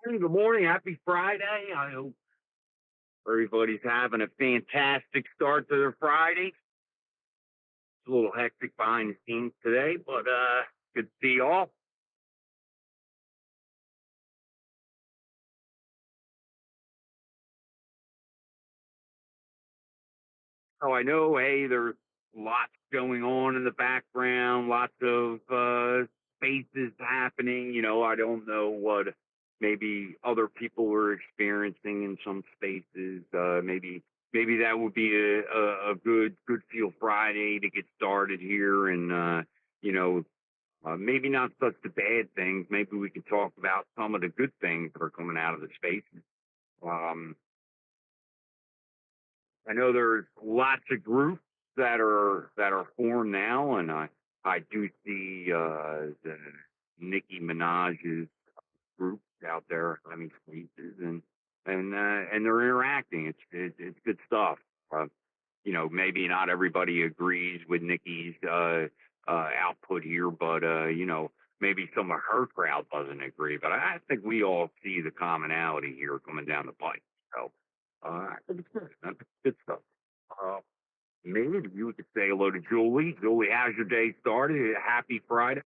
Hey, good morning. Happy Friday. I hope everybody's having a fantastic start to their Friday. It's a little hectic behind the scenes today, but good to see y'all. Oh, I know, hey, there's lots going on in the background, lots of spaces happening. I don't know what maybe other people are experiencing in some spaces. Maybe that would be a good feel Friday to get started here, and you know maybe not such the bad things. Maybe we could talk about some of the good things that are coming out of the spaces. Um, I know there's lots of groups that are formed now, and I do see the Nicki Minaj's groups out there having spaces, and they're interacting. It's good stuff. Uh, maybe not everybody agrees with Nikki's output here, but maybe some of her crowd doesn't agree. But I think we all see the commonality here coming down the pipe. So I think it's good. That's good stuff. Uh, Maybe you could say hello to Julie. Julie, how's your day started? Happy Friday.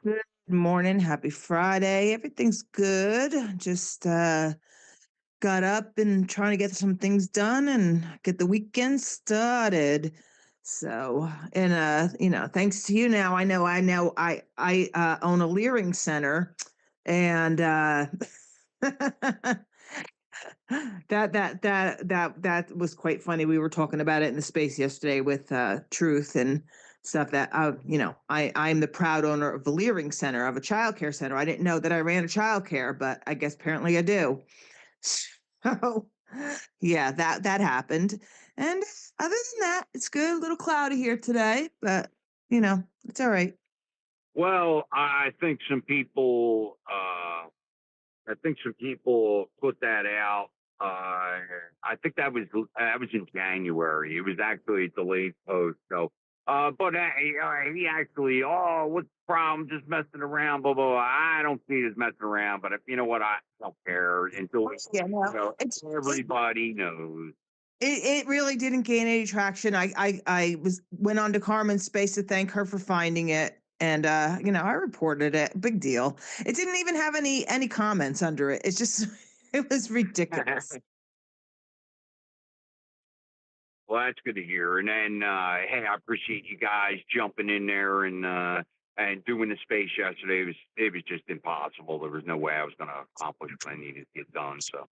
Good morning. Happy Friday. Everything's good. Just got up and trying to get some things done and get the weekend started. So, and thanks to you now, I own a Leering Center, and that was quite funny. We were talking about it in the space yesterday with Truth and stuff. That I'm the proud owner of the Leering Center, of a child care center. I didn't know that I ran a child care, but I guess apparently I do. So yeah, that happened. And other than that, it's good. A little cloudy here today, but it's all right. Well, I think some people put that out. I think that was in January. It was actually a delayed post. So, but he actually, oh, what's the problem? Just messing around, blah blah. Blah. I don't see it as messing around, but you know what? I don't care until Yeah, no, it everybody knows. it really didn't gain any traction. I went on to Carmen's space to thank her for finding it, and I reported it. Big deal. It didn't even have any comments under it. It's just it was ridiculous. Well, that's good to hear. And then, hey, I appreciate you guys jumping in there and doing the space yesterday. It was just impossible. There was no way I was going to accomplish what I needed to get done. So,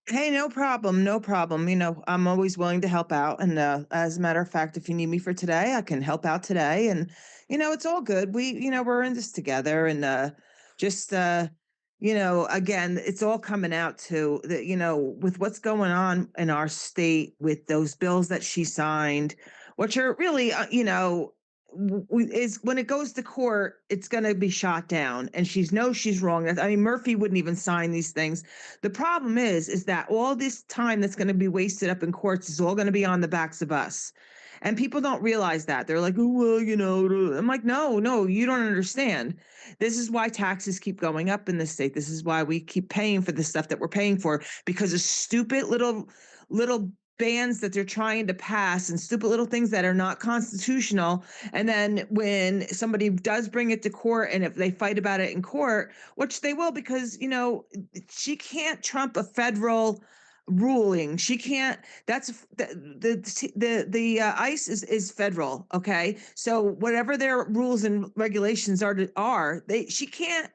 Hey, no problem, no problem. I'm always willing to help out, and as a matter of fact, if you need me for today, I can help out today, and it's all good. We're in this together, and just again, it's all coming out to the with what's going on in our state with those bills that she signed, which are really is when it goes to court, it's going to be shot down, and she knows she's wrong. I mean, Murphy wouldn't even sign these things. The problem is that all this time that's going to be wasted up in courts is all going to be on the backs of us. And people don't realize that. They're like, oh, well, I'm like, no, no, you don't understand. This is why taxes keep going up in this state. This is why we keep paying for the stuff that we're paying for, because of stupid little bans that they're trying to pass and stupid little things that are not constitutional. And then when somebody does bring it to court, and if they fight about it in court, which they will, because she can't trump a federal ruling. She can't. That's the ICE is federal. Okay, so whatever their rules and regulations are they she can't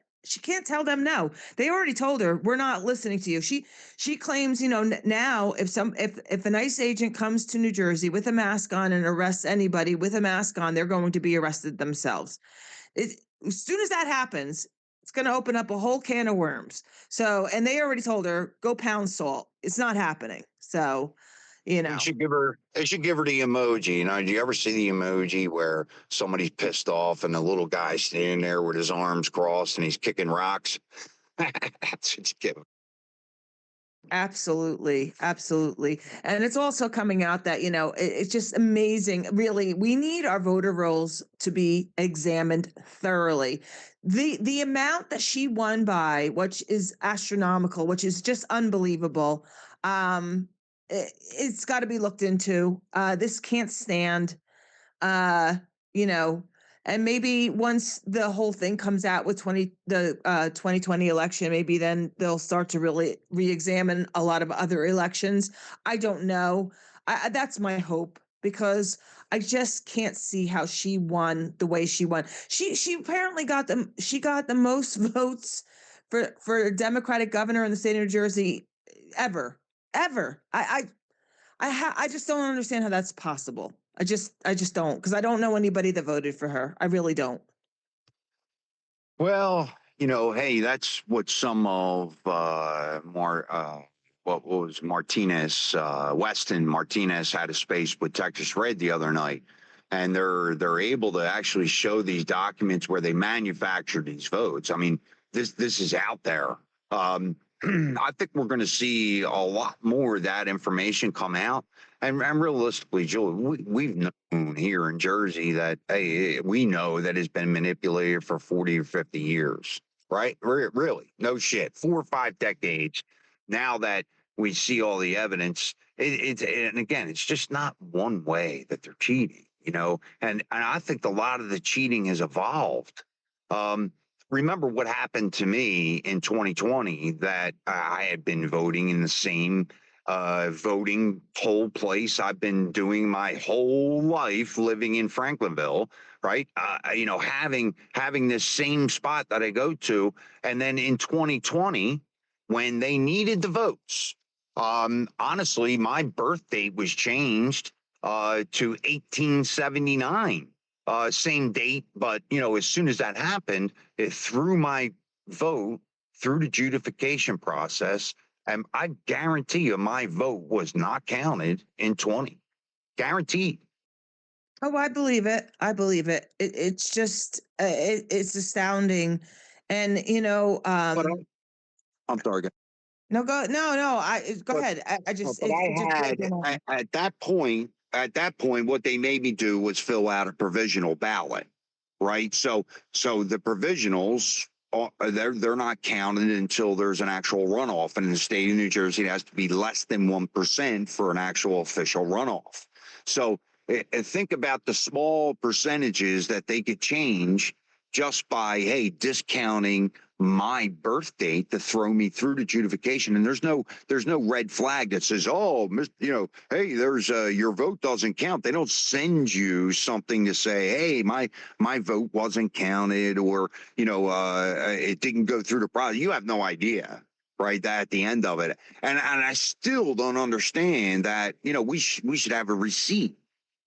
tell them no. They already told her, we're not listening to you. She claims, now if an ICE agent comes to New Jersey with a mask on and arrests anybody with a mask on, they're going to be arrested themselves. As soon as that happens, It's going to open up a whole can of worms. So, and they already told her, go pound salt. It's not happening. So, you They know, should give her. They should give her the emoji. You know, do you ever see the emoji where somebody's pissed off and the little guy's standing there with his arms crossed and he's kicking rocks? That's what you give her. absolutely, absolutely. And it's also coming out that, it's just amazing. Really, we need our voter rolls to be examined thoroughly. The amount that she won by, which is astronomical, which is just unbelievable. It's got to be looked into. This can't stand. uh you know and maybe once the whole thing comes out with 2020 election, maybe then they'll start to really re-examine a lot of other elections. I don't know. That's my hope, because I just can't see how she won the way she won. She apparently got the most votes for a Democratic governor in the state of New Jersey ever. I just don't understand how that's possible. I just don't, because I don't know anybody that voted for her. I really don't. Well, you know, hey, that's what some of what was Martinez, Weston Martinez had a space with Texas Red the other night, and they're able to actually show these documents where they manufactured these votes. I mean, this is out there. I think we're going to see a lot more of that information come out. And realistically, Julie, we've known here in Jersey that, hey, we know that it's been manipulated for 40 or 50 years, right? Really, no shit, 4 or 5 decades. Now that we see all the evidence, and again, it's just not one way that they're cheating, you know. And I think a lot of the cheating has evolved. Um, Remember what happened to me in 2020, that I had been voting in the same voting poll place I've been doing my whole life, living in Franklinville, right? You know, having this same spot that I go to, and then in 2020, when they needed the votes, honestly, my birth date was changed to 1879. Same date, but you know, as soon as that happened, it threw my vote through the judification process, and I guarantee you, my vote was not counted in 20. Guaranteed. Oh, I believe it. I believe it. It's just it's astounding. And But I'm sorry. no, no, go But ahead. I just but it just I blows had my mind. at that point. At that point, what they made me do was fill out a provisional ballot, right? So the provisionals, they're not counted until there's an actual runoff, and in the state of New Jersey, it has to be less than 1% for an actual official runoff. So think about the small percentages that they could change just by, hey, discounting my birth date to throw me through the judification. And there's no red flag that says, oh, you know, hey, there's your vote doesn't count. They don't send you something to say, hey, my vote wasn't counted, or you know, it didn't go through the process. You have no idea, right? That at the end of it, and I still don't understand that. You know, we should have a receipt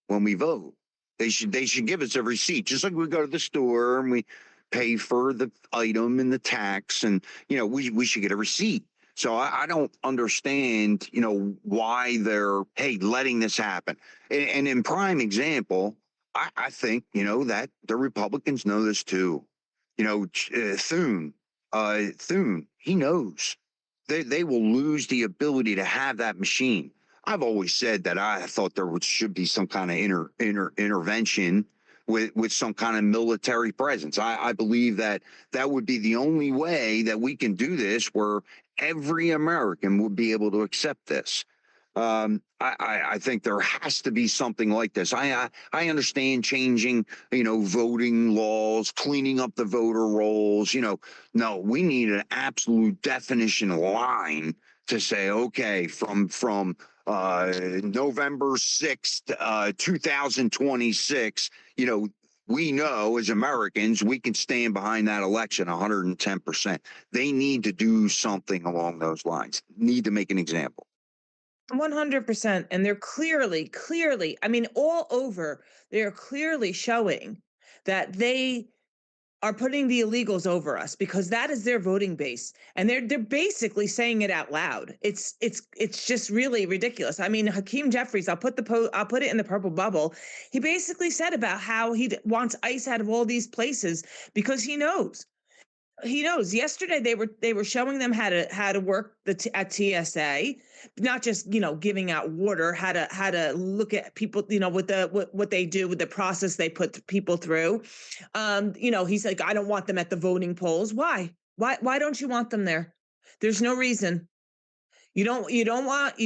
when we vote. They should give us a receipt, just like we go to the store and we pay for the item and the tax, and you know, we should get a receipt. So I don't understand, you know, why they're, hey, letting this happen. And in prime example, I think, you know, that the Republicans know this too. You know, Thune, he knows they will lose the ability to have that machine. I've always said that I thought should be some kind of intervention with some kind of military presence. I believe that that would be the only way that we can do this, where every American would be able to accept this. I think there has to be something like this. I understand changing, you know, voting laws, cleaning up the voter rolls. You know, no, we need an absolute definition line to say, okay, from November 6th, 2026, you know, we know as Americans, we can stand behind that election 110%. They need to do something along those lines, need to make an example. 100%. And they're clearly, I mean, all over, they're clearly showing that they are putting the illegals over us because that is their voting base, and they're basically saying it out loud. It's just really ridiculous. I mean, Hakeem Jeffries, I'll put it in the purple bubble. He basically said about how wants ICE out of all these places because he knows. Yesterday they were showing them how to work at TSA, not just giving out water, how to look at people, with what they do with the process they put people through. He's like, I don't want them at the voting polls. Why don't you want them there? There's no reason. You don't want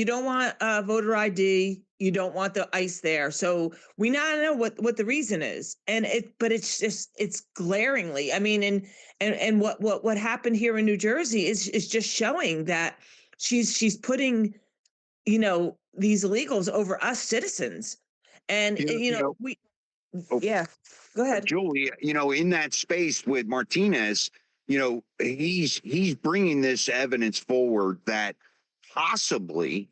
voter ID. You don't want the ICE there. So we now know what the reason is, but it's glaringly. I mean, and what happened here in New Jersey is just showing that she's putting these illegals over us citizens, and we Oh, yeah. Go ahead. Julie, in that space with Martinez, he's bringing this evidence forward that possibly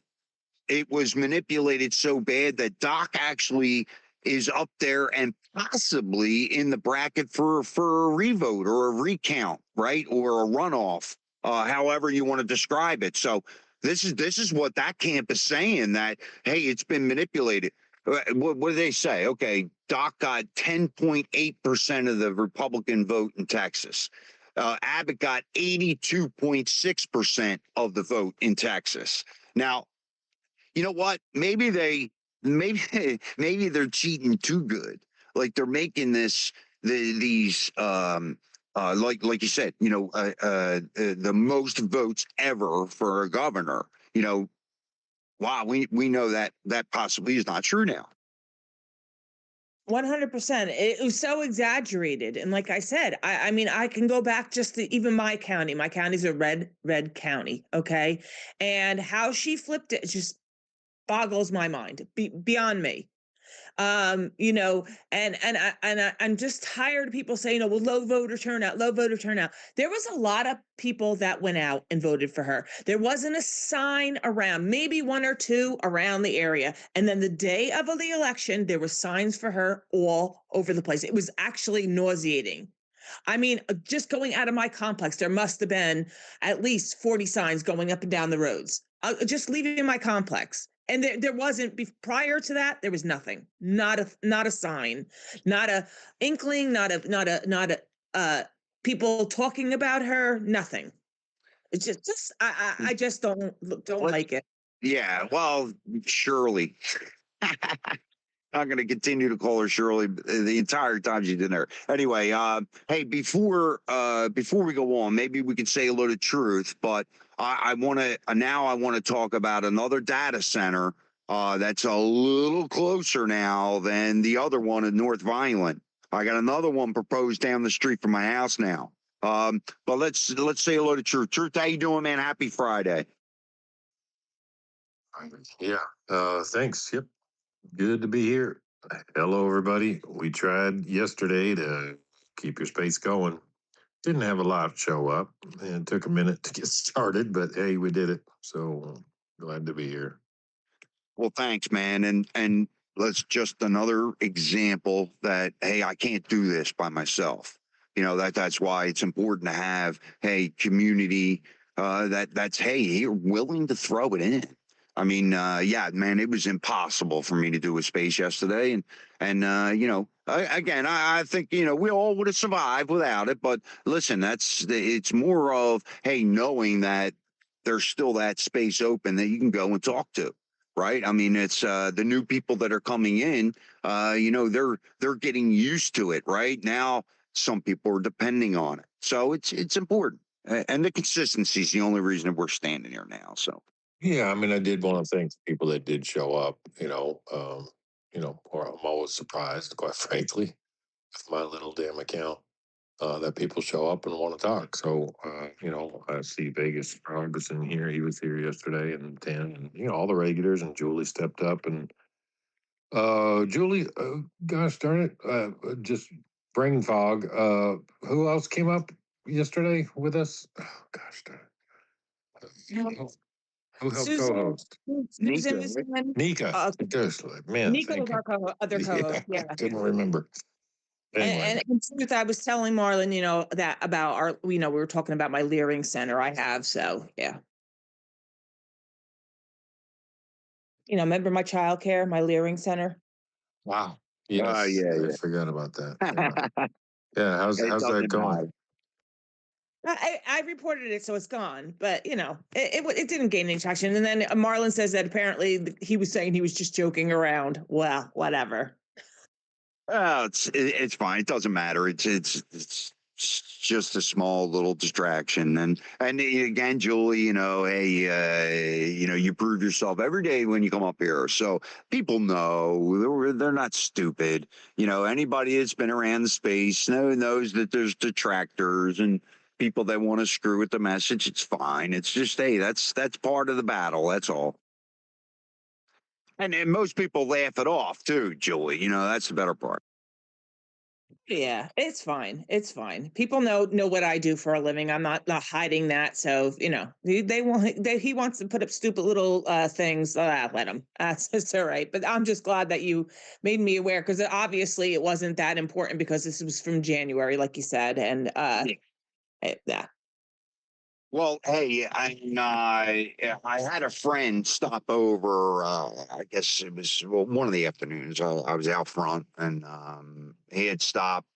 it was manipulated so bad that Doc actually is up there and possibly in the bracket for a revote or a recount, right? Or a runoff, however you want to describe it. So this is what that camp is saying, that, hey, it's been manipulated. What do they say? Okay, Doc got 10.8% of the Republican vote in Texas. Abbott got 82.6% of the vote in Texas. Now, you know what? Maybe they're cheating too good. Like they're making these like you said, the most votes ever for a governor. Wow, we know that possibly is not true now. 100%. It was so exaggerated. And like I said, I mean, I can go back just to even my county. My county's a red county. Okay. And how she flipped it just boggles my mind, beyond me. I'm just tired of people saying, "Oh, well, low voter turnout, low voter turnout." There was a lot of people that went out and voted for her. There wasn't a sign around, maybe one or two around the area. And then the day of the election, there were signs for her all over the place. It was actually nauseating. I mean, just going out of my complex, there must have been at least 40 signs going up and down the roads. Just leaving my complex. And there wasn't, prior to that, there was nothing, not a sign, not a inkling, not a people talking about her, nothing. It's just I just don't like it. Yeah, well, Shirley. I'm going to continue to call her Shirley the entire time she's in there. Anyway, hey, before we go on, maybe we can say a little truth, but I want to talk about another data center that's a little closer now than the other one in North Vineland. I got another one proposed down the street from my house now. But let's say hello to Truth. Truth, how you doing, man? Happy Friday. Yeah. Thanks. Yep. Good to be here. Hello, everybody. We tried yesterday to keep your space going. Didn't have a lot show up, and it took a minute to get started, but hey, we did it. So glad to be here. Well, thanks, man. And let's just another example that, hey, I can't do this by myself. That's why it's important to have, hey, community that's, hey, you're willing to throw it in. I mean, yeah, man, it was impossible for me to do a space yesterday. And again, I think, we all would have survived without it. But listen, it's more of, hey, knowing that there's still that space open that you can go and talk to. Right. I mean, it's the new people that are coming in, they're getting used to it. Right now, some people are depending on it. So it's important. And the consistency is the only reason that we're standing here now. So. Yeah, I mean, I did want to thank the people that did show up, or I'm always surprised, quite frankly, with my little damn account, that people show up and want to talk. So, I see Vegas Ferguson here. He was here yesterday, and 10, and, all the regulars, and Julie stepped up. And Julie, gosh darn it, just brain fog. Who else came up yesterday with us? Oh, gosh darn it. Who helped Susan, co-host? Susan was in. Nika. Uh, Just man, Nika was thank you. our other co-host. I Yeah. couldn't remember. Anyway, And in truth, I was telling Marlon, that about our, we were talking about my Leering Center I have. So yeah. Remember my childcare, my Leering Center? wow. Yes, I Yeah, forgot about that. yeah. Yeah, It how's that doesn't going? matter. I reported it, so it's gone. But it didn't gain any traction. And then Marlon says that apparently he was saying he was just joking around. Well, whatever. Well, it's fine. It doesn't matter. It's just a small little distraction. And again, Julie, hey, you prove yourself every day when you come up here. So people know they're not stupid. Anybody that's been around the space knows that there's detractors and people that want to screw with the message. It's fine. It's just, hey, that's part of the battle. That's all. And most people laugh it off too, Julie. That's the better part. Yeah, it's fine. It's fine. People know what I do for a living. I'm not hiding that. So they want he wants to put up stupid little things. Let him. It's all right. But I'm just glad that you made me aware because obviously it wasn't that important because this was from January, like you said, and yeah. Well, hey, I had a friend stop over. I guess it was one of the afternoons. I was out front, and he had stopped.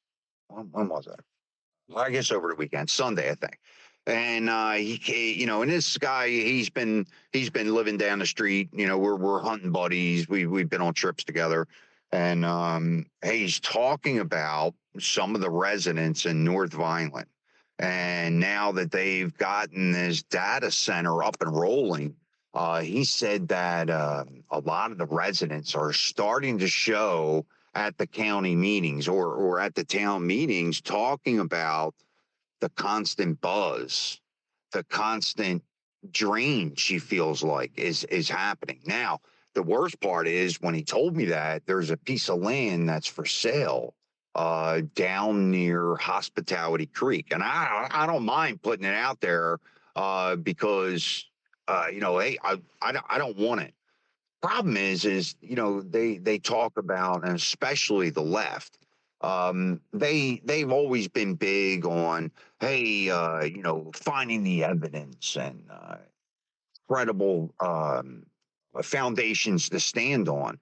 When was it? Well, I guess over the weekend, Sunday, I think. And and this guy, he's been living down the street. We're hunting buddies. We've been on trips together, and he's talking about some of the residents in North Vineland. And now that they've gotten this data center up and rolling, he said that a lot of the residents are starting to show at the county meetings or at the town meetings talking about the constant buzz, the constant drain she feels like is happening. Now, the worst part is when he told me that there's a piece of land that's for sale down near Hospitality Creek. And I don't mind putting it out there because hey, I don't want it. Problem is they talk about, and especially the left, they've always been big on, hey, finding the evidence and credible foundations to stand on.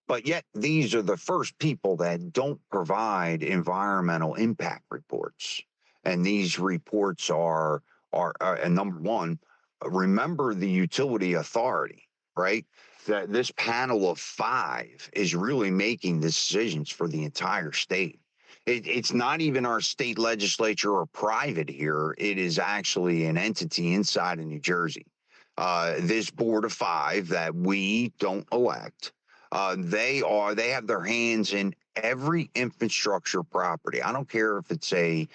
But yet these are the first people that don't provide environmental impact reports. And these reports are and number one, remember the utility authority, right? That this panel of five is really making decisions for the entire state. It's not even our state legislature or private here. It is actually an entity inside of New Jersey. This board of five that we don't elect, they have their hands in every infrastructure property. I don't care if it's a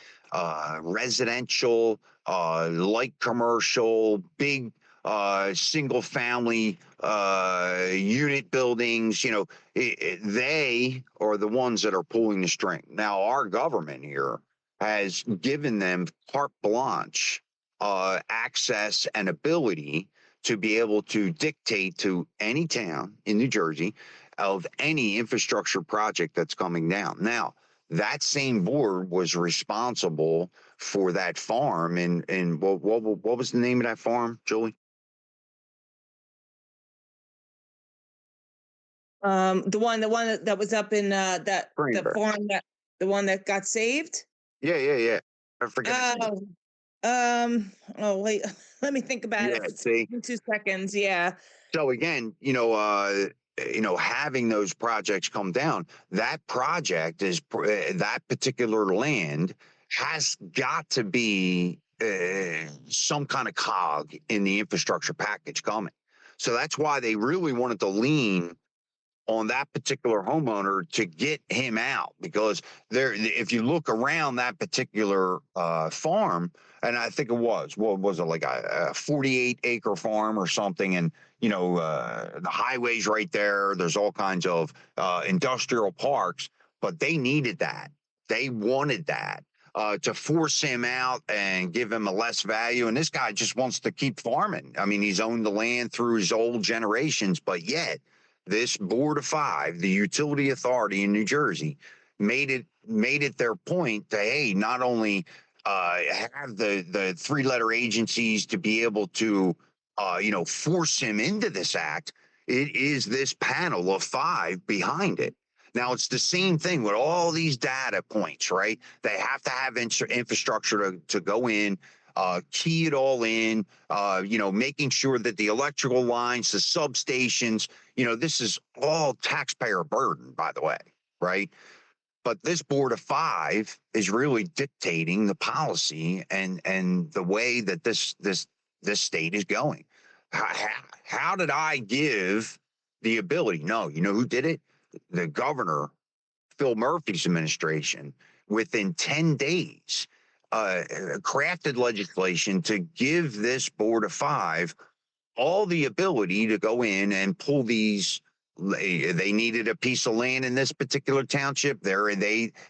residential, light commercial, big single family unit buildings. They are the ones that are pulling the string. Now, our government here has given them carte blanche access and ability to be able to dictate to any town in New Jersey of any infrastructure project that's coming down. Now, that same board was responsible for that farm and what was the name of that farm, Julie? The one that was up in the Greenberg. farm the one that got saved. Yeah. I forget. Oh, oh wait, let me think about Yeah, it. see. In 2 seconds. Yeah. So again, having those projects come down, that project is that particular land has got to be some kind of cog in the infrastructure package coming. So that's why they really wanted to lean on that particular homeowner to get him out, because if you look around that particular farm, and I think it was, what was it, like a 48-acre farm or something, and the highway's right there, there's all kinds of industrial parks, but they needed that, they wanted that to force him out and give him a less value. And this guy just wants to keep farming. I mean, he's owned the land through his old generations, but yet this board of five, the utility authority in New Jersey, made it their point to, hey, not only have the 3-letter agencies to be able to force him into this act, it is this panel of 5 behind it. Now, it's the same thing with all these data points, right? They have to have infrastructure to go in, key it all in, making sure that the electrical lines, the substations, this is all taxpayer burden, by the way, right? But this board of 5 is really dictating the policy and the way that this state is going. How did I give the ability? No, you know who did it? The governor, Phil Murphy's administration, within 10 days, crafted legislation to give this board of 5 all the ability to go in and pull these. They needed a piece of land in this particular township.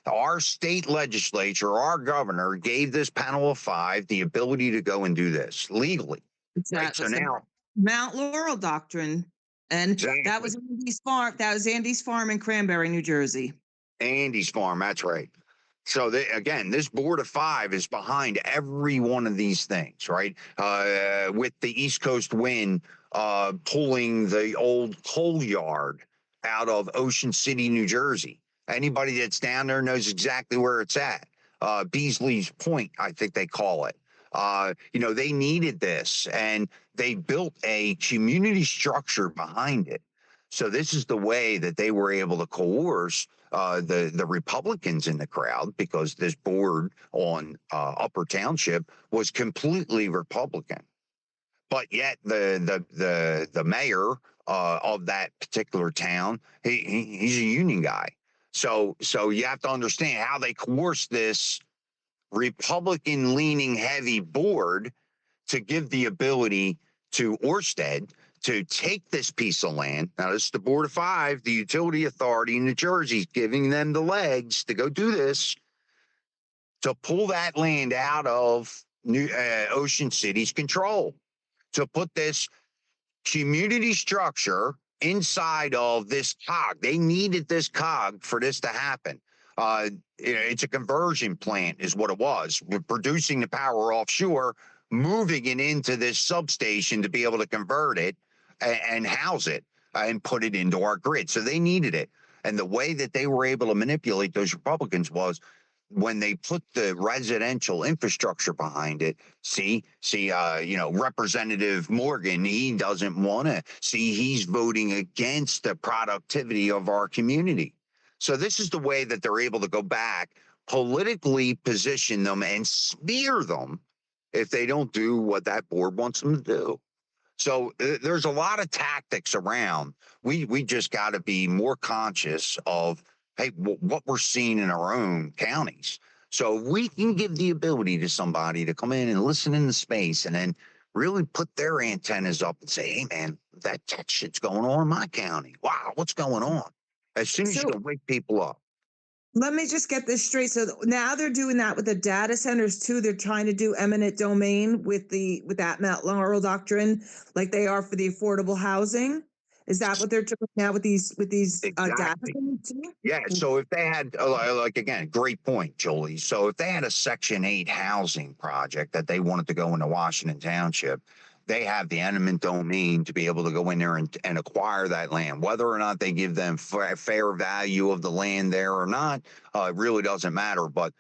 Our state legislature, our governor, gave this panel of 5 the ability to go and do this legally. Right? So now, Mount Laurel doctrine, and exactly. that was Andy's farm. That was Andy's farm in Cranberry, New Jersey. Andy's farm. That's right. So again, this board of 5 is behind every one of these things, right? With the East Coast wind pulling the old coal yard out of Ocean City, New Jersey. Anybody that's down there knows exactly where it's at. Beasley's Point, I think they call it. They needed this, and they built a community structure behind it. So this is the way that they were able to coerce the Republicans in the crowd, because this board on Upper Township was completely Republican. But yet the mayor of that particular town, he's a union guy. So you have to understand how they coerced this Republican leaning heavy board to give the ability to Orsted to take this piece of land. Now, this is the board of 5, the utility authority in New Jersey, giving them the legs to go do this, to pull that land out of Ocean City's control, to put this community structure inside of this cog. They needed this cog for this to happen. It's a conversion plant is what it was. We're producing the power offshore, moving it into this substation to be able to convert it and house it and put it into our grid. So they needed it. And the way that they were able to manipulate those Republicans was when they put the residential infrastructure behind it. Representative Morgan, he doesn't want to see, he's voting against the productivity of our community. So this is the way that they're able to go back, politically position them and smear them if they don't do what that board wants them to do. So there's a lot of tactics around. We just got to be more conscious of, hey, what we're seeing in our own counties. So we can give the ability to somebody to come in and listen in the space and then really put their antennas up and say, hey, man, that shit's going on in my county. Wow, what's going on? As soon as you can wake people up. Let me just get this straight. So now they're doing that with the data centers too. They're trying to do eminent domain with that Mount Laurel doctrine, like they are for the affordable housing. Is that what they're doing now with these Exactly. data centers too? Yeah. So if they had, again, great point, Julie. So if they had a Section 8 housing project that they wanted to go into Washington Township, they have the eminent domain to be able to go in there and acquire that land. Whether or not they give them fair value of the land there or not, it really doesn't matter. But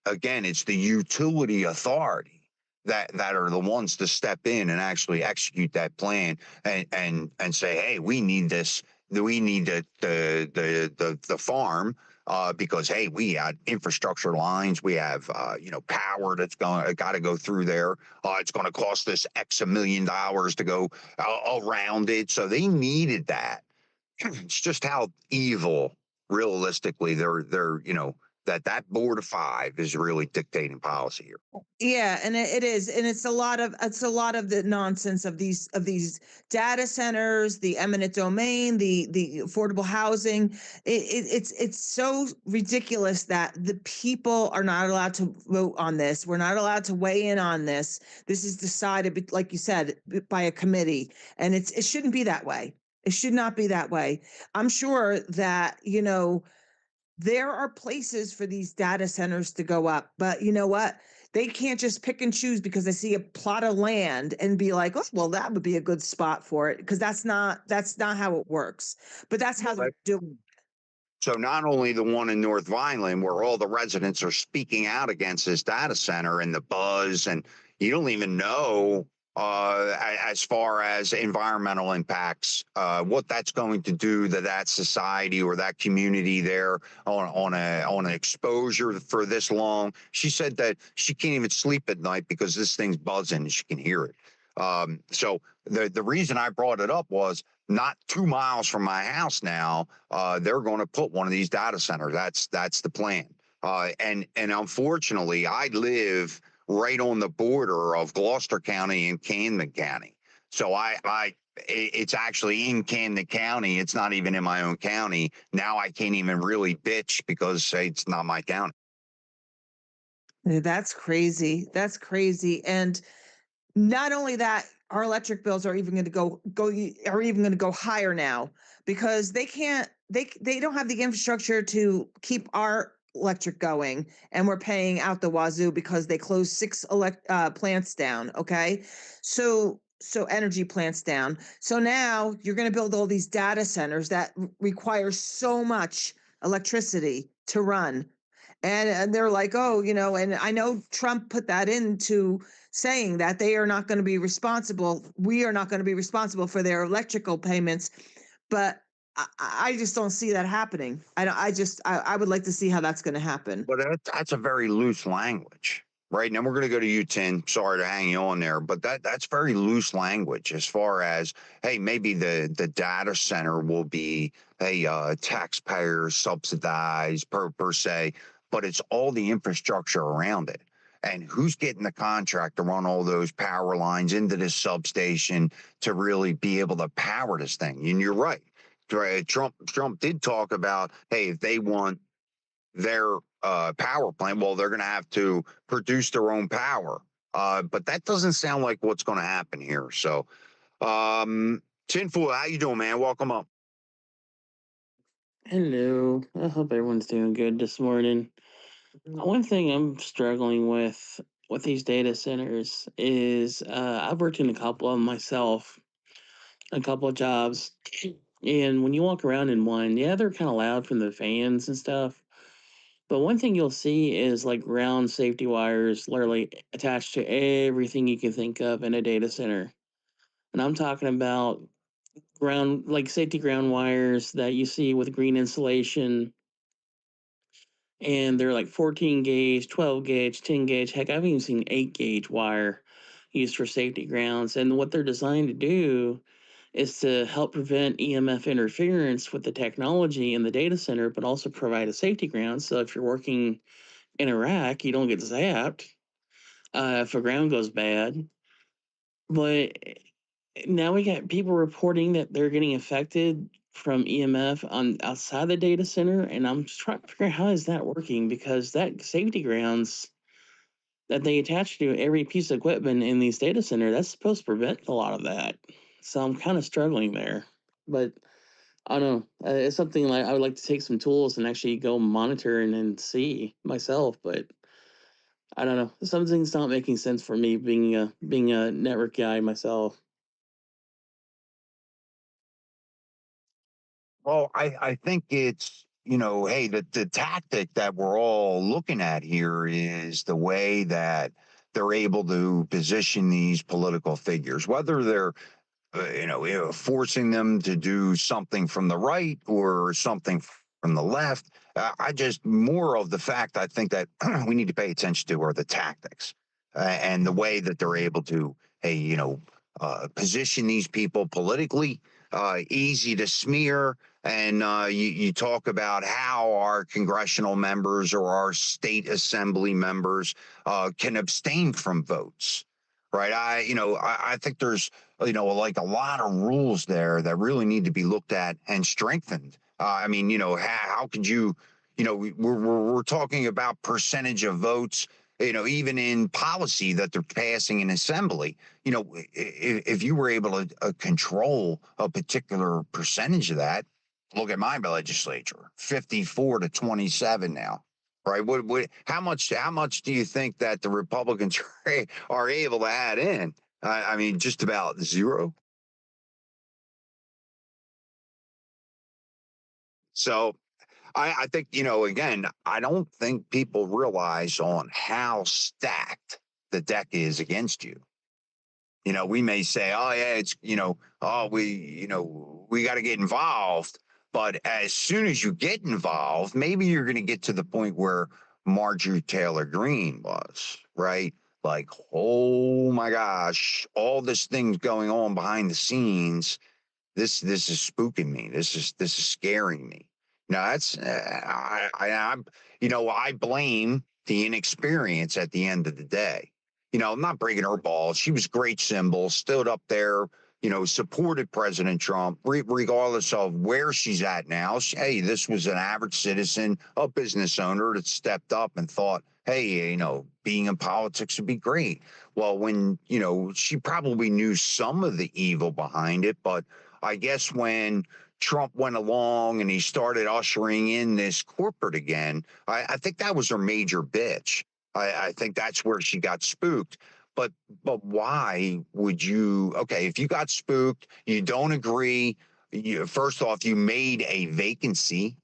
again, it's the utility authority that are the ones to step in and actually execute that plan and say, hey, we need this. We need the farm. Because hey, we had infrastructure lines, we have power that's got to go through there. It's going to cost us X $1 million to go around it, so they needed that. It's just how evil, realistically, they're that board of 5 is really dictating policy here. Yeah, and it is, and it's a lot of the nonsense of these data centers, the eminent domain, the affordable housing. It's so ridiculous that the people are not allowed to vote on this. We're not allowed to weigh in on this. This is decided, like you said, by a committee, and it shouldn't be that way. It should not be that way. I'm sure that there are places for these data centers to go up, but you know what? They can't just pick and choose because they see a plot of land and be like, oh, well, that would be a good spot for it. Because that's not how it works. But that's how they're doing. So not only the one in North Vineland where all the residents are speaking out against this data center and the buzz, and you don't even know as far as environmental impacts, what that's going to do to that society or that community there on an exposure for this long. She said that she can't even sleep at night because this thing's buzzing and she can hear it. So the reason I brought it up was not 2 miles from my house now. They're going to put one of these data centers. That's the plan. And unfortunately, I live right on the border of Gloucester County and Camden County. So it's actually in Camden County. It's not even in my own county. Now I can't even really bitch because it's not my county. That's crazy. That's crazy. And not only that, our electric bills are even going to are even going to go higher now because they don't have the infrastructure to keep our electric going, and we're paying out the wazoo because they closed 6 plants down. Okay, so energy plants down. So now you're going to build all these data centers that require so much electricity to run. And they're like, oh, and I know Trump put that into saying that they are not going to be responsible. We are not going to be responsible for their electrical payments. But I just don't see that happening. I would like to see how that's going to happen. But that's a very loose language, right? Now we're going to go to you, Tim. Sorry to hang you on there, but that's very loose language as far as, hey, maybe the data center will be taxpayers subsidized per se, but it's all the infrastructure around it. And who's getting the contract to run all those power lines into this substation to really be able to power this thing? And you're right. Trump did talk about, hey, if they want their power plant, well, they're going to have to produce their own power. But that doesn't sound like what's going to happen here. So, Tinfoil, how you doing, man? Welcome up. Hello. I hope everyone's doing good this morning. One thing I'm struggling with these data centers is I've worked in a couple of them myself, a couple of jobs. And when you walk around in one, yeah, they're kind of loud from the fans and stuff. But one thing you'll see is like ground safety wires literally attached to everything you can think of in a data center. And I'm talking about ground, like safety ground wires that you see with green insulation. And they're like 14 gauge, 12 gauge, 10 gauge. Heck, I've even seen 8 gauge wire used for safety grounds. And what they're designed to do is to help prevent EMF interference with the technology in the data center, but also provide a safety ground. So if you're working in a rack, you don't get zapped if a ground goes bad. But now we got people reporting that they're getting affected from EMF on outside the data center, and I'm just trying to figure out how is that working, because that safety grounds that they attach to every piece of equipment in these data center, that's supposed to prevent a lot of that. So I'm kind of struggling there, but I don't know. It's something like I would like to take some tools and actually go monitor and see myself, but I don't know. Something's not making sense for me being a network guy myself. Well, I think it's, hey, the tactic that we're all looking at here is the way that they're able to position these political figures, whether they're forcing them to do something from the right or something from the left. I just more of the fact I think that we need to pay attention to are the tactics and the way that they're able to, hey, position these people politically, easy to smear. And you talk about how our congressional members or our state assembly members can abstain from votes. Right. I think there's, like a lot of rules there that really need to be looked at and strengthened. How could you, we're talking about percentage of votes, even in policy that they're passing in assembly. If you were able to control a particular percentage of that, Look at my legislature, 54-27 now. Right? How much do you think that the Republicans are able to add in? I mean, just about zero. So I think, again, I don't think people realize on how stacked the deck is against you. We may say, oh yeah, it's, oh, we got to get involved. But as soon as you get involved, maybe you're going to get to the point where Marjorie Taylor Greene was, right? Like, oh my gosh, all this thing's going on behind the scenes. This is spooking me. This is scaring me. Now that's I blame the inexperience at the end of the day. I'm not breaking her balls. She was a great symbol, stood up there, supported President Trump, regardless of where she's at now. Hey, this was an average citizen, a business owner that stepped up and thought, hey, being in politics would be great. Well, when, she probably knew some of the evil behind it, but I guess when Trump went along and he started ushering in this corporate again, I think that was her major bitch. I think that's where she got spooked. But why would you? Okay, if you got spooked, you don't agree. First off, you made a vacancy,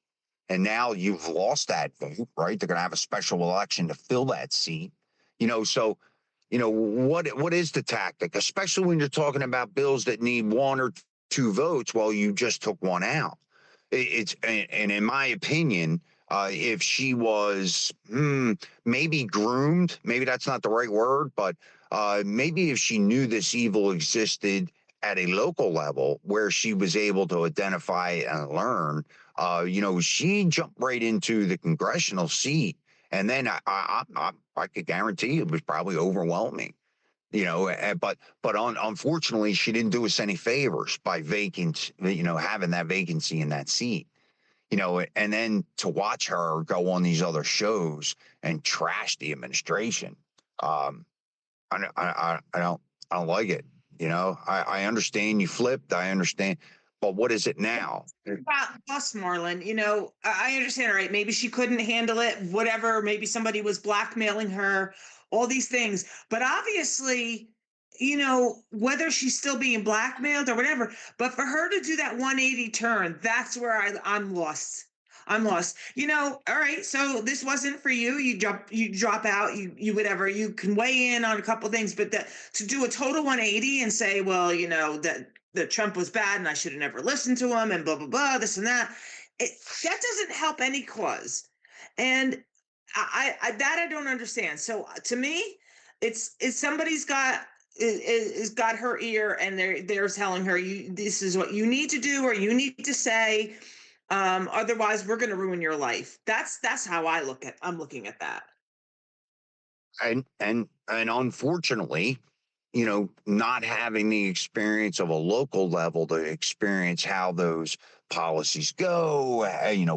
and now you've lost that vote. Right? They're going to have a special election to fill that seat. So what is the tactic, especially when you're talking about bills that need one or two votes? Well, you just took one out. And in my opinion, if she was maybe groomed, maybe that's not the right word, but maybe if she knew this evil existed at a local level where she was able to identify and learn, she jumped right into the congressional seat. And then I could guarantee it was probably overwhelming, but unfortunately, she didn't do us any favors by having that vacancy in that seat, and then to watch her go on these other shows and trash the administration. I don't like it. I understand you flipped. I understand. But what is it now? About us, Marlon, I understand, all right? Maybe she couldn't handle it, whatever. Maybe somebody was blackmailing her, all these things. But obviously, whether she's still being blackmailed or whatever, but for her to do that 180 turn, that's where I'm lost. I'm lost. All right, so this wasn't for you. You drop out, you whatever. You can weigh in on a couple things, but to do a total 180 and say, well, that Trump was bad and I should have never listened to him and blah blah blah, this and that. That doesn't help any cause, and I that I don't understand. So to me, it's somebody's got is got her ear and they're telling her, this is what you need to do or you need to say, otherwise we're going to ruin your life. That's how I'm looking at that. And unfortunately, not having the experience of a local level to experience how those policies go,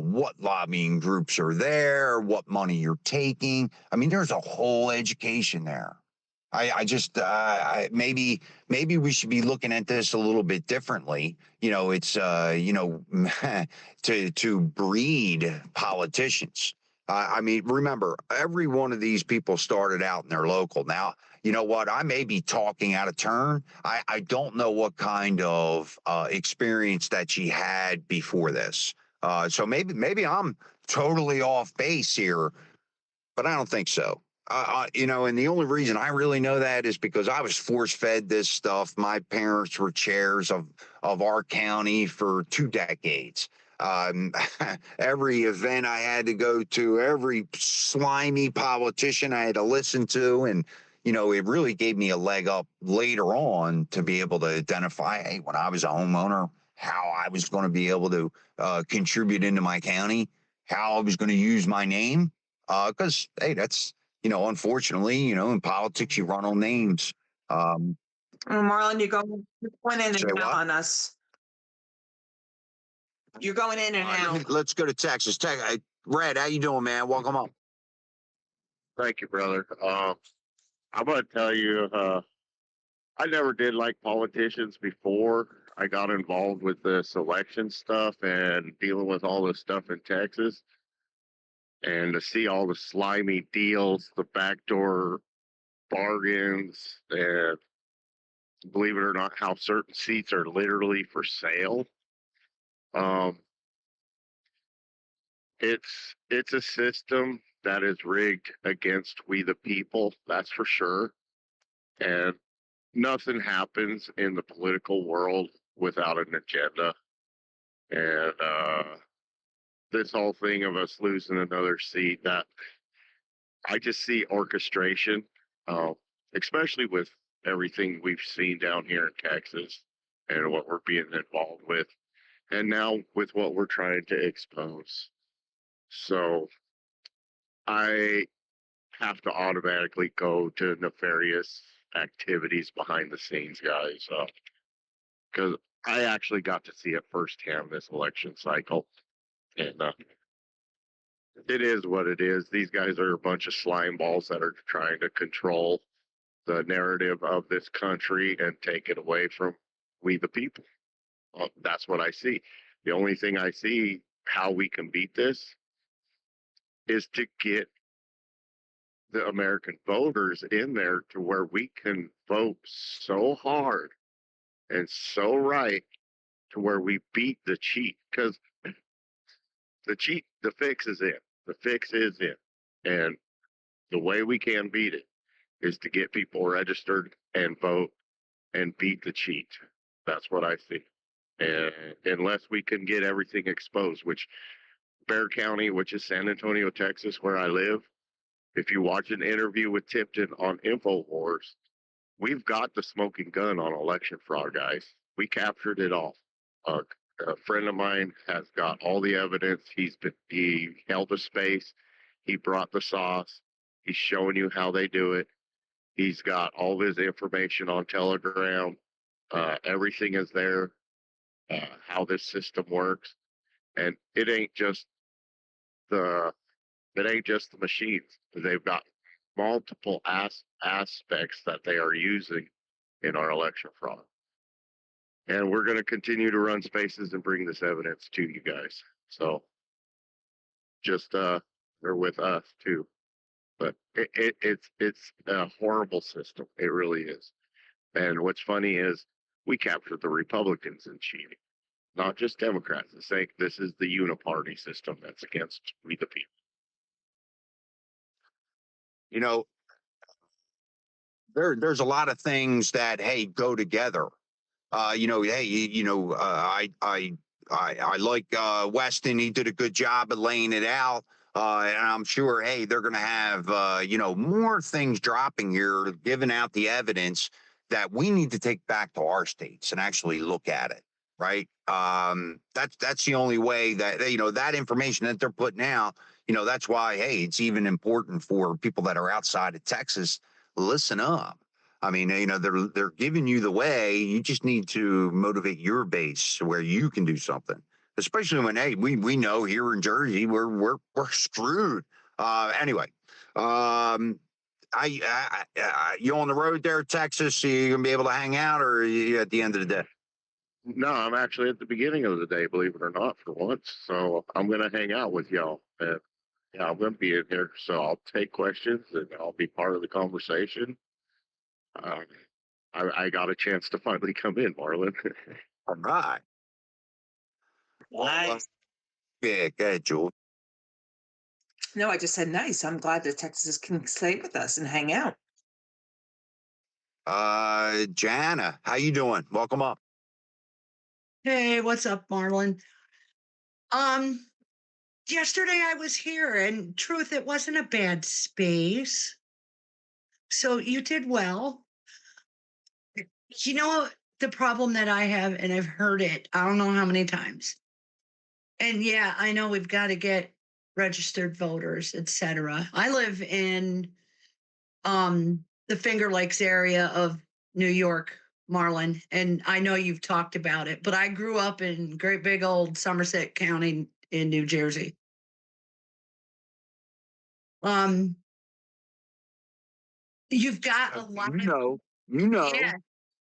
what lobbying groups are there, what money you're taking. I mean, there's a whole education there. I just maybe we should be looking at this a little bit differently. It's to breed politicians. I mean, remember, every one of these people started out in their local. Now, you know what? I may be talking out of turn. I don't know what kind of experience that she had before this. So maybe I'm totally off base here, but I don't think so. And the only reason I really know that is because I was force fed this stuff. My parents were chairs of our county for 2 decades. Every event I had to go to, every slimy politician I had to listen to, and it really gave me a leg up later on to be able to identify, hey, when I was a homeowner, how I was going to be able to contribute into my county, how I was going to use my name. Because hey, that's unfortunately, in politics, you run on names. Oh, Marlon, you're going in Say and out what? on us. You're going in and out. Let's go to Texas. Red, how you doing, man? Welcome up. Thank you, brother. I'm going to tell you, I never did like politicians before. I got involved with this election stuff and dealing with all this stuff in Texas, and to see all the slimy deals, the backdoor bargains, and believe it or not, how certain seats are literally for sale. Um, it's a system that is rigged against we the people, that's for sure. And nothing happens in the political world without an agenda. And this whole thing of us losing another seat, that I just see orchestration, uh, especially with everything we've seen down here in Texas and what we're being involved with, and now with what we're trying to expose. So I have to automatically go to nefarious activities behind the scenes, guys, because I actually got to see it firsthand this election cycle, and it is what it is. These guys are a bunch of slime balls that are trying to control the narrative of this country and take it away from we the people. That's what I see. The only thing I see how we can beat this is to get the American voters in there to where we can vote so hard and so right to where we beat the cheat. Because the fix is in. The fix is in. And the way we can beat it is to get people registered and vote and beat the cheat. That's what I see. And unless we can get everything exposed, which Bear County, which is San Antonio, Texas, where I live, if you watch an interview with Tipton on InfoWars, we've got the smoking gun on election fraud, guys. We captured it all. A friend of mine has got all the evidence. He held a space. He brought the sauce. He's showing you how they do it. He's got all of his information on Telegram. Everything is there. How this system works, and it ain't just the machines. They've got multiple aspects that they are using in our election fraud. And we're going to continue to run spaces and bring this evidence to you guys. So just they're with us too. But it's a horrible system. It really is. And what's funny is we captured the Republicans in cheating, not just Democrats. This is the uniparty system that's against we the people. You know, there's a lot of things that, hey, go together. Hey, I like Weston. He did a good job of laying it out. And I'm sure, hey, they're going to have, more things dropping here, giving out the evidence that we need to take back to our states and actually look at it. Right. That's the only way that, that information that they're putting out, that's why, hey, it's even important for people that are outside of Texas. Listen up. I mean, they're giving you the way. You just need to motivate your base where you can do something. Especially when, hey, we know here in Jersey we're screwed. Anyway, you on the road there, Texas? You gonna be able to hang out, or are you at the end of the day? No, I'm actually at the beginning of the day, believe it or not, for once. So I'm gonna hang out with y'all. And yeah, I'm gonna be in here, so I'll take questions and I'll be part of the conversation. Uh, I got a chance to finally come in, Marlon. All right. Nice. Yeah, go ahead, Jules. No, I just said nice. I'm glad that Texas can stay with us and hang out. Jana, how you doing? Welcome up. Hey, what's up, Marlon? Um, Yesterday I was here, and truth, it wasn't a bad space. So you did well. You know the problem that I have, and I've heard it, I don't know how many times. And yeah, I know we've got to get registered voters, etc. I live in the Finger Lakes area of New York, Marlon, and I know you've talked about it, but I grew up in great big old Somerset County in New Jersey. Um, you've got a lot of You know. yeah.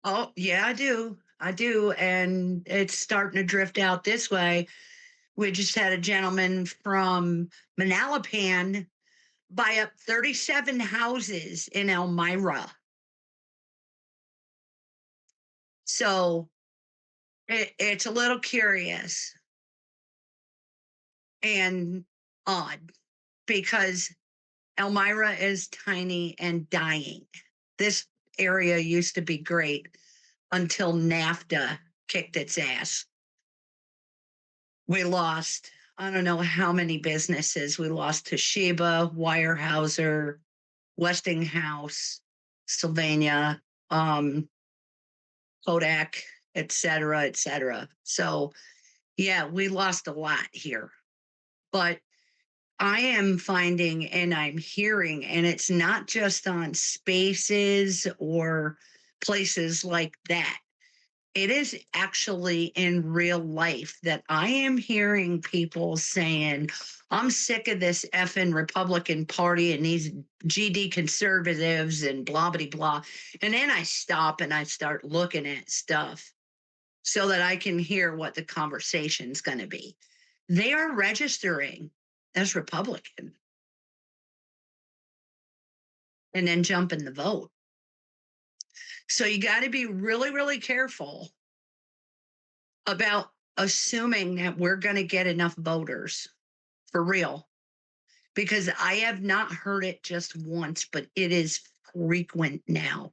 Oh, yeah, I do. I do. And it's starting to drift out this way. We just had a gentleman from Manalapan buy up 37 houses in Elmira. So it's a little curious and odd because Elmira is tiny and dying. This area used to be great until NAFTA kicked its ass. We lost, I don't know how many businesses. We lost Toshiba, Weyerhaeuser, Westinghouse, Sylvania, Kodak, et cetera, et cetera. So, yeah, we lost a lot here. But I am finding and I'm hearing, and it's not just on spaces or places like that. It is actually in real life that I am hearing people saying, I'm sick of this effing Republican Party and these GD conservatives and blah, blah, blah. And then I stop and I start looking at stuff so that I can hear what the conversation's going to be. They are registering as Republican and then jumping the vote. So you got to be really, really careful about assuming that we're going to get enough voters for real, because I have not heard it just once, but it is frequent now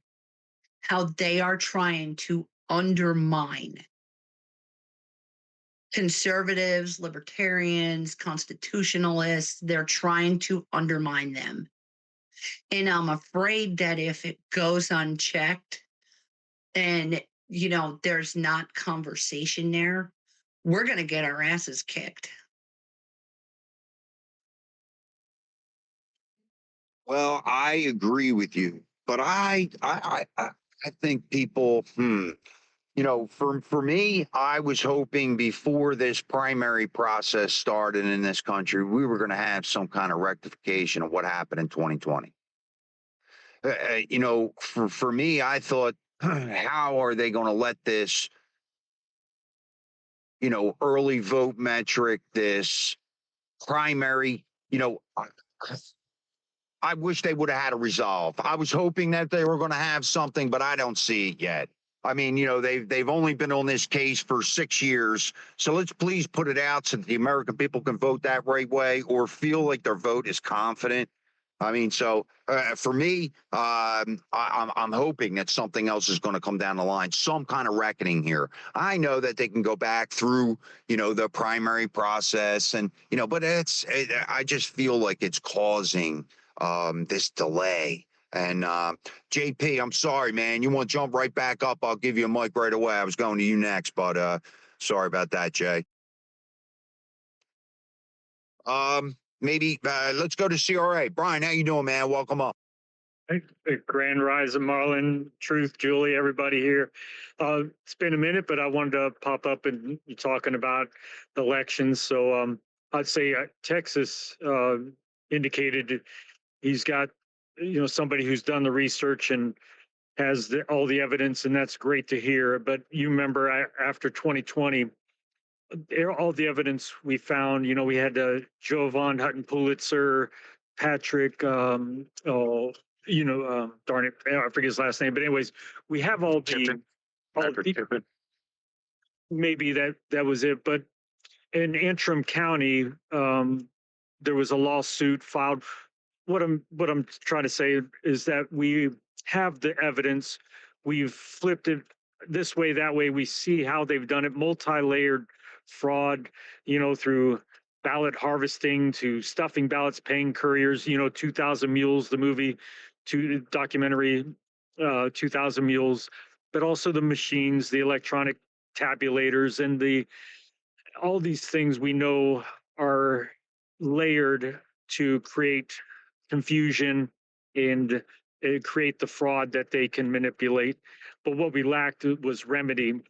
how they are trying to undermine conservatives, libertarians, constitutionalists. They're trying to undermine them. And I'm afraid that if it goes unchecked and, there's not conversation there, we're going to get our asses kicked. Well, I agree with you, but I think people, for me, I was hoping before this primary process started in this country, we were going to have some kind of rectification of what happened in 2020. For me, I thought, how are they going to let this, early vote metric, this primary, I wish they would have had a resolve. I was hoping that they were going to have something, but I don't see it yet. I mean, they've only been on this case for 6 years, so let's please put it out so that the American people can vote that right way or feel like their vote is confident. I mean, so for me, I'm hoping that something else is going to come down the line, some kind of reckoning here. I know that they can go back through, the primary process, and but I just feel like it's causing this delay. And JP, I'm sorry, man. You want to jump right back up? I'll give you a mic right away. I was going to you next, but sorry about that, Jay. Maybe let's go to CRA. Brian, how you doing, man? Welcome up. Hey, Grand Rising, Marlon, Truth, Julie, everybody here. It's been a minute, but I wanted to pop up and you talking about the elections. So I'd say Texas indicated he's got somebody who's done the research and has all the evidence, and that's great to hear. But you remember after 2020, all the evidence we found, we had Joe Von Hutton Pulitzer, Patrick, darn it, I forget his last name. But anyways, we have all the, maybe that was it. But in Antrim County, there was a lawsuit filed. What I'm trying to say is that we have the evidence. We've flipped it this way, that way. We see how they've done it, multi-layered fraud, through ballot harvesting to stuffing ballots, paying couriers, 2000 Mules, the movie, documentary, 2000 Mules, but also the machines, the electronic tabulators, and all these things we know are layered to create confusion and create the fraud that they can manipulate. But what we lacked was remedy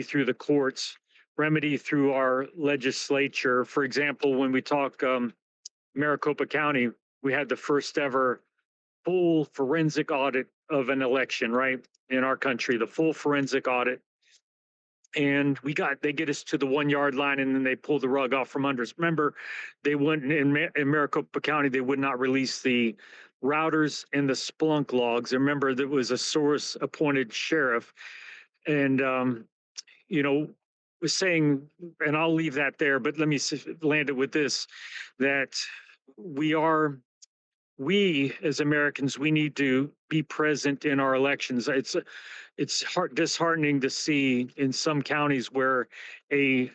through the courts, remedy through our legislature. For example, when we talk Maricopa County, we had the first ever full forensic audit of an election, right? In our country, the full forensic audit. and they get us to the 1 yard line and then they pull the rug off from under us. Remember, they wouldn't in Maricopa County, they would not release the routers and the Splunk logs. Remember, there was a source appointed sheriff, and you know, was saying, and I'll leave that there, but let me land it with this, that we as Americans, we need to be present in our elections. It's disheartening to see in some counties where a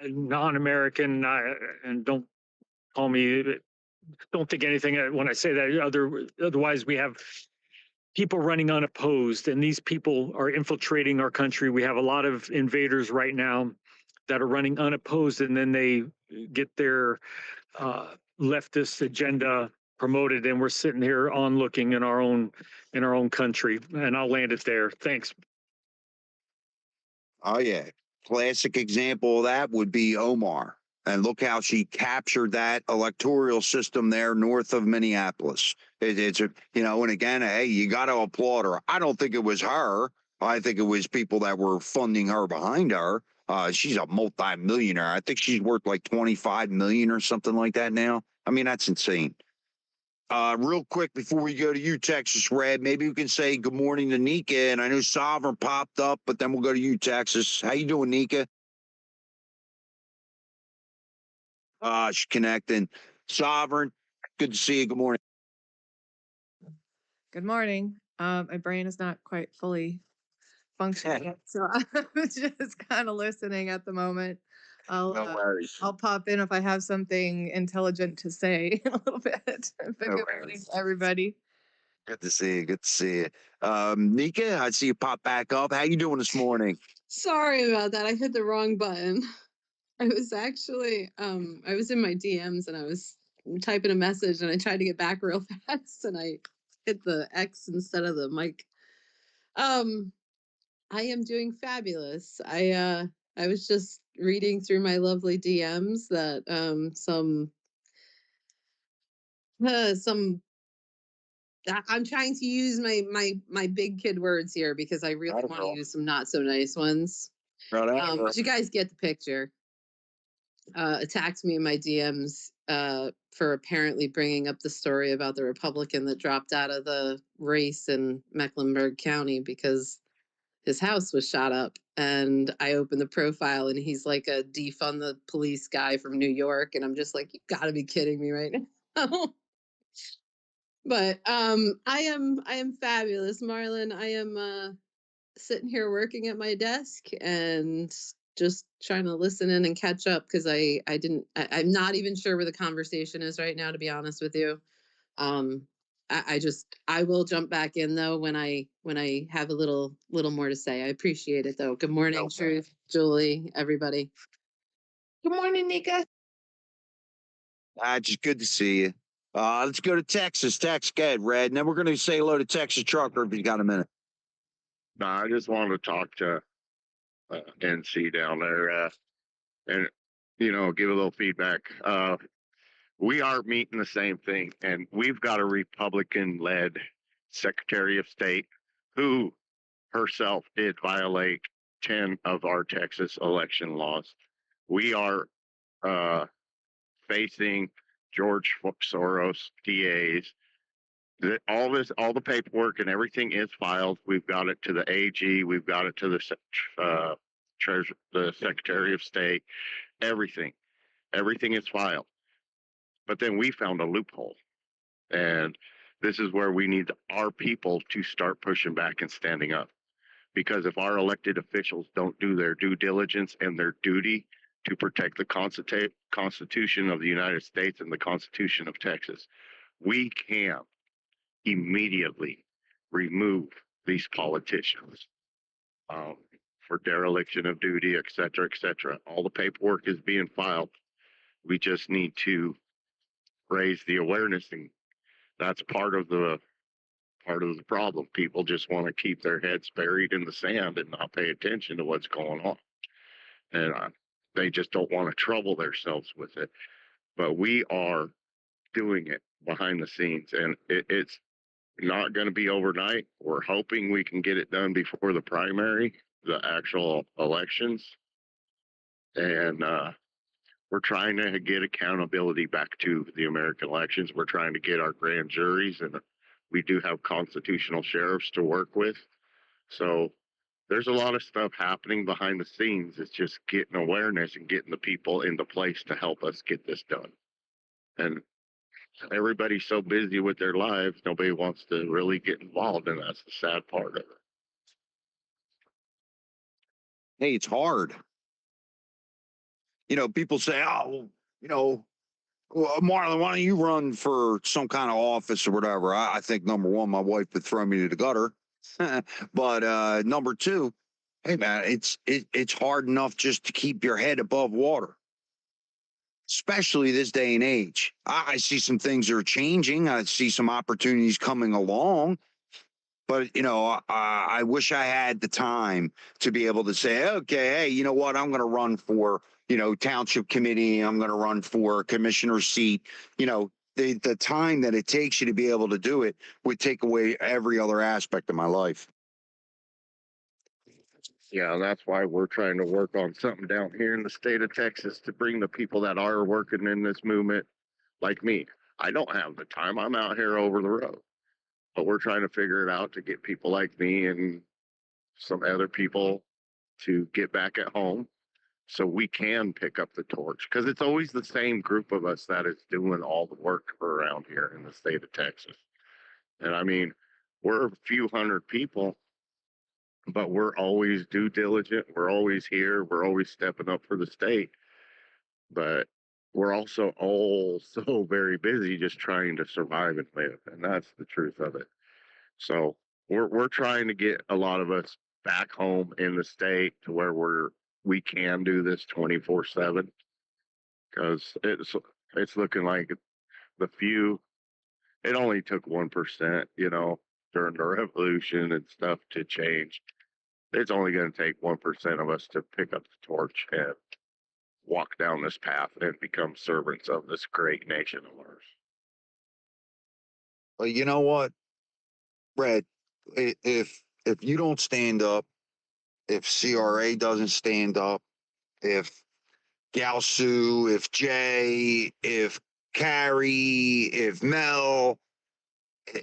non-American, and don't call me, don't think anything when I say that. Otherwise, we have people running unopposed, and these people are infiltrating our country. We have a lot of invaders right now that are running unopposed, and then they get their leftist agenda promoted, and we're sitting here onlooking in our own country. And I'll land it there. Thanks. Oh yeah. Classic example of that would be Omar. And look how she captured that electoral system there north of Minneapolis. It's a, you know, and again, hey, you got to applaud her. I don't think it was her. I think it was people that were funding her behind her. She's a multi-millionaire. I think she's worth like 25 million or something like that now. I mean, that's insane. Real quick before we go to you, Texas Red, maybe we can say good morning to Nika. And I know Sovereign popped up, but then we'll go to you, Texas. How you doing, Nika? She's connecting. Sovereign, good to see you. Good morning. Good morning. My brain is not quite fully functioning yet, so I'm just kind of listening at the moment. No worries. I'll pop in if I have something intelligent to say in a little bit. But good morning worries. to everybody. Good to see you. Good to see you. Nika, I see you pop back up. How you doing this morning? Sorry about that. I hit the wrong button. I was actually I was in my DMs and I was typing a message and I tried to get back real fast and I hit the X instead of the mic. I am doing fabulous. I was just reading through my lovely DMs that some I'm trying to use my big kid words here because I really want to use some not so nice ones. But you guys get the picture. Attacked me in my DMs for apparently bringing up the story about the Republican that dropped out of the race in Mecklenburg County because his house was shot up. And I opened the profile and he's like a defund the police guy from New York. And I'm just like, you gotta be kidding me right now. But I am fabulous, Marlon. I am sitting here working at my desk and just trying to listen in and catch up because I'm not even sure where the conversation is right now, to be honest with you. I will jump back in though when I have a little more to say. I appreciate it though. Good morning, No. Truth, Julie, everybody. Good morning, Nika. Just good to see you. Let's go to Texas. Tex, go ahead, Red. And then we're going to say hello to Texas Trucker if you got a minute. No, I just wanted to talk to NC down there and, you know, give a little feedback. We are meeting the same thing, and we've got a Republican-led Secretary of State who herself did violate 10 of our Texas election laws. We are facing George Soros DAs. All the paperwork and everything is filed. We've got it to the AG. We've got it to the the Secretary of State. Everything is filed. But then we found a loophole, and this is where we need our people to start pushing back and standing up. Because if our elected officials don't do their due diligence and their duty to protect the Constitution of the United States and the Constitution of Texas, we can immediately remove these politicians for dereliction of duty, et cetera, et cetera. All the paperwork is being filed. We just need to raise the awareness, and that's part of the problem. People just want to keep their heads buried in the sand and not pay attention to what's going on, and they just don't want to trouble themselves with it. But we are doing it behind the scenes, and it's not going to be overnight. We're hoping we can get it done before the primary the actual elections. And we're trying to get accountability back to the American elections. We're trying to get our grand juries, and we do have constitutional sheriffs to work with. So there's a lot of stuff happening behind the scenes. It's just getting awareness and getting the people into place to help us get this done. And everybody's so busy with their lives, nobody wants to really get involved, and that's the sad part of it. Hey, it's hard. You know, people say, oh, you know, well, Marlon, why don't you run for some kind of office or whatever? I think number one, my wife would throw me to the gutter. But number two, hey man, it's hard enough just to keep your head above water, especially this day and age. I see some things are changing. I see some opportunities coming along. But, you know, I wish I had the time to be able to say, okay, hey, you know what? I'm going to run for, you know, township committee. I'm going to run for commissioner seat. You know, the time that it takes you to be able to do it would take away every other aspect of my life. Yeah, and that's why we're trying to work on something down here in the state of Texas to bring the people that are working in this movement, like me. I don't have the time. I'm out here over the road. But we're trying to figure it out to get people like me and some other people to get back at home so we can pick up the torch, because it's always the same group of us that is doing all the work around here in the state of Texas. And I mean, we're a few hundred people, but we're always due diligent. We're always here. We're always stepping up for the state. But we're also all so very busy just trying to survive and live. And that's the truth of it. So we're trying to get a lot of us back home in the state to where we can do this 24/7, because it's looking like the few. It only took 1%, you know, during the revolution and stuff to change. It's only going to take 1% of us to pick up the torch and walk down this path and become servants of this great nation of ours. Well, you know what, Brett? If you don't stand up, if CRA doesn't stand up, if Galsu, if Jay, if Carrie, if Mel,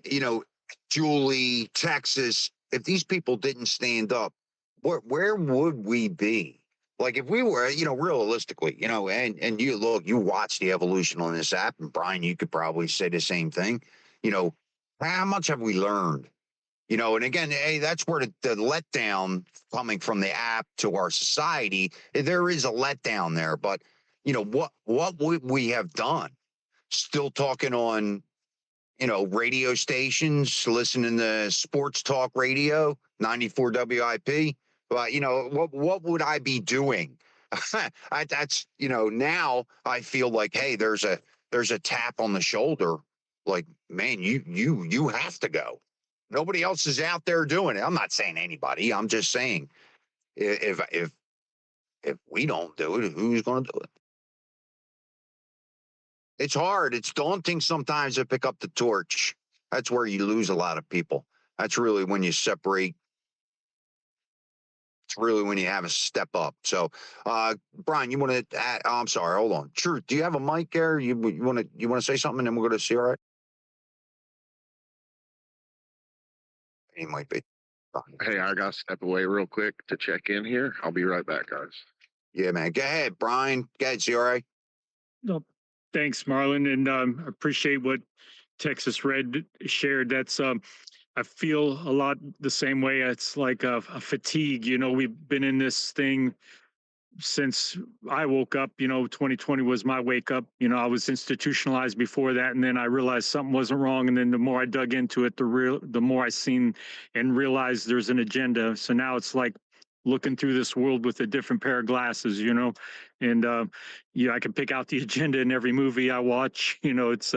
you know, Julie, Texas, if these people didn't stand up, where would we be? Like if we were, you know, realistically, you know, and you look, you watch the evolution on this app, and Brian, you could probably say the same thing. You know, how much have we learned? You know, and again, hey, that's where the letdown coming from the app to our society, there is a letdown there. But, you know, what would we have done? Still talking on, you know, radio stations, listening to sports talk radio, 94 WIP. But, you know, what would I be doing? That's, you know, now I feel like, hey, there's a tap on the shoulder. Like, man, you have to go. Nobody else is out there doing it. I'm not saying anybody. I'm just saying if we don't do it, who's going to do it? It's hard. It's daunting sometimes to pick up the torch. That's where you lose a lot of people. That's really when you separate. It's really when you have a step up. So, Brian, you want to add, oh, I'm sorry. Hold on. Truth, do you have a mic there? You want to say something, and then we'll go to CRA? He might be. Hey, I got to step away real quick to check in here. I'll be right back, guys. Yeah, man. Go ahead, Brian. Go ahead, CRA. No, thanks, Marlon, and appreciate what Texas Red shared. That's I feel a lot the same way. It's like a fatigue. You know, we've been in this thing since I woke up. You know, 2020 was my wake up. You know, I was institutionalized before that, and then I realized something wasn't wrong. And then the more I dug into it, the more I seen and realized there's an agenda. So now it's like looking through this world with a different pair of glasses, you know, and yeah, I can pick out the agenda in every movie I watch. You know, it's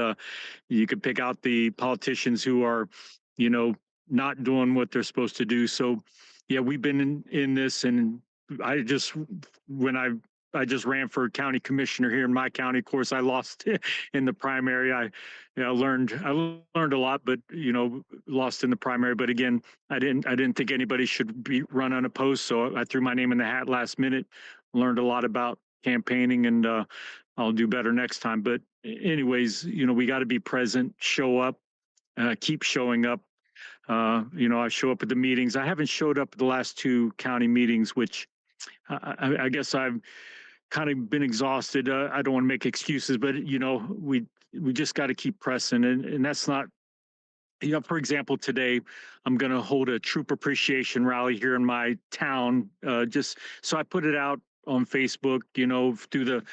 you can pick out the politicians who are, you know, not doing what they're supposed to do. So yeah, we've been in this, and I just, when I I just ran for county commissioner here in my county. Of course, I lost in the primary. I learned a lot, but lost in the primary. But again, I didn't think anybody should be run unopposed, so I threw my name in the hat last minute. Learned a lot about campaigning, and I'll do better next time. But anyways, we got to be present, show up, keep showing up. I show up at the meetings. I haven't showed up at the last 2 county meetings, which I guess I've kind of been exhausted. I don't want to make excuses, but we just got to keep pressing, and that's not. For example, today I'm going to hold a troop appreciation rally here in my town. Just so I put it out on Facebook, through the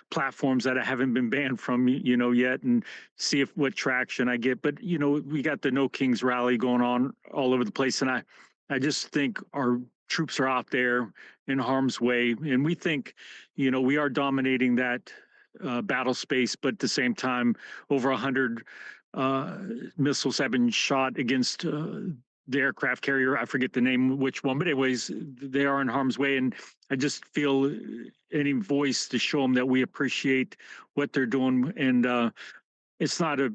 platforms that I haven't been banned from, yet, and see what traction I get. But we got the No Kings rally going on all over the place, and I just think our troops are out there in harm's way, and we think, we are dominating that battle space, but at the same time, over 100 missiles have been shot against the aircraft carrier. I forget the name, which one, but anyways, they are in harm's way. And I just feel any voice to show them that we appreciate what they're doing. And it's not a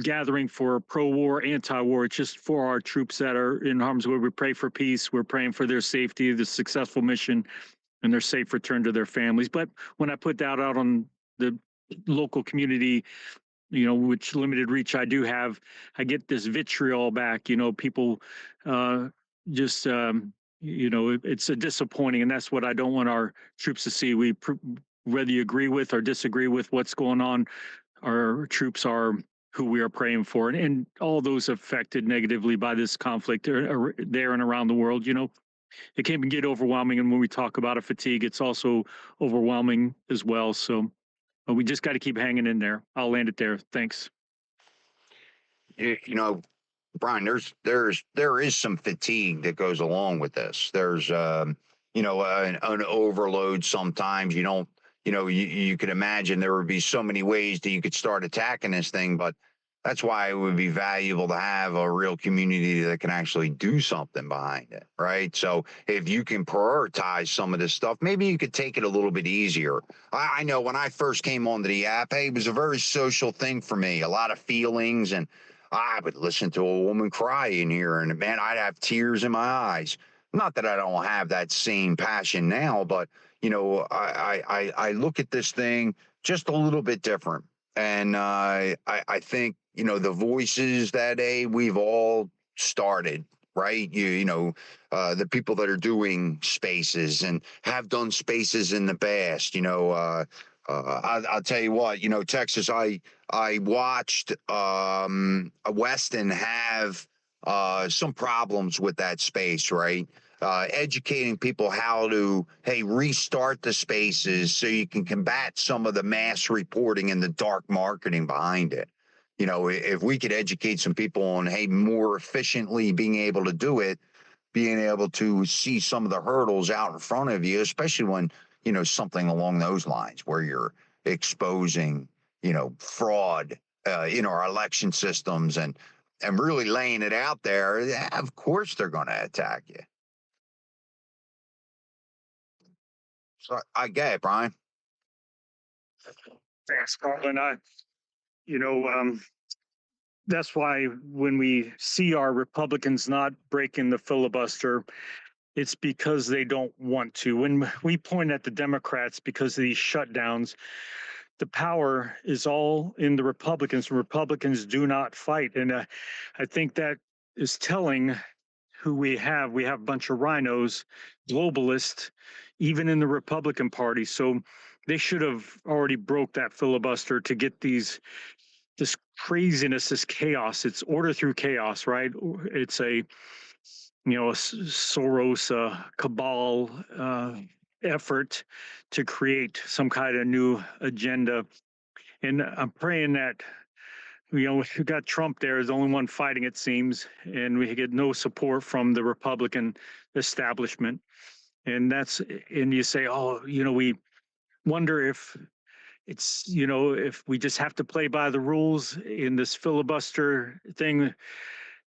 gathering for pro-war, anti-war. It's just for our troops that are in harm's way. We pray for peace. We're praying for their safety, the successful mission, and their safe return to their families. But when I put that out on the local community, which limited reach I do have, I get this vitriol back. People just, it's a disappointing, and that's what I don't want our troops to see. Whether you agree with or disagree with what's going on, our troops are who we are praying for, and all those affected negatively by this conflict are there and around the world. It can get overwhelming, and when we talk about a fatigue, it's also overwhelming as well. So we just got to keep hanging in there. I'll land it there. Thanks. Brian, there is some fatigue that goes along with this. There's an overload sometimes. You could imagine there would be so many ways that you could start attacking this thing, but that's why it would be valuable to have a real community that can actually do something behind it, right? So if you can prioritize some of this stuff, maybe you could take it a little bit easier. I know when I first came onto the app, it was a very social thing for me, a lot of feelings, and I would listen to a woman cry in here, and man, I'd have tears in my eyes. Not that I don't have that same passion now, but I look at this thing just a little bit different. And I think, the voices that we've all started, right? The people that are doing spaces and have done spaces in the past, I'll tell you what, Texas, I watched Weston have some problems with that space, right? Educating people how to, restart the spaces so you can combat some of the mass reporting and the dark marketing behind it. If we could educate some people on, more efficiently being able to do it, being able to see some of the hurdles out in front of you, especially when, something along those lines where you're exposing, fraud in our election systems and really laying it out there, of course they're going to attack you. So I get it, Brian. Thanks, Carlin. That's why when we see our Republicans not breaking the filibuster, it's because they don't want to. When we point at the Democrats because of these shutdowns, the power is all in the Republicans. Republicans do not fight. And I think that is telling who we have. We have a bunch of rhinos, globalists, even in the Republican Party. So they should have already broke that filibuster to get this craziness, this chaos. It's order through chaos, right? It's a Soros cabal effort to create some kind of new agenda. And I'm praying that, we got Trump there as the only one fighting, it seems, and we get no support from the Republican establishment. And you say, we wonder if it's, if we just have to play by the rules in this filibuster thing.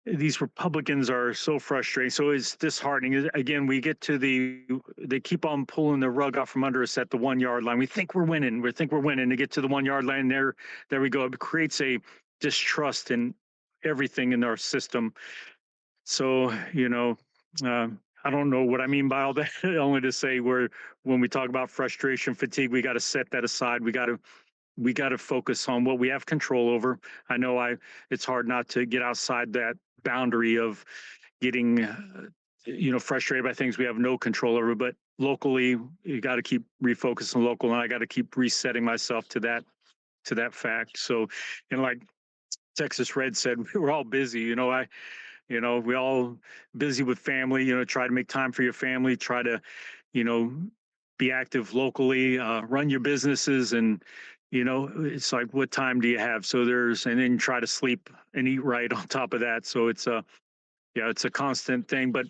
these Republicans are so frustrating. So it's disheartening. Again, we get to they keep on pulling the rug out from under us at the 1 yard line. We think we're winning. We think we're winning. To get to the 1 yard line, there we go. It creates a distrust in everything in our system. So, I don't know what I mean by all that. Only to say when we talk about frustration, fatigue, we got to set that aside. We got to focus on what we have control over. I know it's hard not to get outside that boundary of getting, frustrated by things we have no control over. But locally, you got to keep refocusing local, and I got to keep resetting myself to that fact. So, and like Texas Red said, we're all busy. We all busy with family. Try to make time for your family. Try to, be active locally. Run your businesses, and it's like, what time do you have? So and then try to sleep and eat right on top of that. So it's a constant thing, but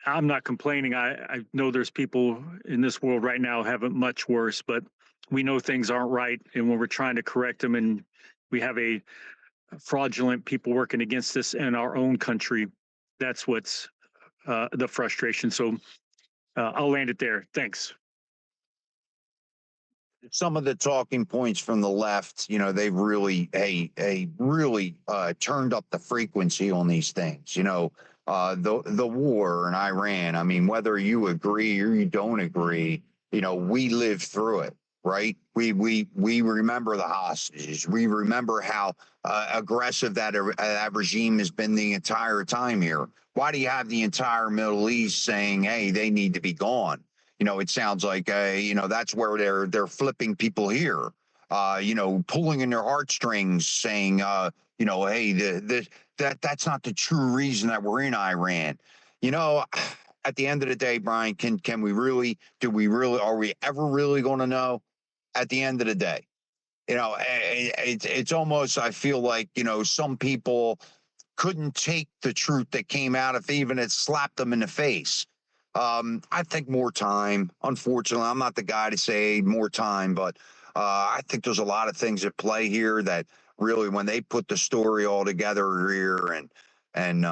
I'm not complaining. I know there's people in this world right now having much worse, but we know things aren't right. And when we're trying to correct them, and we have a fraudulent people working against us in our own country, that's what's the frustration. So I'll land it there. Thanks. Some of the talking points from the left, they've really, really turned up the frequency on these things. The war in Iran. I mean, whether you agree or you don't agree, we lived through it, right? We remember the hostages. We remember how aggressive that regime has been the entire time here. Why do you have the entire Middle East saying, hey, they need to be gone? It sounds like, that's where they're flipping people here, pulling in their heartstrings, saying, hey, that's not the true reason that we're in Iran. At the end of the day, Brian, are we ever really going to know? At the end of the day, it's almost, I feel like, some people couldn't take the truth that came out if even it slapped them in the face. I think more time. Unfortunately, I'm not the guy to say more time, but I think there's a lot of things at play here that really, when they put the story all together here, and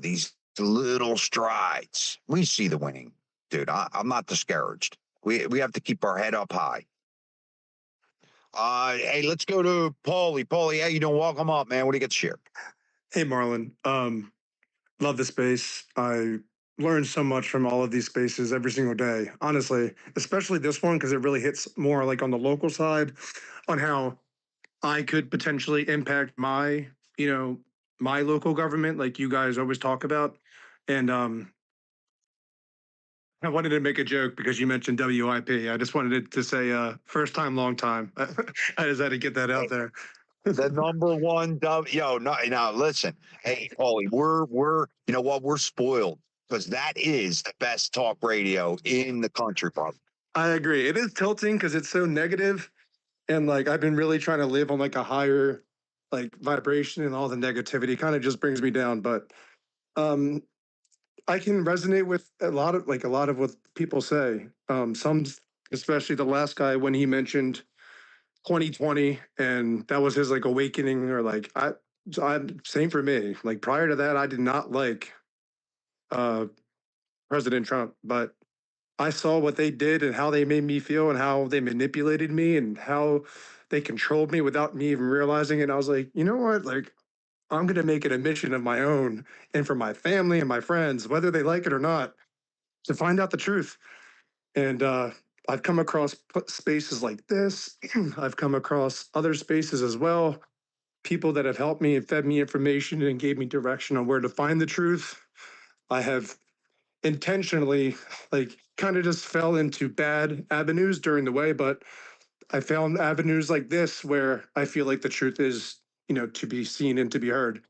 these little strides, we see the winning, dude. I'm not discouraged. We have to keep our head up high. Hey, let's go to Paulie. Paulie, how you doing? Welcome up, man. What do you got to share? Hey, Marlon. Love the space. I learn so much from all of these spaces every single day, honestly, especially this one, because it really hits more like on the local side on how I could potentially impact my local government, like you guys always talk about. And I wanted to make a joke because you mentioned WIP. I just wanted to say first time, long time. I just had to get that out there. The number one no, listen. Hey, Paulie, we're you know what? We're spoiled because that is the best talk radio in the country, brother. I agree. It is tilting because it's so negative, and like I've been really trying to live on like a higher like vibration, and all the negativity kind of just brings me down. But I can resonate with a lot of what people say. Some, especially the last guy when he mentioned 2020, and that was his like awakening, or like I same for me. Like prior to that, I did not like President Trump, but I saw what they did and how they made me feel and how they manipulated me and how they controlled me without me even realizing it. And I was like, you know what? Like, I'm going to make it a mission of my own and for my family and my friends, whether they like it or not, to find out the truth. And I've come across spaces like this. I've come across other spaces as well. People that have helped me and fed me information and gave me direction on where to find the truth. I have intentionally like kind of just fell into bad avenues during the way, but I found avenues like this where I feel like the truth is, to be seen and to be heard.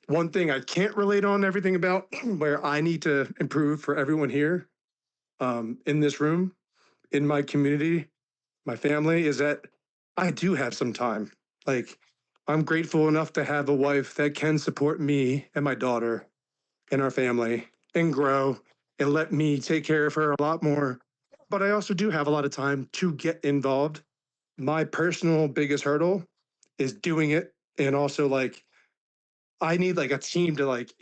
One thing I can't relate on everything about where I need to improve for everyone here in this room, in my community, my family, is that I do have some time. Like, I'm grateful enough to have a wife that can support me and my daughter and our family and grow and let me take care of her a lot more. But I also do have a lot of time to get involved. My personal biggest hurdle is doing it, and also like I need like a team to like,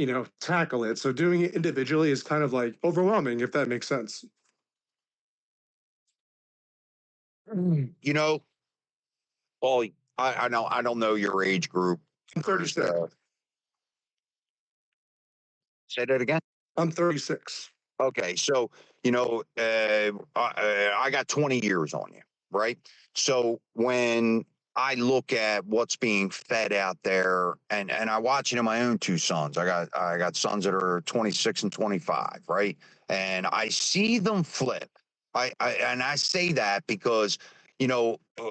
tackle it. So doing it individually is kind of like overwhelming, if that makes sense. You know, Paul, I don't know your age group. I'm 36. Say that again. I'm 36. Okay, so I got 20 years on you, right? So when I look at what's being fed out there, and I watch it in my own two sons. I got sons that are 26 and 25, right? And I see them flip. I say that because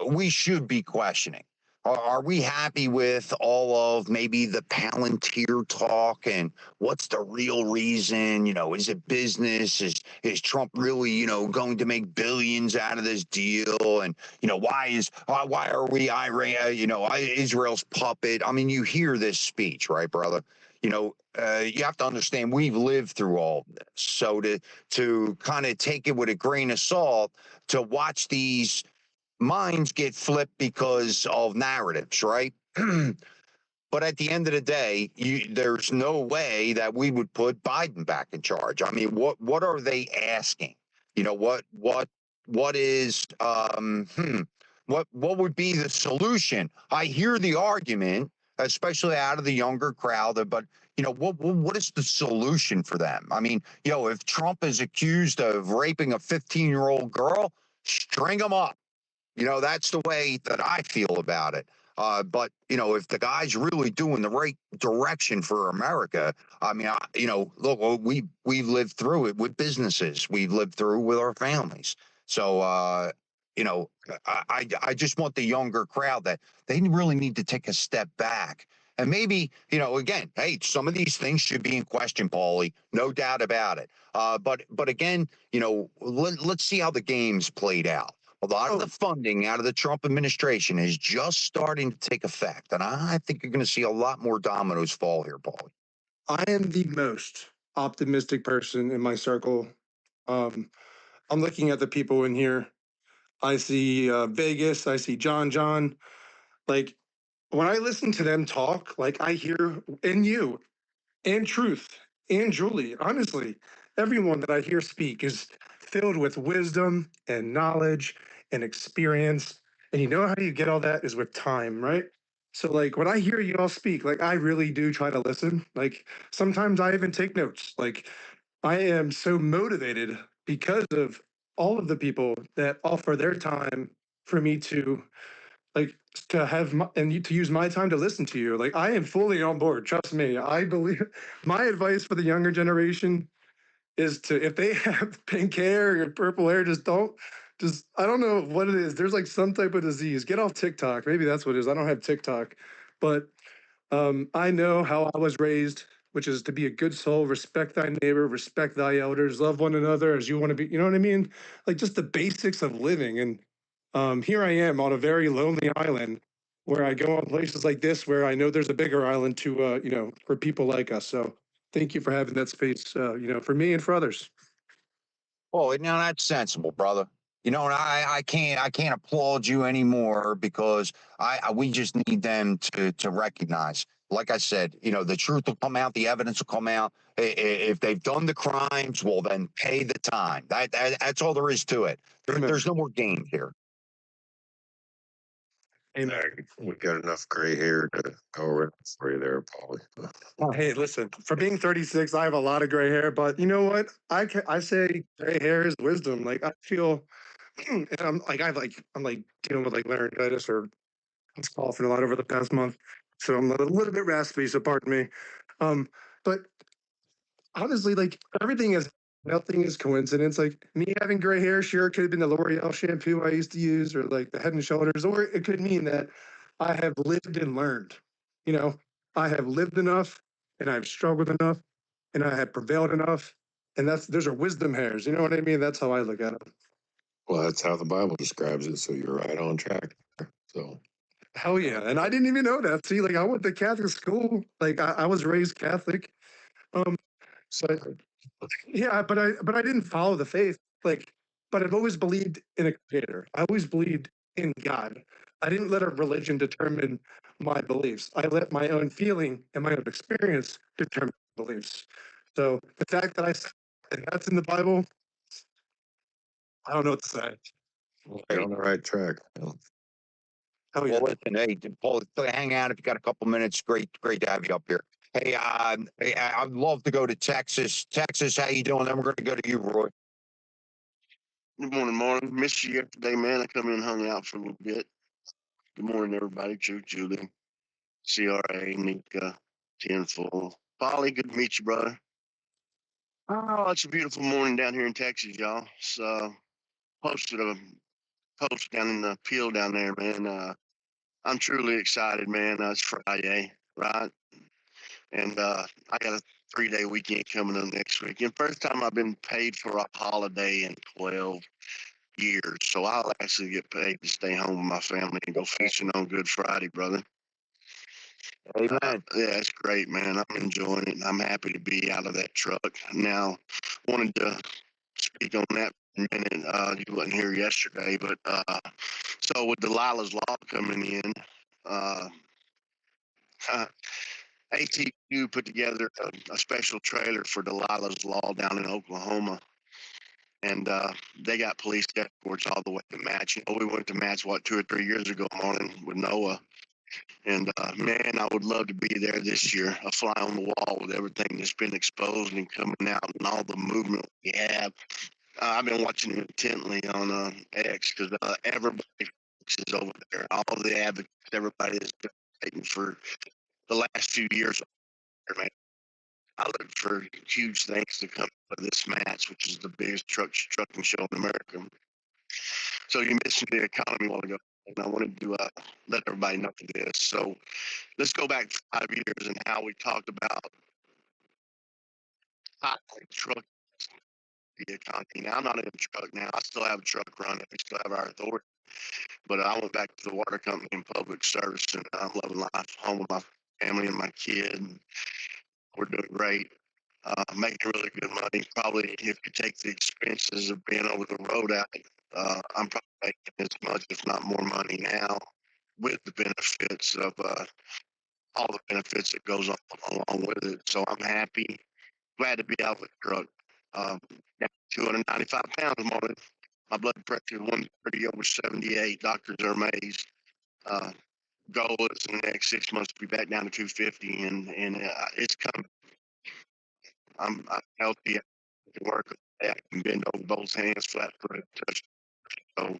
we should be questioning. Are we happy with all of maybe the Palantir talk and what's the real reason? Is it business? Is Trump really, going to make billions out of this deal? And why are we Iran? Israel's puppet. I mean, you hear this speech, right, brother? You have to understand we've lived through all this. So to kind of take it with a grain of salt, to watch these minds get flipped because of narratives, right? But at the end of the day, there's no way that we would put Biden back in charge. I mean, what are they asking? What is what would be the solution? I hear the argument, especially out of the younger crowd, but what is the solution for them? I mean, if Trump is accused of raping a 15-year-old girl, string him up. That's the way that I feel about it. But if the guy's really doing the right direction for America, I mean, look, we've lived through it with businesses. We've lived through with our families. So, I just want the younger crowd that they really need to take a step back. And maybe, again, hey, some of these things should be in question, Paulie, no doubt about it. But again, let's see how the game's played out. A lot of the funding out of the Trump administration is just starting to take effect. And I think you're going to see a lot more dominoes fall here, Paulie. I am the most optimistic person in my circle. I'm looking at the people in here. I see Vegas. I see John. Like when I listen to them talk, like I hear in you and Truth and Julie, honestly, everyone that I hear speak is filled with wisdom and knowledge and experience. And you know how you get all that is with time, right? So like when I hear you all speak, like I really do try to listen. Like sometimes I even take notes. Like I am so motivated because of all of the people that offer their time for me to like to have to use my time to listen to you. Like I am fully on board. Trust me. I believe my advice for the younger generation is to, if they have pink hair or purple hair, I don't know what it is. There's like some type of disease. Get off TikTok. Maybe that's what it is. I don't have TikTok, but I know how I was raised, which is to be a good soul, respect thy neighbor, respect thy elders, love one another as you want to be. You know what I mean? Like just the basics of living. And here I am on a very lonely island where I go on places like this where I know there's a bigger island to, for people like us. So thank you for having that space, for me and for others. Well, now that's sensible, brother. And I can't applaud you anymore because we just need them to recognize. Like I said, the truth will come out, the evidence will come out. If they've done the crimes, well, then pay the time. That's all there is to it. There's no more games here. Amen. We got enough gray hair to go around for you there, Paulie. Hey, listen, for being 36, I have a lot of gray hair, but you know what? I say gray hair is wisdom. Like I feel, and I'm like dealing with like laryngitis or I was coughing a lot over the past month, so I'm a little bit raspy. So pardon me. But honestly, like nothing is coincidence. Like me having gray hair, sure, it could have been the L'Oreal shampoo I used to use, or like the Head and Shoulders, or it could mean that I have lived and learned. I have lived enough, and I've struggled enough, and I have prevailed enough, and those are wisdom hairs. You know what I mean? That's how I look at it. Well, that's how the Bible describes it. So you're right on track. So. Hell yeah. And I didn't even know that. See, like I went to Catholic school. Like I was raised Catholic. So yeah, but I didn't follow the faith. Like, but I've always believed in a creator. I always believed in God. I didn't let a religion determine my beliefs. I let my own feeling and my own experience determine beliefs. So the fact that I said that's in the Bible, I don't know what to say. You're on the right track. Hell yeah. Well, listen, hey, Paul, hang out if you got a couple minutes. Great to have you up here. Hey, I'd love to go to Texas. Texas, how you doing? Then we're going to go to you, Roy. Good morning, Martin. Missed you yesterday, man. I come in and hung out for a little bit. Good morning, everybody. Julie, CRA, Nika, Tenfold. Polly, good to meet you, brother. Oh, it's a beautiful morning down here in Texas, y'all. So, posted a post down in the Peel down there, man. I'm truly excited, man. It's Friday, right? And I got a 3-day weekend coming up next week. And first time I've been paid for a holiday in 12 years. So I'll actually get paid to stay home with my family and go fishing on Good Friday, brother. Amen. Yeah, it's great, man. I'm enjoying it. I'm happy to be out of that truck. Now, wanted to speak on that for a minute. You wasn't here yesterday, but so with Delilah's Law coming in, uh, ATU put together a special trailer for Delilah's Law down in Oklahoma. And they got police escorts all the way to match. You know, we went to match, 2 or 3 years ago morning with Noah. And man, I would love to be there this year, a fly on the wall with everything that's been exposed and coming out and all the movement we have. I've been watching it intently on X because everybody is over there. All the advocates, everybody has been fighting for the last few years. Man, I look for huge things to come out of this match, which is the biggest trucking show in America. So you mentioned the economy a while ago, and I wanted to let everybody know this. So let's go back 5 years and how we talked about hot truck the economy. Now I'm not in a truck now. I still have a truck running. We still have our authority. But I went back to the water company in public service, and I'm loving life, home with my family and my kid. And we're doing great. Making really good money. Probably if you take the expenses of being over the road out, I'm probably making as much, if not more money now, with the benefits of all the benefits that goes on along with it. So I'm happy, glad to be out of the truck. Um, 295 pounds, Martin. My blood pressure 130 over 78. Doctors are amazed. Goal is in the next 6 months to be back down to 250, and it's coming. I'm healthy. I can work. I can bend over both hands, flat footed, touch. So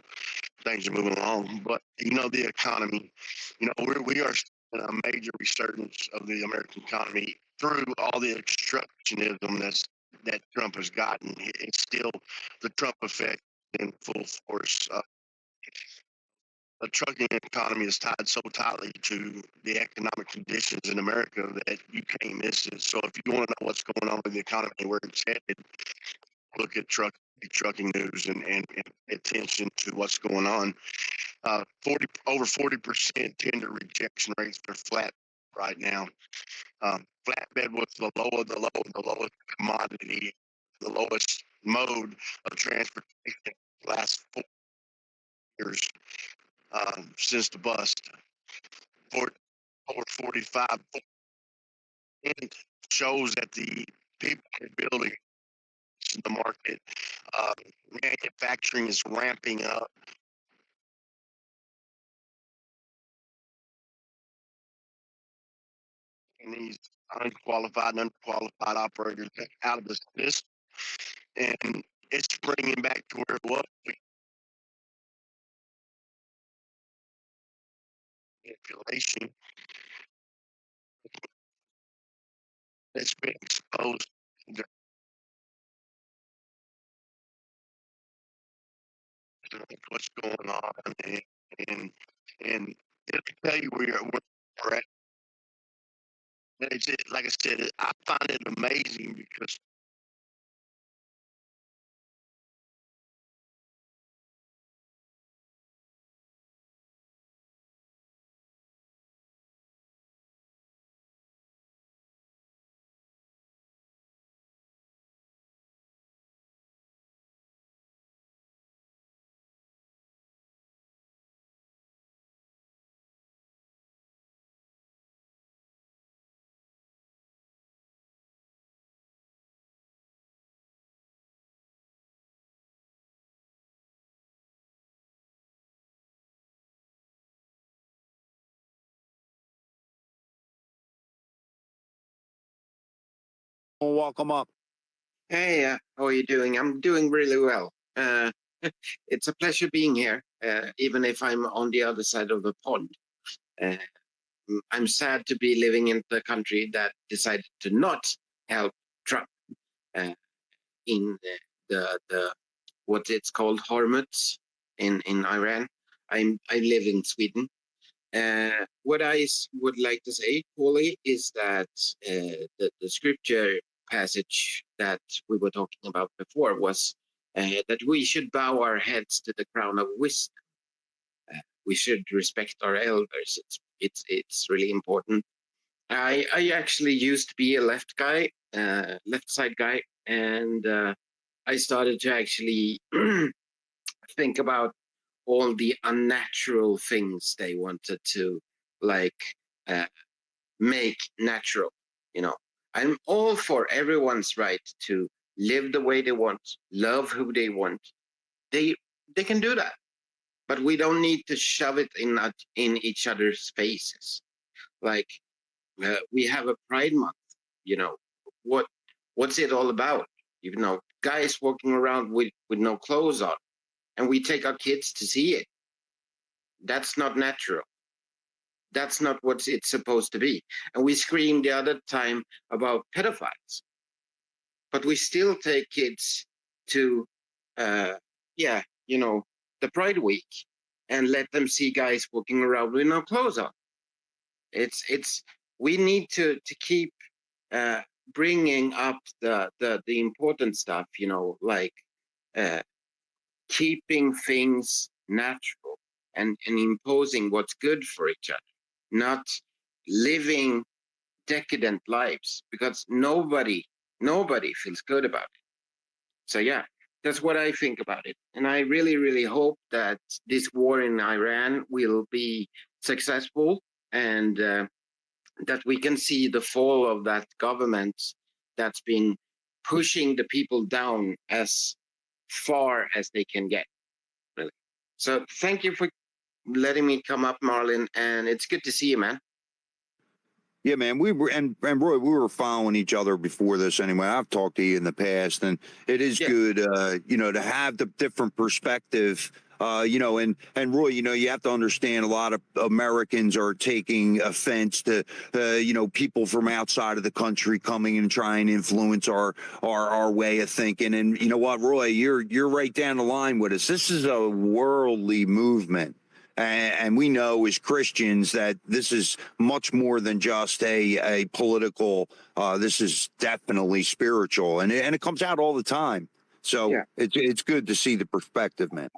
things are moving along. But you know, the economy. You know, we are in a major resurgence of the American economy through all the obstructionism that Trump has gotten. It's still the Trump effect in full force. The trucking economy is tied so tightly to the economic conditions in America that you can't miss it. So if you want to know what's going on with the economy, where it's headed, look at trucking news and pay attention to what's going on. 40% tender rejection rates for flat right now. Flatbed was the lowest commodity, the lowest mode of transportation last 4 years since the bust. For over 45 and shows that the people are building the market. Uh, Manufacturing is ramping up. And these unqualified and underqualified operators out of the system. And it's bringing back to where it was. Manipulation that's been exposed. What's going on, and and it'll tell you where we're at. It's like I said, I find it amazing because welcome up. Hey, how are you doing? I'm doing really well. It's a pleasure being here, even if I'm on the other side of the pond. I'm sad to be living in the country that decided to not help Trump in the what it's called Hormuz in Iran. I live in Sweden. What I would like to say, Paulie, is that the scripture passage that we were talking about before was that we should bow our heads to the crown of wisdom. We should respect our elders. It's really important. I actually used to be a left side guy, and I started to actually think about all the unnatural things they wanted to make natural. I'm all for everyone's right to live the way they want, love who they want. They can do that, but we don't need to shove it in each other's faces. We have a Pride Month. What's it all about? Guys walking around with no clothes on, and we take our kids to see it. That's not natural. That's not what it's supposed to be. And we scream the other time about pedophiles, but we still take kids to, the Pride Week and let them see guys walking around with no clothes on. We need to keep bringing up the important stuff, keeping things natural and imposing what's good for each other, not living decadent lives, because nobody feels good about it. So yeah, that's what I think about it. And I really, really hope that this war in Iran will be successful, and that we can see the fall of that government that's been pushing the people down as far as they can get, really. So thank you for letting me come up, Marlon, and it's good to see you, man. Yeah, man, we were and Roy, we were following each other before this anyway. I've talked to you in the past, and it is good, to have the different perspective. And Roy, you have to understand a lot of Americans are taking offense to, people from outside of the country coming and trying to influence our way of thinking. And you know what, Roy, you're right down the line with us. This is a worldly movement. And we know as Christians that this is much more than just a political. This is definitely spiritual, and it comes out all the time. So it's good to see the perspective, man.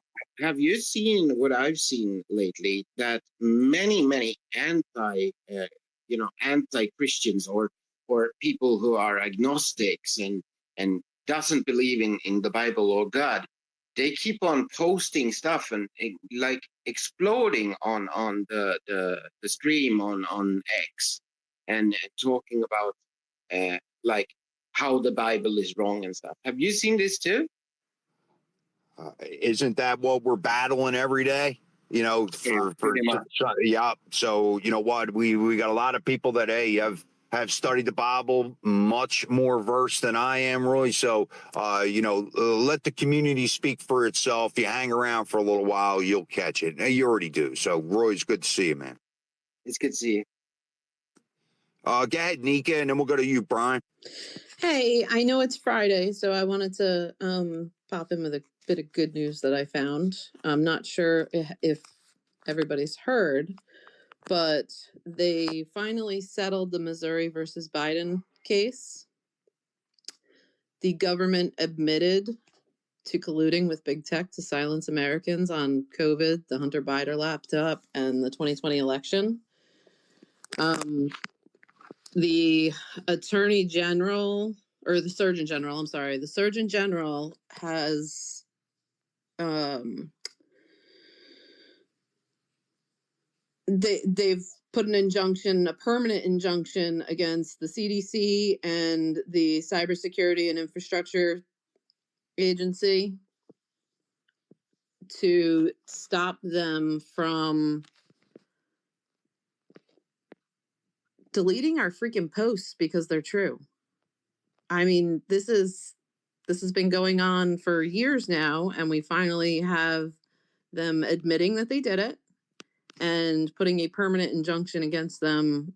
Have you seen what I've seen lately? That many anti-Christians or people who are agnostics and doesn't believe in the Bible or God, they keep on posting stuff and like exploding on the stream on X and talking about how the Bible is wrong and stuff. Have you seen this too? Isn't that what we're battling every day? So you know what, we got a lot of people that have studied the Bible much more versed than I am, Roy. So, let the community speak for itself. You hang around for a little while, you'll catch it. You already do. So, Roy, it's good to see you, man. It's good to see you. Go ahead, Nika, and then we'll go to you, Brian. Hey, I know it's Friday, so I wanted to pop in with a bit of good news that I found. I'm not sure if everybody's heard, but they finally settled the Missouri versus Biden case. The government admitted to colluding with big tech to silence Americans on COVID, the Hunter Biden laptop, and the 2020 election. The Attorney General, or the Surgeon General, I'm sorry, the Surgeon General has they've put an injunction, a permanent injunction against the CDC and the Cybersecurity and Infrastructure Agency to stop them from deleting our freaking posts because they're true. I mean, this has been going on for years now, and we finally have them admitting that they did it and putting a permanent injunction against them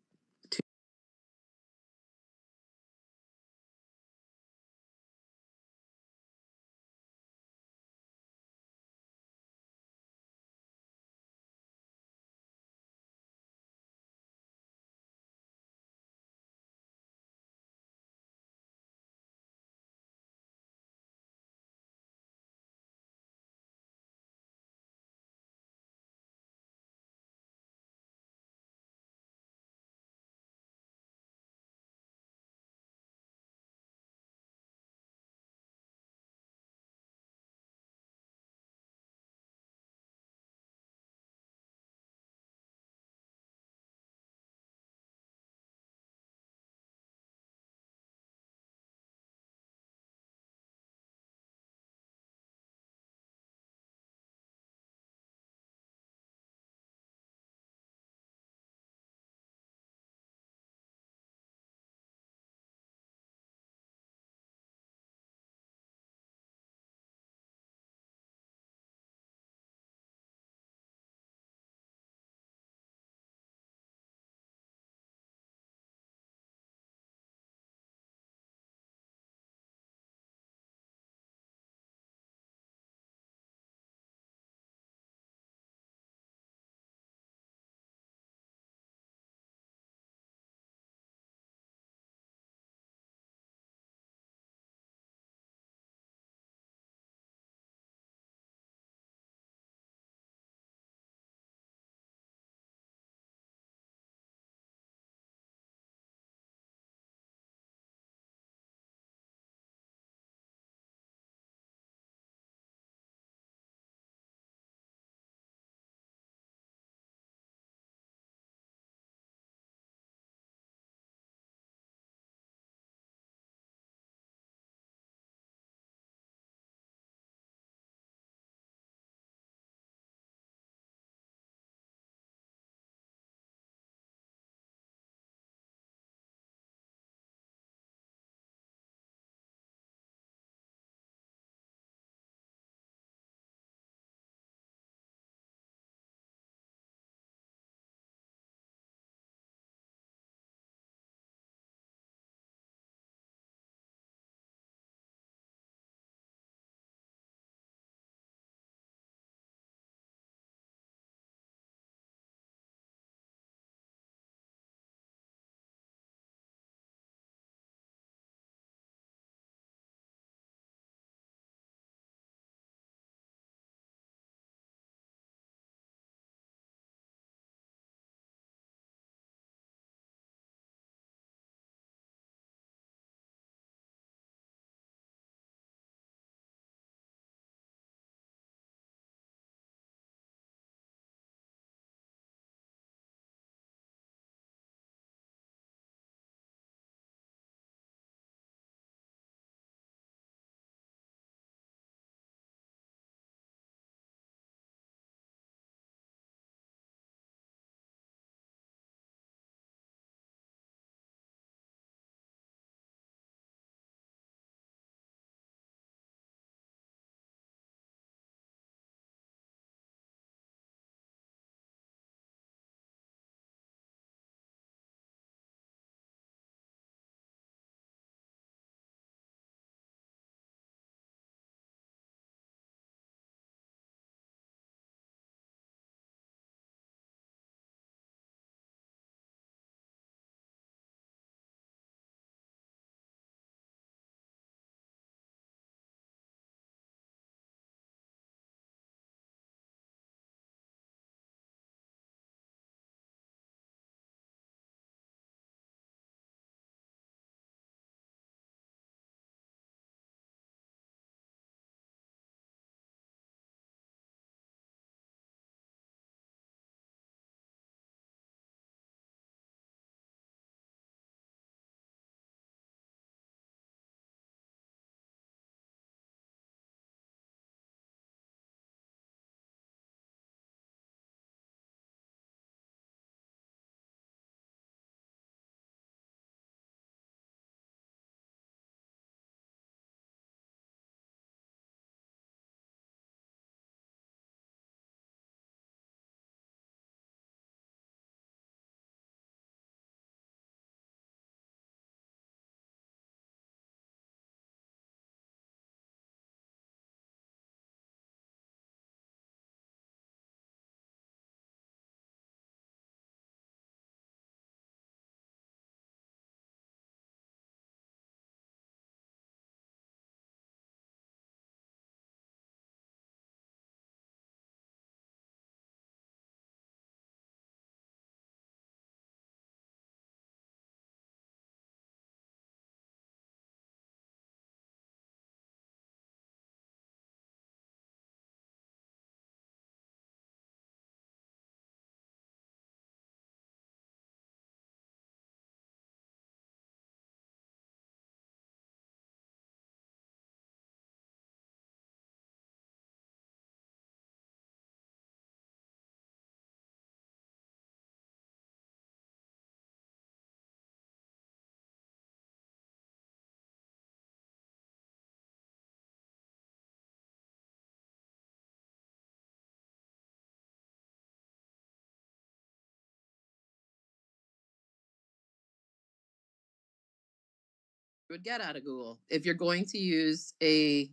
would get out of Google. If you're going to use a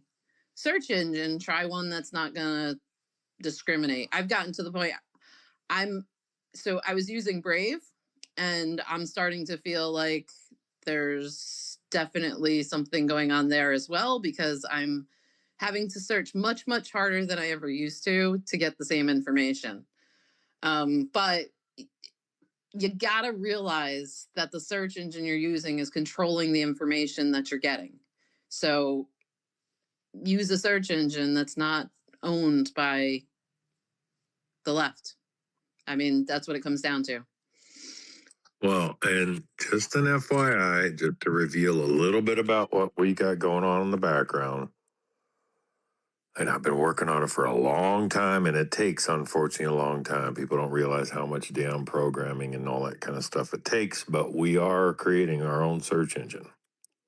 search engine, try one that's not going to discriminate. I've gotten to the point I was using Brave, and I'm starting to feel like there's definitely something going on there as well, because I'm having to search much, much harder than I ever used to get the same information. But you got to realize that the search engine you're using is controlling the information that you're getting. So use a search engine that's not owned by the left. I mean, that's what it comes down to. Well, and just an FYI, just to reveal a little bit about what we got going on in the background. And I've been working on it for a long time, and it takes, unfortunately, a long time. People don't realize how much damn programming and all that kind of stuff it takes, but we are creating our own search engine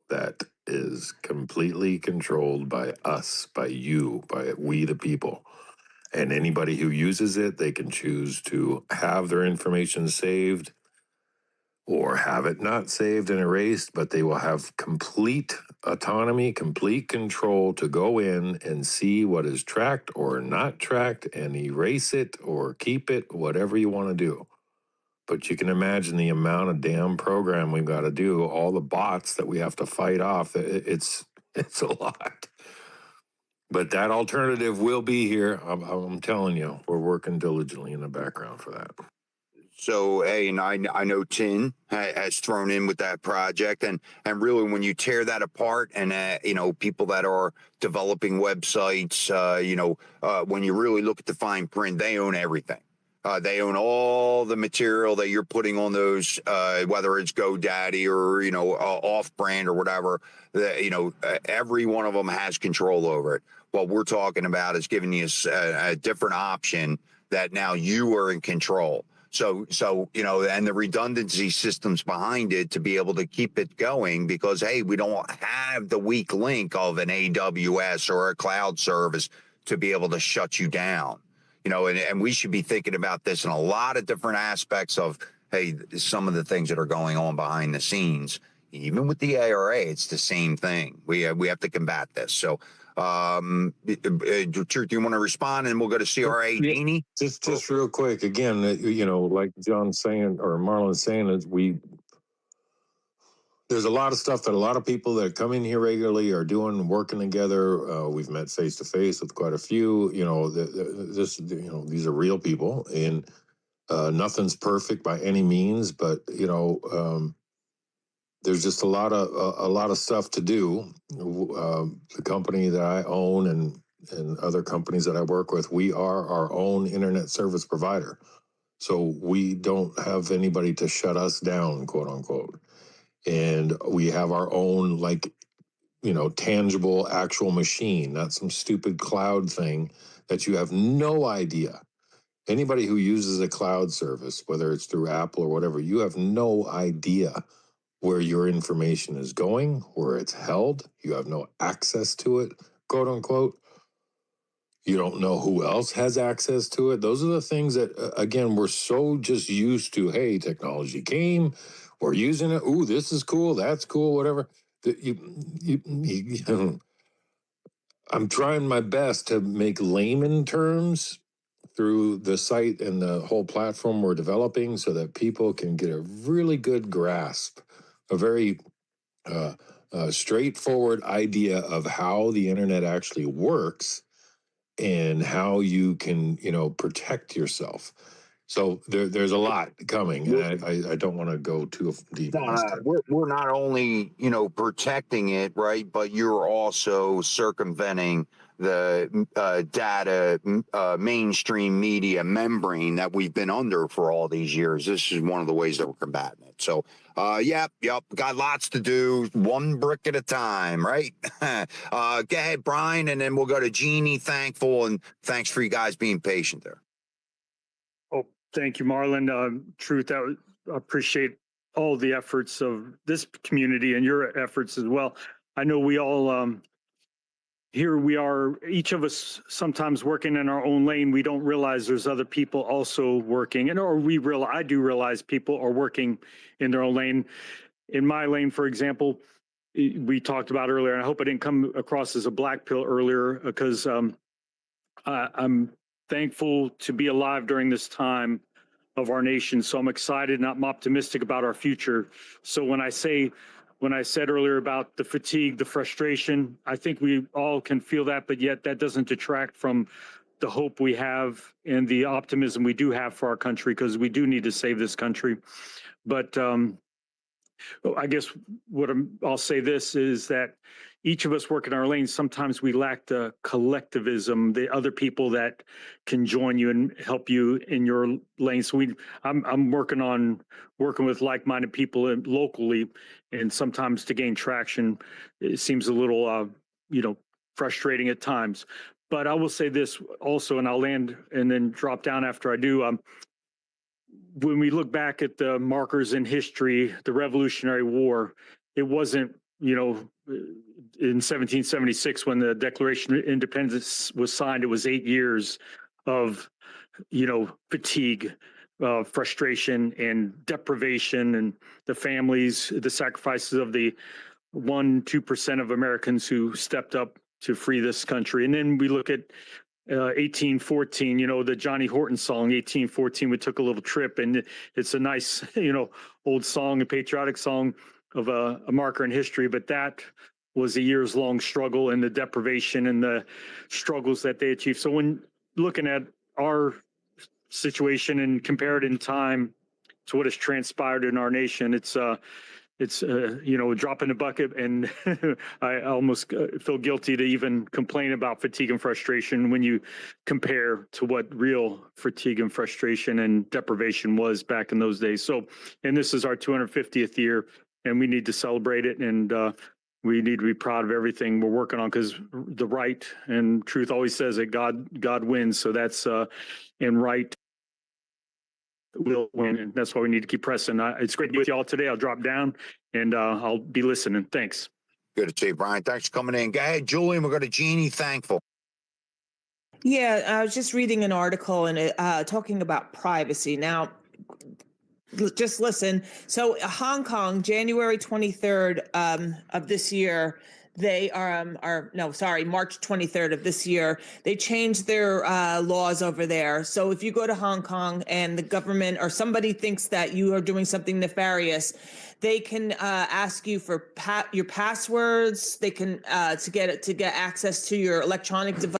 that is completely controlled by us, by you, by we the people. And anybody who uses it, they can choose to have their information saved or have it not saved and erased, but they will have complete autonomy, complete control to go in and see what is tracked or not tracked and erase it or keep it, whatever you want to do. But you can imagine the amount of damn program we've got to do, all the bots that we have to fight off. It's a lot. But that alternative will be here. I'm telling you, we're working diligently in the background for that. So, hey, and I know Tin has thrown in with that project, and really when you tear that apart, and people that are developing websites, when you really look at the fine print, they own everything. They own all the material that you're putting on those, whether it's GoDaddy or off-brand or whatever. Every one of them has control over it. What we're talking about is giving you a different option that now you are in control. So, and the redundancy systems behind it to be able to keep it going, because, hey, we don't have the weak link of an AWS or a cloud service to be able to shut you down, and we should be thinking about this in a lot of different aspects of, hey, some of the things that are going on behind the scenes. Even with the ARA, it's the same thing. We have to combat this. So, Truth, you want to respond, and we'll go to CRA. Jeannie? Just real quick, again, like John's saying, or Marlon's saying, is there's a lot of stuff that a lot of people that come in here regularly are doing, working together. We've met face to face with quite a few. These are real people, and nothing's perfect by any means, but there's just a lot of stuff to do. The company that I own and other companies that I work with, we are our own internet service provider. So we don't have anybody to shut us down, quote unquote. And we have our own, tangible, actual machine, not some stupid cloud thing that you have no idea. Anybody who uses a cloud service, whether it's through Apple or whatever, you have no idea where your information is going, where it's held. You have no access to it, quote unquote. You don't know who else has access to it. Those are the things that, again, we're so just used to, hey, technology came, we're using it. Ooh, this is cool, that's cool, whatever. I'm trying my best to make layman terms through the site and the whole platform we're developing so that people can get a really good grasp, a very straightforward idea of how the internet actually works and how you can, protect yourself. So there's a lot coming, and I don't want to go too deep. We're not only, protecting it, right, but you're also circumventing the data mainstream media membrane that we've been under for all these years. This is one of the ways that we're combating it. So, yep, got lots to do, one brick at a time, right? Go ahead, Brian, and then we'll go to Jeannie. Thankful, and thanks for you guys being patient there. Oh, thank you, Marlon. Truth, I appreciate all the efforts of this community and your efforts as well. I know we all, here we are, each of us sometimes working in our own lane. We don't realize there's other people also working, I do realize people are working in their own lane. In my lane, for example, we talked about earlier, and I hope I didn't come across as a black pill earlier, because I'm thankful to be alive during this time of our nation. So I'm excited and I'm optimistic about our future. So when I said earlier about the fatigue, the frustration, I think we all can feel that, but yet that doesn't detract from the hope we have and the optimism we do have for our country, because we do need to save this country. But I guess I'll say this is that each of us work in our lanes. Sometimes we lack the collectivism, the other people that can join you and help you in your lane. So I'm working with like-minded people locally, and sometimes to gain traction, it seems a little, frustrating at times. But I will say this also, and I'll land and then drop down after I do. When we look back at the markers in history, the Revolutionary War, it wasn't, in 1776 when the Declaration of Independence was signed, it was 8 years of, fatigue, frustration and deprivation, and the families, the sacrifices of the 1-2% of Americans who stepped up to free this country. And then we look at 1814, the Johnny Horton song, 1814, we took a little trip, and it's a nice, old song, a patriotic song of a marker in history, but that was a years long struggle and the deprivation and the struggles that they achieved. So when looking at our situation and compare it in time to what has transpired in our nation, it's a drop in the bucket, and I almost feel guilty to even complain about fatigue and frustration when you compare to what real fatigue and frustration and deprivation was back in those days. So, and this is our 250th year, and we need to celebrate it, and we need to be proud of everything we're working on, because the right and truth always says that God wins. So that's and right will win, and that's why we need to keep pressing. It's great to be with you all today. I'll drop down and I'll be listening. Thanks. Good to see you, Brian. Thanks for coming in. Go ahead, Julian. We'll go to Jeannie. Thankful. Yeah, I was just reading an article and talking about privacy. Now, just listen. So Hong Kong, January 23rd of this year, they March 23rd of this year, they changed their laws over there. So if you go to Hong Kong and the government or somebody thinks that you are doing something nefarious, they can ask you for your passwords. They can to get access to your electronic device.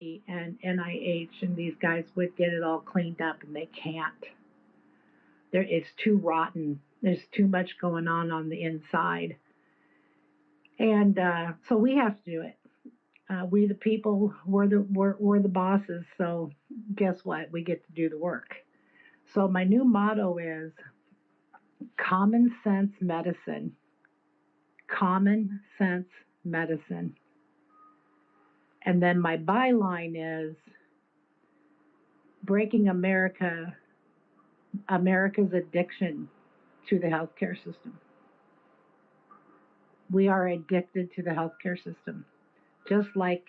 and NIH and these guys would get it all cleaned up, and they can't. It's too rotten. There's too much going on the inside. And so we have to do it. We the people, we're the bosses. So guess what? We get to do the work. So my new motto is common sense medicine. Common sense medicine. And then my byline is breaking America's addiction to the healthcare system. We are addicted to the healthcare system, just like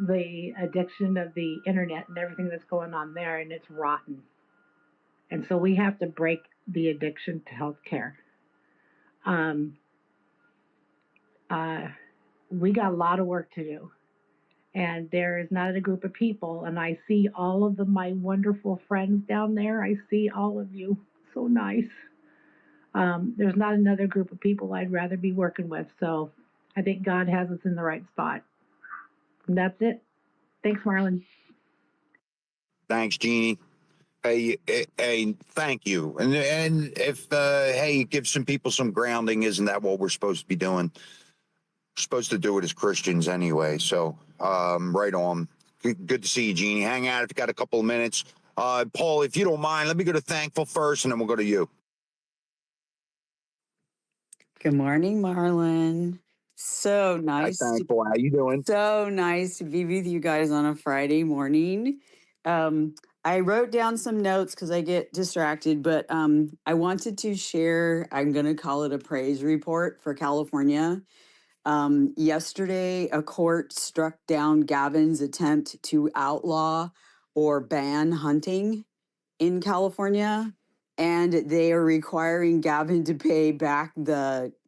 the addiction of the internet and everything that's going on there, and it's rotten. And so we have to break the addiction to healthcare. We got a lot of work to do. And there is not a group of people, and I see all of my wonderful friends down there. I see all of you. So nice. There's not another group of people I'd rather be working with. So I think God has us in the right spot. And that's it. Thanks, Marlon. Thanks, Jeannie. Hey, thank you. And if hey, give some people some grounding, isn't that what we're supposed to be doing? We're supposed to do it as Christians anyway. So right on. Good to see you, Jeannie. Hang out if you got a couple of minutes. Paul, if you don't mind, let me go to Thankful first, and then we'll go to you. Good morning, Marlon. So nice. Hi, Thankful. How you doing? So nice to be with you guys on a Friday morning. I wrote down some notes because I get distracted, but I wanted to share, I'm going to call it a praise report for California. Yesterday, a court struck down Gavin's attempt to outlaw or ban hunting in California, and they are requiring Gavin to pay back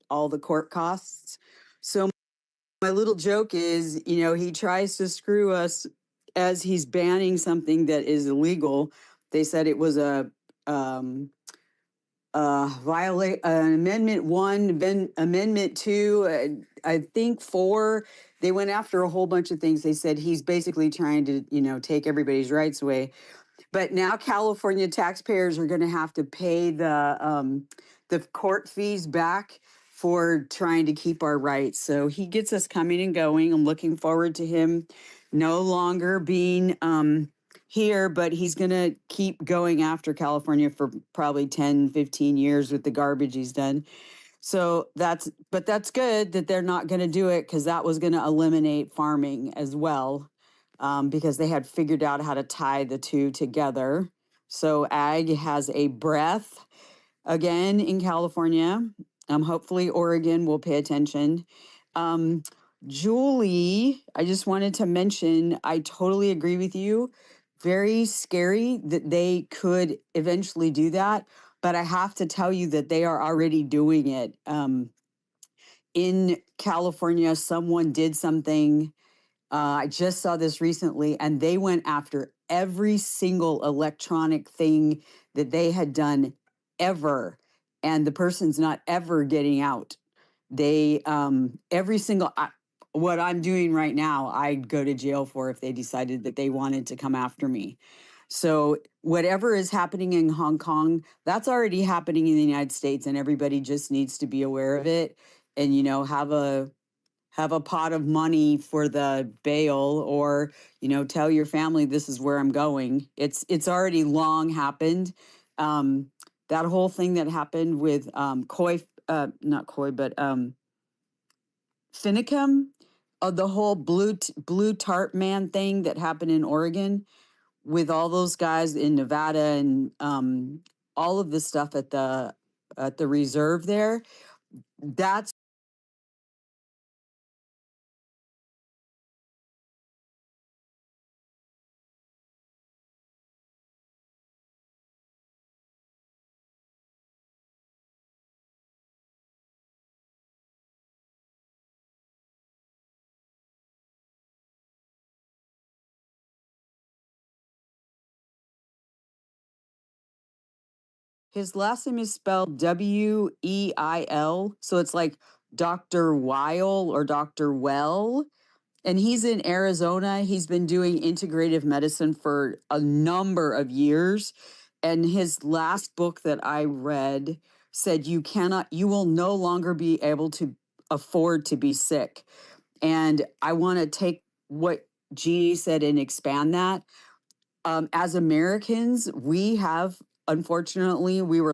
all the court costs. So my little joke is, he tries to screw us as he's banning something that is illegal. They said it was a violate Amendment 1, then Amendment 2, I think 4. They went after a whole bunch of things. They said he's basically trying to, take everybody's rights away. But now California taxpayers are going to have to pay the court fees back for trying to keep our rights. So he gets us coming and going. I'm looking forward to him no longer being here, but he's going to keep going after California for probably 10, 15 years with the garbage he's done. So that's good that they're not going to do it, because that was going to eliminate farming as well. Because they had figured out how to tie the two together. So ag has a breath again in California. Hopefully Oregon will pay attention. Julie, I just wanted to mention, I totally agree with you. Very scary that they could eventually do that. But I have to tell you that they are already doing it. In California, someone did something. I just saw this recently, and they went after every single electronic thing that they had done ever, and the person's not ever getting out. They every single what I'm doing right now, I'd go to jail for if they decided that they wanted to come after me. So whatever is happening in Hong Kong, that's already happening in the United States, and everybody just needs to be aware of it and have a pot of money for the bail, or tell your family this is where I'm going. It's already long happened. That whole thing that happened with not Coy, but Finicum, the whole blue tarp man thing that happened in Oregon with all those guys in Nevada, and all of the stuff at the reserve there. That's his last name is spelled Weil. So it's like Dr. Weil or Dr. Well. and he's in Arizona. He's been doing integrative medicine for a number of years. And his last book that I read said you will no longer be able to afford to be sick. And I want to take what Jeannie said and expand that. As Americans, we have, unfortunately, we were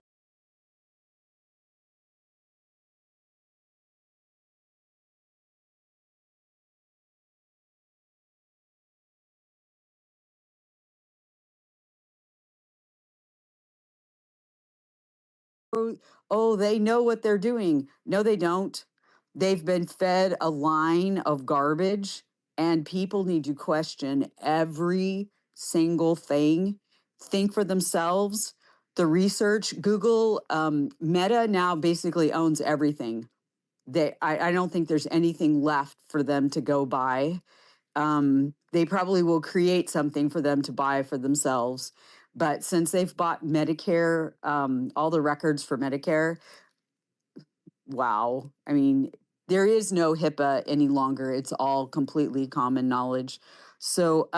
oh, they know what they're doing. No, they don't. They've been fed a line of garbage, and people need to question every single thing, think for themselves. The research, Google, Meta now basically owns everything. I don't think there's anything left for them to go by. They probably will create something for them to buy for themselves. But since they've bought Medicare, all the records for Medicare, wow. I mean, there is no HIPAA any longer. It's all completely common knowledge. So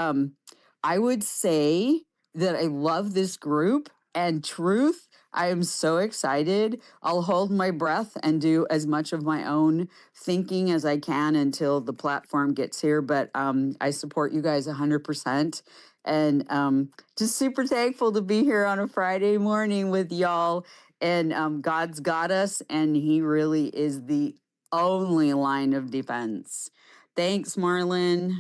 I would say that I love this group and truth. I am so excited. I'll hold my breath and do as much of my own thinking as I can until the platform gets here. But I support you guys 100%. And just super thankful to be here on a Friday morning with y'all. And God's got us, and He really is the only line of defense. Thanks, Marlon.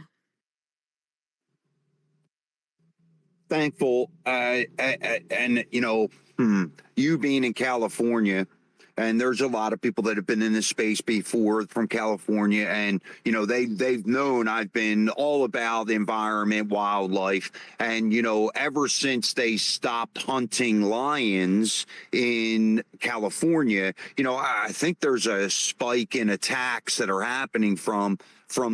Thankful, and you being in California, and there's a lot of people that have been in this space before from California, and they've known I've been all about the environment, wildlife, and ever since they stopped hunting lions in California, I think there's a spike in attacks that are happening from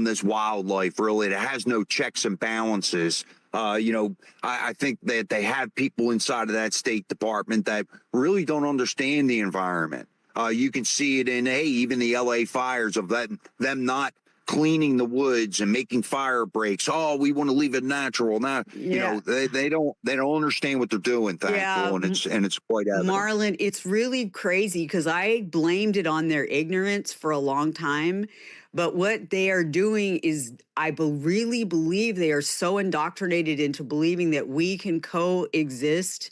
this wildlife. Really, it has no checks and balances. I think that they have people inside of that State Department that really don't understand the environment. You can see it in, even the LA fires of them not cleaning the woods and making fire breaks. Oh, we want to leave it natural. Now, they don't understand what they're doing, thankful, and it's quite evident. Marlon, it's really crazy because I blamed it on their ignorance for a long time. But what they are doing is, really believe they are so indoctrinated into believing that we can coexist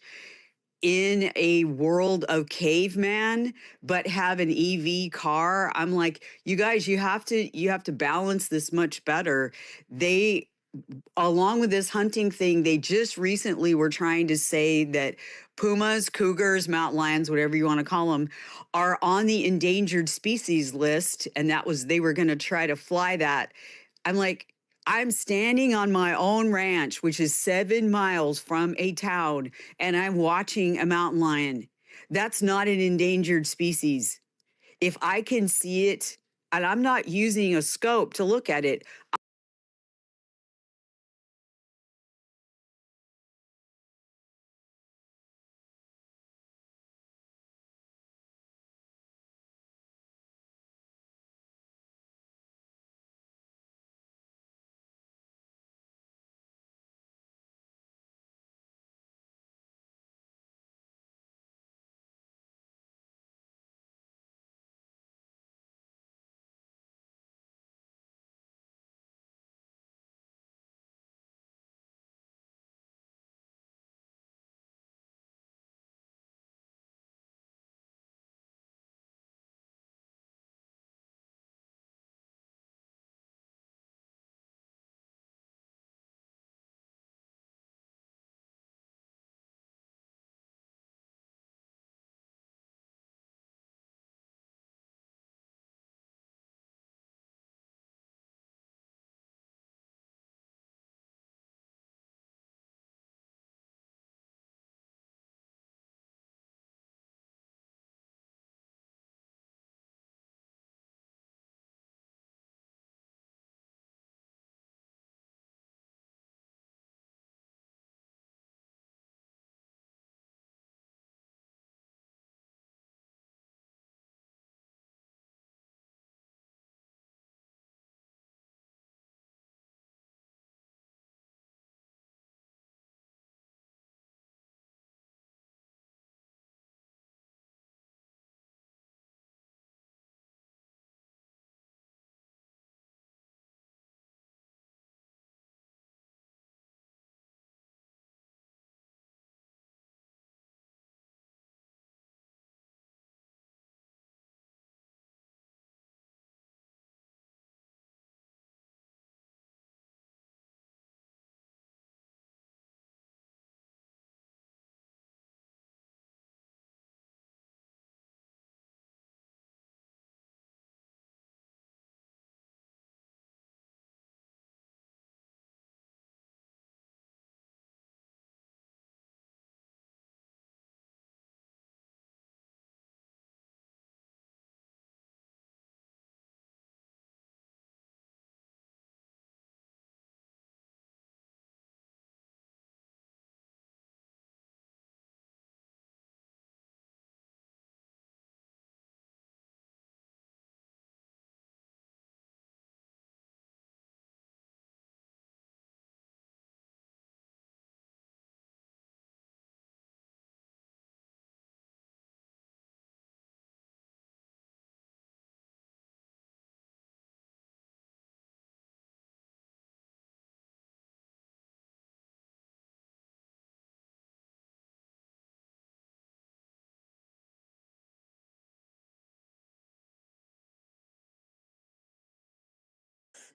in a world of caveman, but have an EV car. I'm like, you guys, you have to balance this much better. They, along with this hunting thing, they just recently were trying to say that pumas, cougars, mountain lions, whatever you want to call them, are on the endangered species list. And they were going to try to fly that. I'm like, I'm standing on my own ranch, which is 7 miles from a town, and I'm watching a mountain lion. That's not an endangered species. If I can see it, and I'm not using a scope to look at it,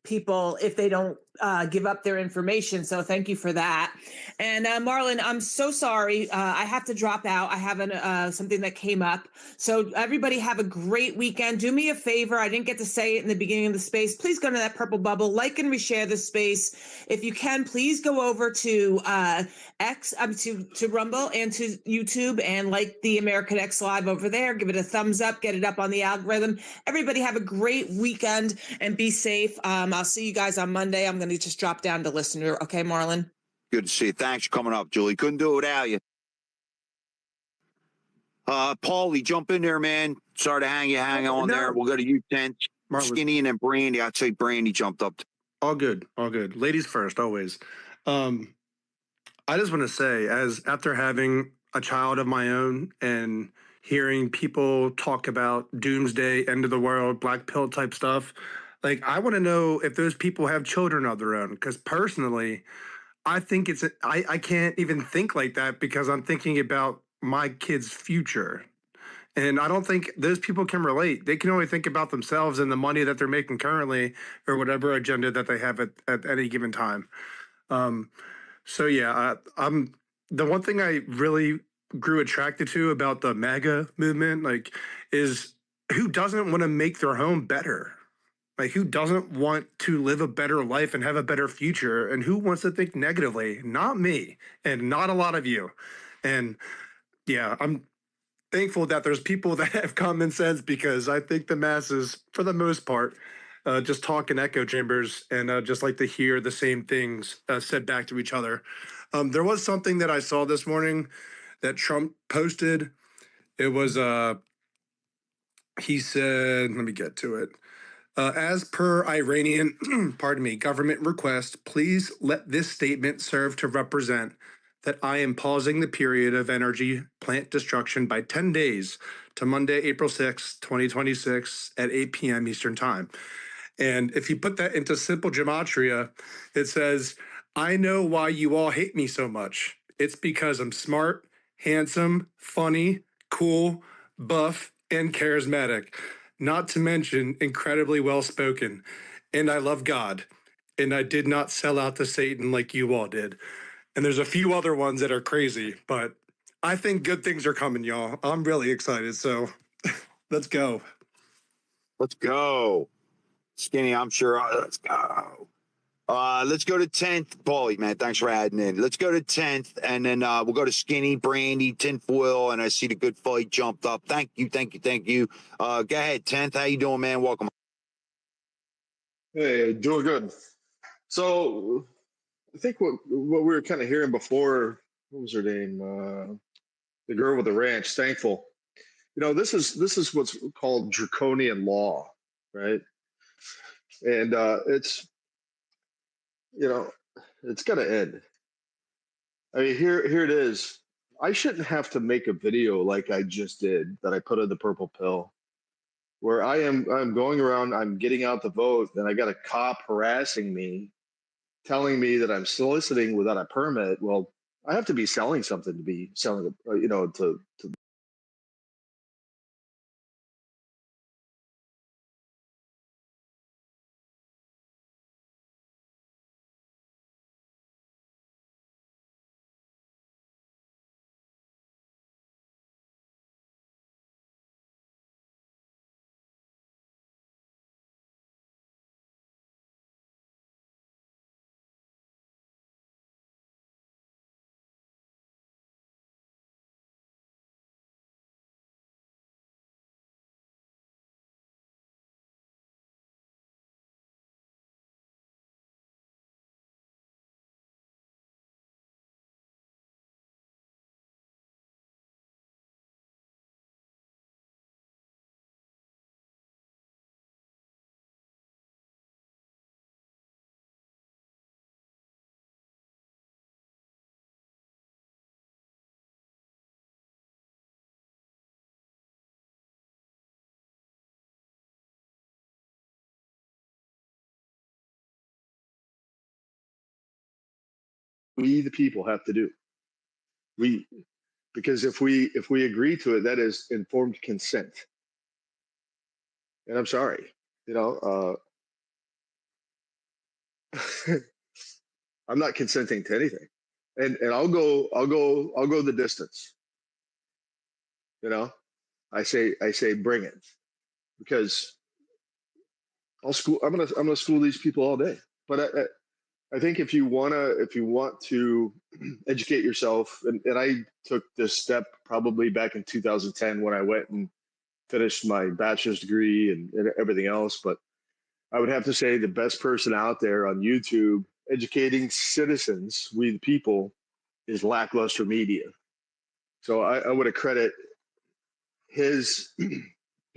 people if they don't give up their information. So thank you for that. And Marlon, I'm so sorry. I have to drop out. I have something that came up. So everybody have a great weekend. Do me a favor. I didn't get to say it in the beginning of the space. Please go to that purple bubble, like and reshare the space. If you can, please go over to to Rumble and to YouTube and like the American X Live over there. Give it a thumbs up, get it up on the algorithm. Everybody have a great weekend and be safe. I'll see you guys on Monday. I'm going to just drop down to listener. Okay, Marlon? Good to see you. Thanks for coming up, Julie. Couldn't do it without you. Paulie, jump in there, man. Sorry to hang on there. We'll go to you, 10. Skinny and then Brandy. I'd say Brandy jumped up. All good. Ladies first, always. I just want to say, as after having a child of my own and hearing people talk about doomsday, end of the world, black pill type stuff, like, I want to know if those people have children of their own. Because personally, I think I can't even think like that because I'm thinking about my kid's future. And I don't think those people can relate. They can only think about themselves and the money that they're making currently or whatever agenda that they have at any given time. So yeah, I'm the one thing I really grew attracted to about the MAGA movement, like, is who doesn't want to make their home better? Like, who doesn't want to live a better life and have a better future? And who wants to think negatively? Not me, and not a lot of you. And yeah, I'm thankful that there's people that have common sense, because I think the masses, for the most part, just talk in echo chambers and just like to hear the same things said back to each other. There was something that I saw this morning that Trump posted. It was, he said, let me get to it. As per Iranian, government request, please let this statement serve to represent that I am pausing the period of energy plant destruction by 10 days to Monday, April 6, 2026 at 8 p.m. Eastern Time. And if you put that into simple gematria, it says, I know why you all hate me so much. It's because I'm smart, handsome, funny, cool, buff, and charismatic. Not to mention incredibly well-spoken. And I love God. And I did not sell out to Satan like you all did. And there's a few other ones that are crazy, but I think good things are coming, y'all. I'm really excited. So let's go. Let's go. Skinny, I'm sure. Let's go. Let's go to 10th. Paulie, man, thanks for adding in. Let's go to 10th, and then we'll go to Skinny, Brandy, Tinfoil, and I see the good fight jumped up. Thank you. Go ahead, 10th. How you doing, man? Welcome. Hey, doing good. So I think what we were kind of hearing before, what was her name? The girl with the ranch, Thankful. You know, this is what's called draconian law, right? And it's, you know, it's got to end. I mean, here it is. I shouldn't have to make a video like I just did that I put in the purple pill, where I'm going around, I'm getting out the vote, and I got a cop harassing me, telling me that I'm soliciting without a permit. Well, I have to be selling something to be selling, to. We the people have to do. Because if we agree to it, that is informed consent. And I'm sorry, I'm not consenting to anything, and I'll go the distance. You know, I say bring it, because I'm gonna school these people all day. But I think if you want to educate yourself, and I took this step probably back in 2010 when I went and finished my bachelor's degree and everything else. But I would have to say the best person out there on YouTube educating citizens, we the people, is Lackluster Media. So I would accredit his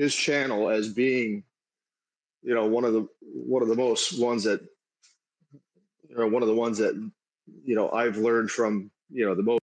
channel as being, one of the most ones that, one of the ones that, I've learned from, the most.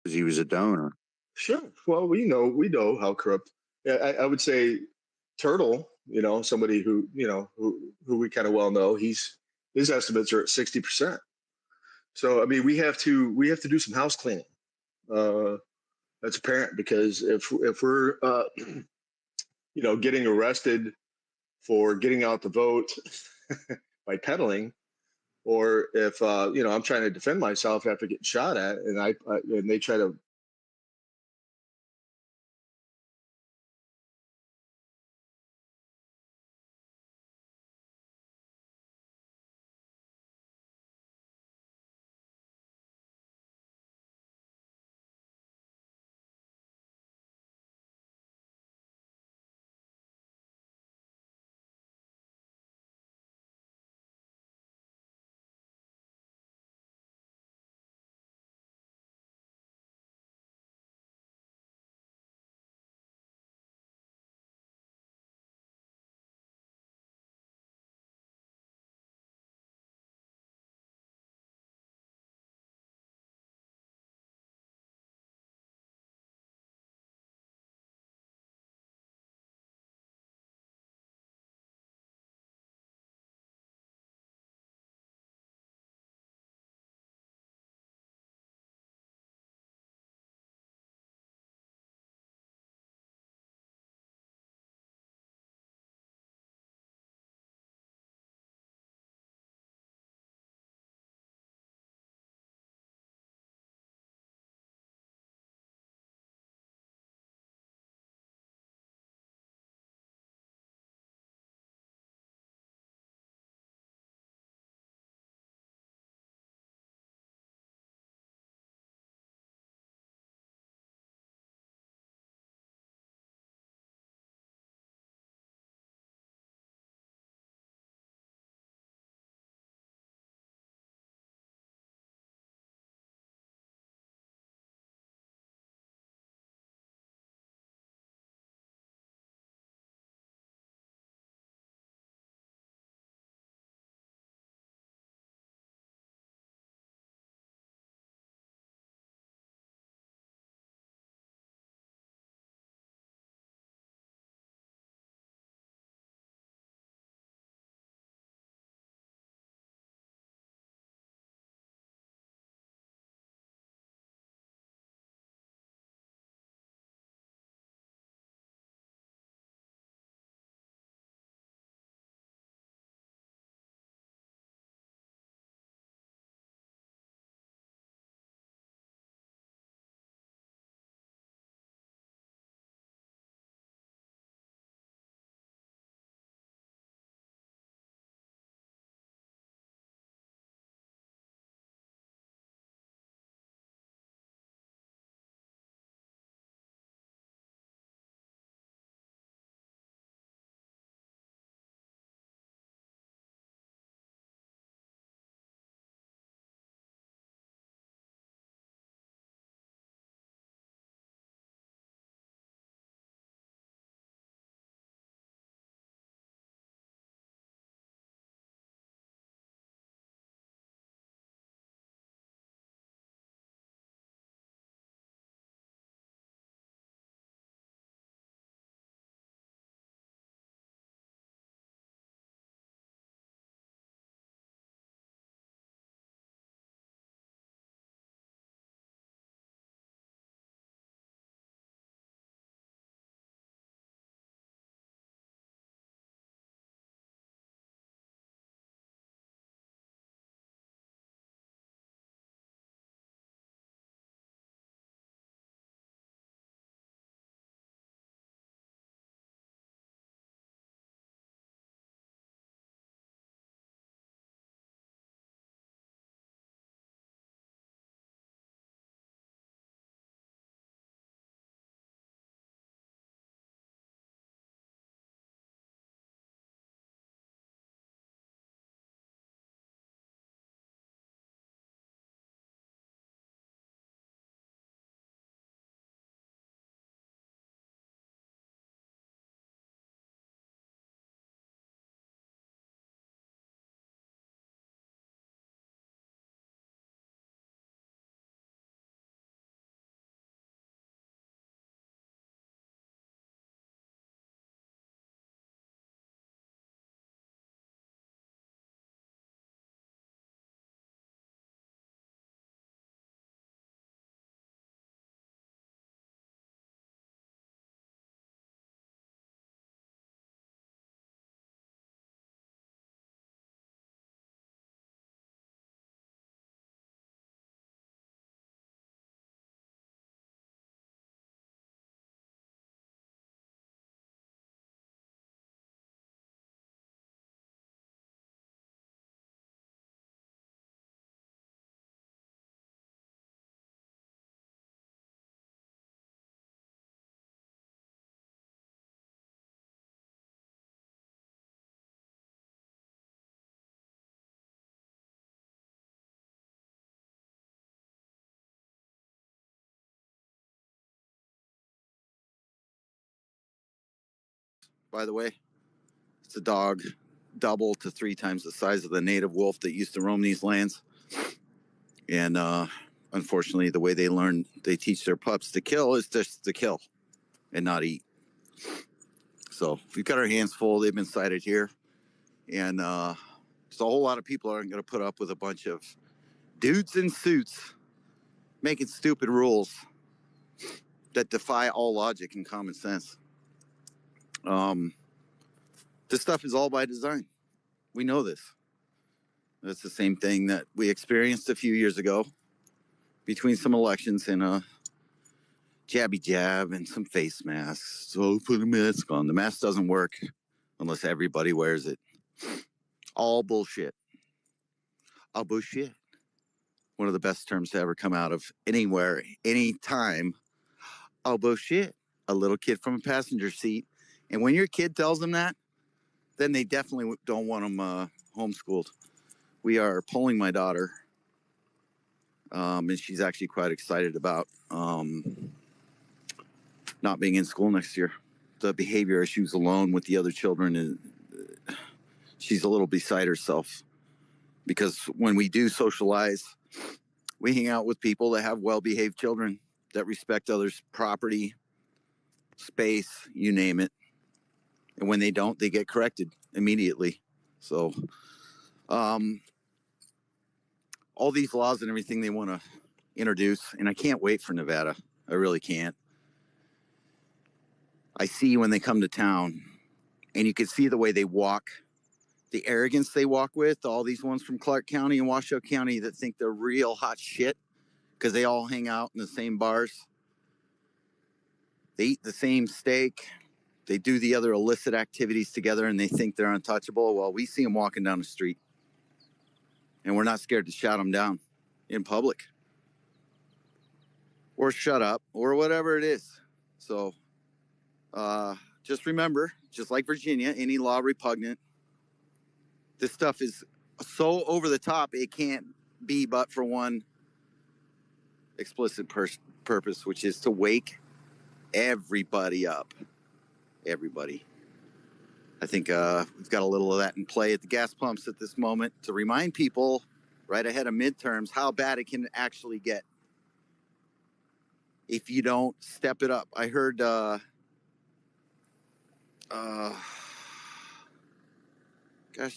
He was a donor. Sure. Well, we know how corrupt. Yeah, I would say Turtle, somebody who, who we kind of well know, his estimates are at 60%. So, I mean, we have to do some house cleaning. That's apparent, because if we're, getting arrested for getting out the vote by pedaling, or if I'm trying to defend myself after getting shot at, and and they try to by the way. It's a dog double to 3 times the size of the native wolf that used to roam these lands. And unfortunately, the way they teach their pups to kill is just to kill and not eat. So we've got our hands full. They've been sighted here. And so a whole lot of people aren't going to put up with a bunch of dudes in suits making stupid rules that defy all logic and common sense. This stuff is all by design. We know this. It's the same thing that we experienced a few years ago between some elections and a jabby jab and some face masks. So put a mask on. The mask doesn't work unless everybody wears it. All bullshit. All bullshit. One of the best terms to ever come out of anywhere, anytime. All bullshit. A little kid from a passenger seat. And when your kid tells them that, then they definitely don't want them homeschooled. We are polling my daughter, and she's actually quite excited about not being in school next year. The behavior issues alone with the other children, she's a little beside herself. Because when we do socialize, we hang out with people that have well-behaved children that respect others' property, space, you name it. And when they don't, they get corrected immediately. So all these laws and everything they want to introduce, and I can't wait for Nevada. I really can't. I see when they come to town, and you can see the way they walk, the arrogance they walk with, all these ones from Clark County and Washoe County that think they're real hot shit because they all hang out in the same bars. They eat the same steak. They do the other illicit activities together, and they think they're untouchable. Well, we see them walking down the street, and we're not scared to shout them down in public or shut up or whatever it is. So just remember, just like Virginia, any law repugnant, this stuff is so over the top, it can't be but for one explicit purpose, which is to wake everybody up. Everybody. I think we've got a little of that in play at the gas pumps at this moment to remind people right ahead of midterms how bad it can actually get if you don't step it up. I heard gosh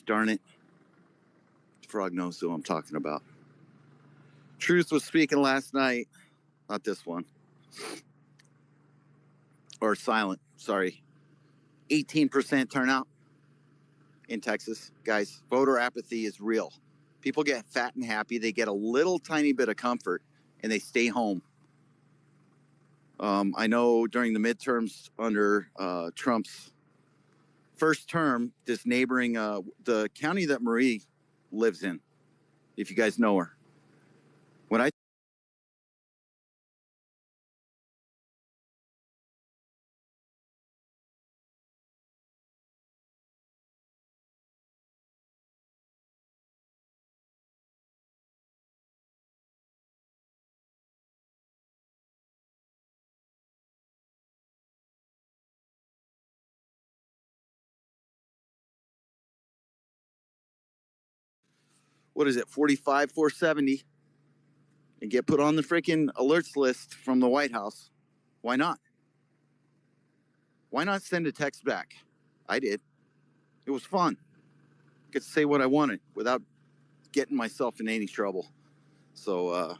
darn it, Frog knows who I'm talking about. Truth was speaking last night, not this one, or Silent, sorry. 18% turnout in Texas. Guys, voter apathy is real. People get fat and happy. They get a little tiny bit of comfort and they stay home. I know during the midterms under Trump's first term, this neighboring, the county that Marie lives in, if you guys know her. When I what is it, 45, 470, and get put on the freaking alerts list from the White House. Why not? Why not send a text back? I did. It was fun. I could say what I wanted without getting myself in any trouble. So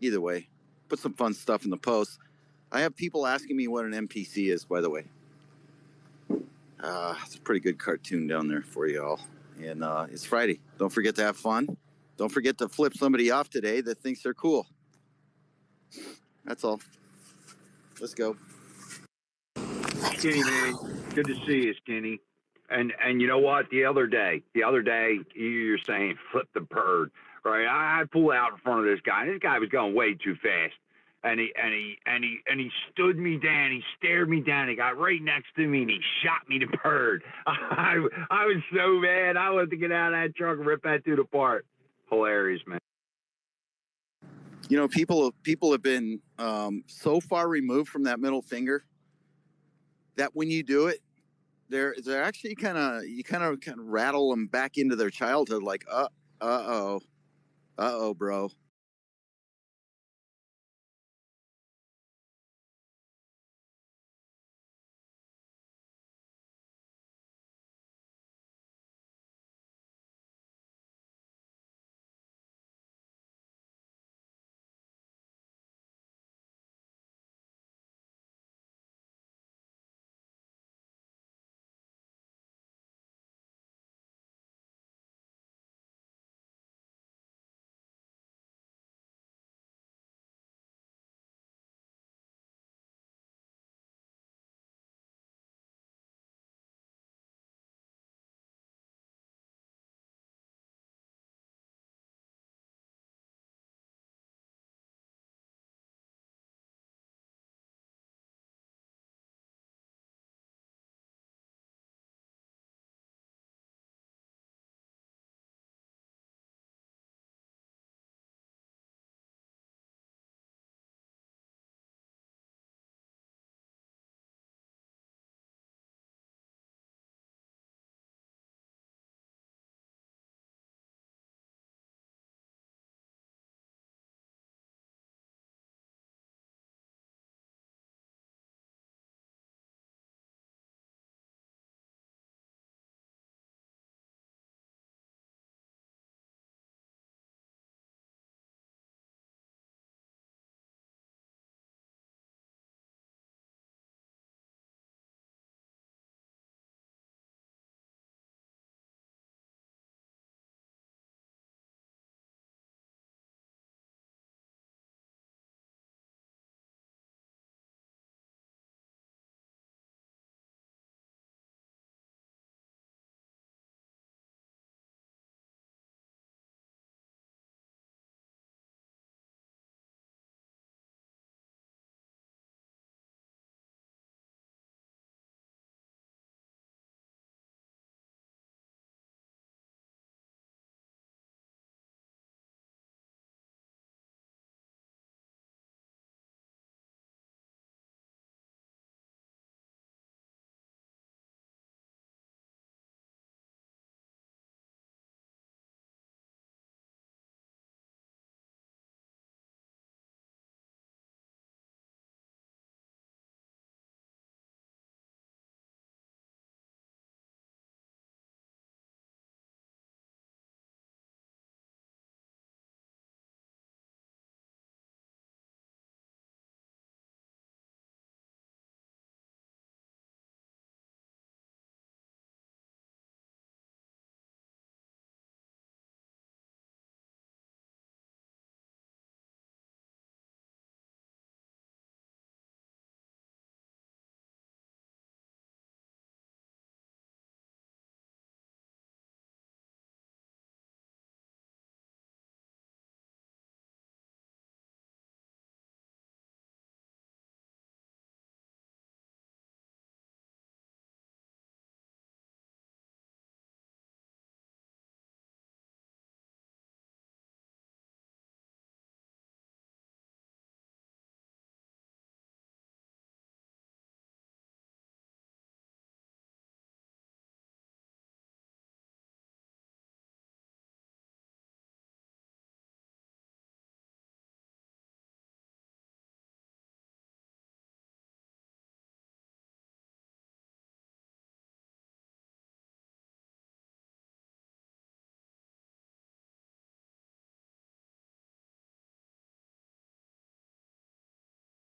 either way, put some fun stuff in the post. I have people asking me what an NPC is, by the way. It's a pretty good cartoon down there for you all. And it's Friday. Don't forget to have fun. Don't forget to flip somebody off today that thinks they're cool. That's all. Let's go. Skinny man, good to see you, Skinny. And you know what? The other day, you're saying flip the bird, right? I pulled out in front of this guy, and this guy was going way too fast. And he stood me down. He stared me down. He got right next to me, and he shot me the bird. I was so mad. I wanted to get out of that truck and rip that dude apart. Hilarious, man. You know, people have been so far removed from that middle finger that when you do it, they're actually kind of rattle them back into their childhood, like bro.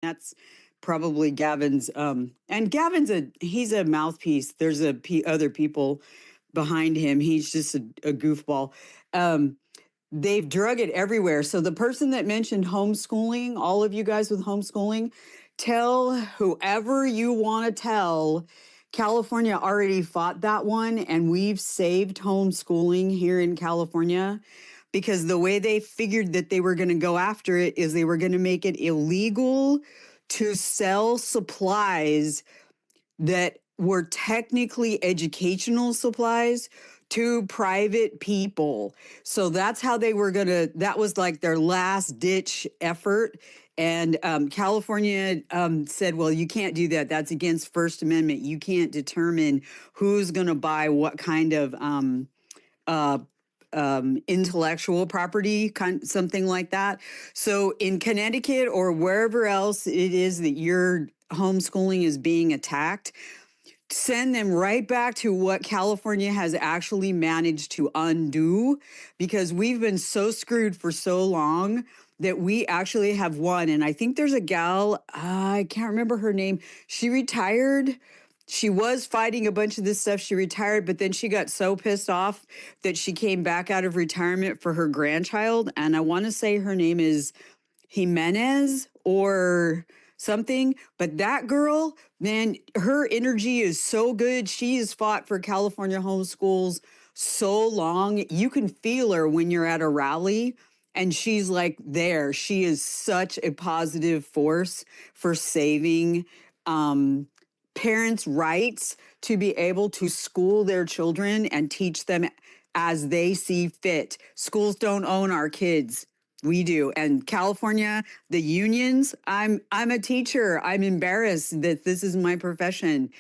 That's probably Gavin's. And Gavin's he's a mouthpiece. There's other people behind him. He's just a goofball. They've drug it everywhere. So the person that mentioned homeschooling, all of you guys with homeschooling, tell whoever you want to tell. California already fought that one, and we've saved homeschooling here in California because the way they figured that they were going to go after it is they were going to make it illegal to sell supplies that were technically educational supplies to private people. So that's how they were that was like their last ditch effort. And California said, well, you can't do that. That's against First Amendment. You can't determine who's going to buy what kind of uh, intellectual property, something like that. So in Connecticut or wherever else it is that your homeschooling is being attacked, send them right back to what California has actually managed to undo, because we've been so screwed for so long that we actually have won. And I think there's a gal, I can't remember her name. She retired. She was fighting a bunch of this stuff. She retired, but then she got so pissed off that she came back out of retirement for her grandchild. And I want to say her name is Jimenez or something, but that girl, man, her energy is so good. She has fought for California homeschools so long. You can feel her when you're at a rally and she's like there. She is such a positive force for saving parents' rights to be able to school their children and teach them as they see fit. Schools don't own our kids. We do. And California, the unions, I'm a teacher. I'm embarrassed that this is my profession.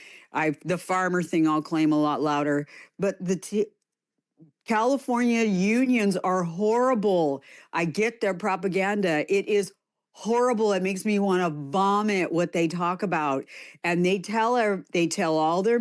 The farmer thing I'll claim a lot louder, but the California unions are horrible. I get their propaganda. It is horrible. It makes me want to vomit what they talk about. And they tell all their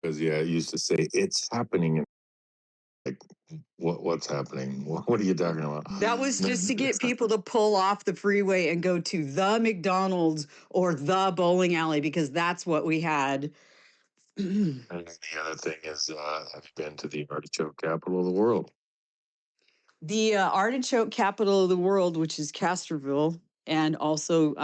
Because yeah, it used to say it's happening. And like, what's happening? What are you talking about? That was No, just to get it's not. people to pull off the freeway and go to the McDonald's or the bowling alley because that's what we had. And the other thing is, have you been to the artichoke capital of the world? The artichoke capital of the world, which is Castroville, and also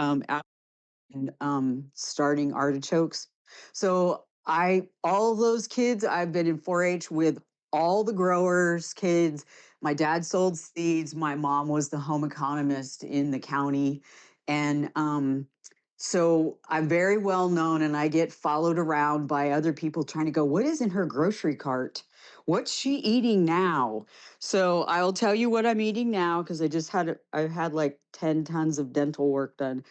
starting artichokes. So All of those kids, I've been in 4-H with all the growers' kids. My dad sold seeds. My mom was the home economist in the county. And so I'm very well known, and I get followed around by other people trying to go, what is in her grocery cart? What's she eating now? So I'll tell you what I'm eating now because I had like 10 tons of dental work done.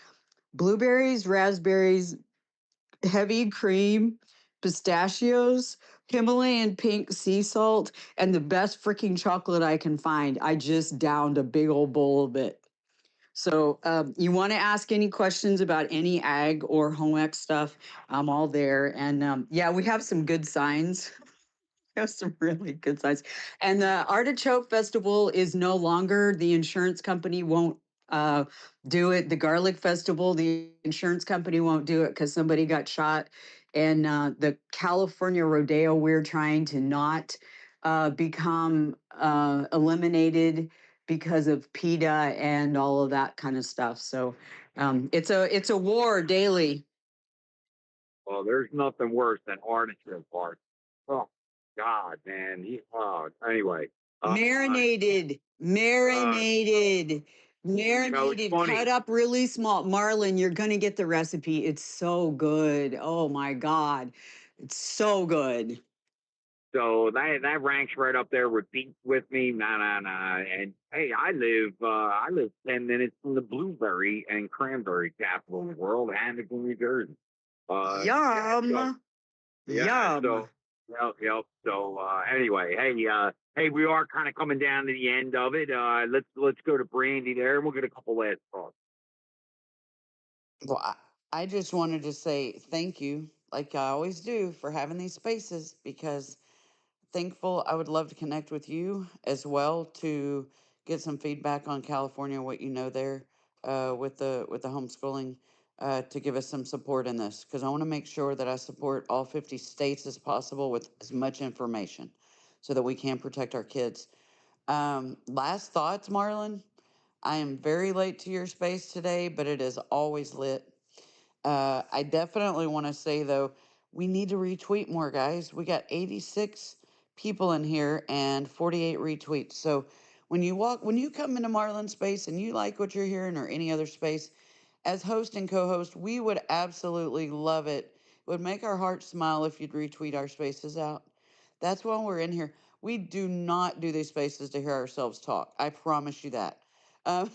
Blueberries, raspberries, heavy cream, pistachios, Himalayan pink sea salt, and the best freaking chocolate I can find. I just downed a big old bowl of it. So you want to ask any questions about any ag or home ec stuff, I'm all there. And yeah, we have some good signs. We have some really good signs. And the Artichoke Festival is no longer, the insurance company won't do it. The Garlic Festival, the insurance company won't do it because somebody got shot. And the California Rodeo, we're trying to not become eliminated because of PETA and all of that kind of stuff. So it's a war daily. Well, there's nothing worse than artichoke art. Oh God, man. Anyway. Marinated, marinated, marinated, funny. cut up really small. Marlon, you're gonna get the recipe. It's so good. Oh my God. It's so good. So that ranks right up there with Beats with me. Nah. And hey, I live 10 minutes from the blueberry and cranberry capital of the world, Hamilton, New Jersey. Yum. Yum. So, yep. So anyway, hey, we are kind of coming down to the end of it. Let's go to Brandy there, and we'll get a couple last thoughts. Well, I just wanted to say thank you, like I always do, for having these spaces because thankful I would love to connect with you as well to get some feedback on California, what you know there with the homeschooling to give us some support in this because I want to make sure that I support all 50 states as possible with as much information so that we can protect our kids. Last thoughts, Marlon. I am very late to your space today, but it is always lit. I definitely want to say though, we need to retweet more, guys. We got 86 people in here and 48 retweets. So when you come into Marlon's space and you like what you're hearing or any other space, as host and co-host, we would absolutely love it. It would make our hearts smile if you'd retweet our spaces out. That's why we're in here. We do not do these spaces to hear ourselves talk. I promise you that. Um,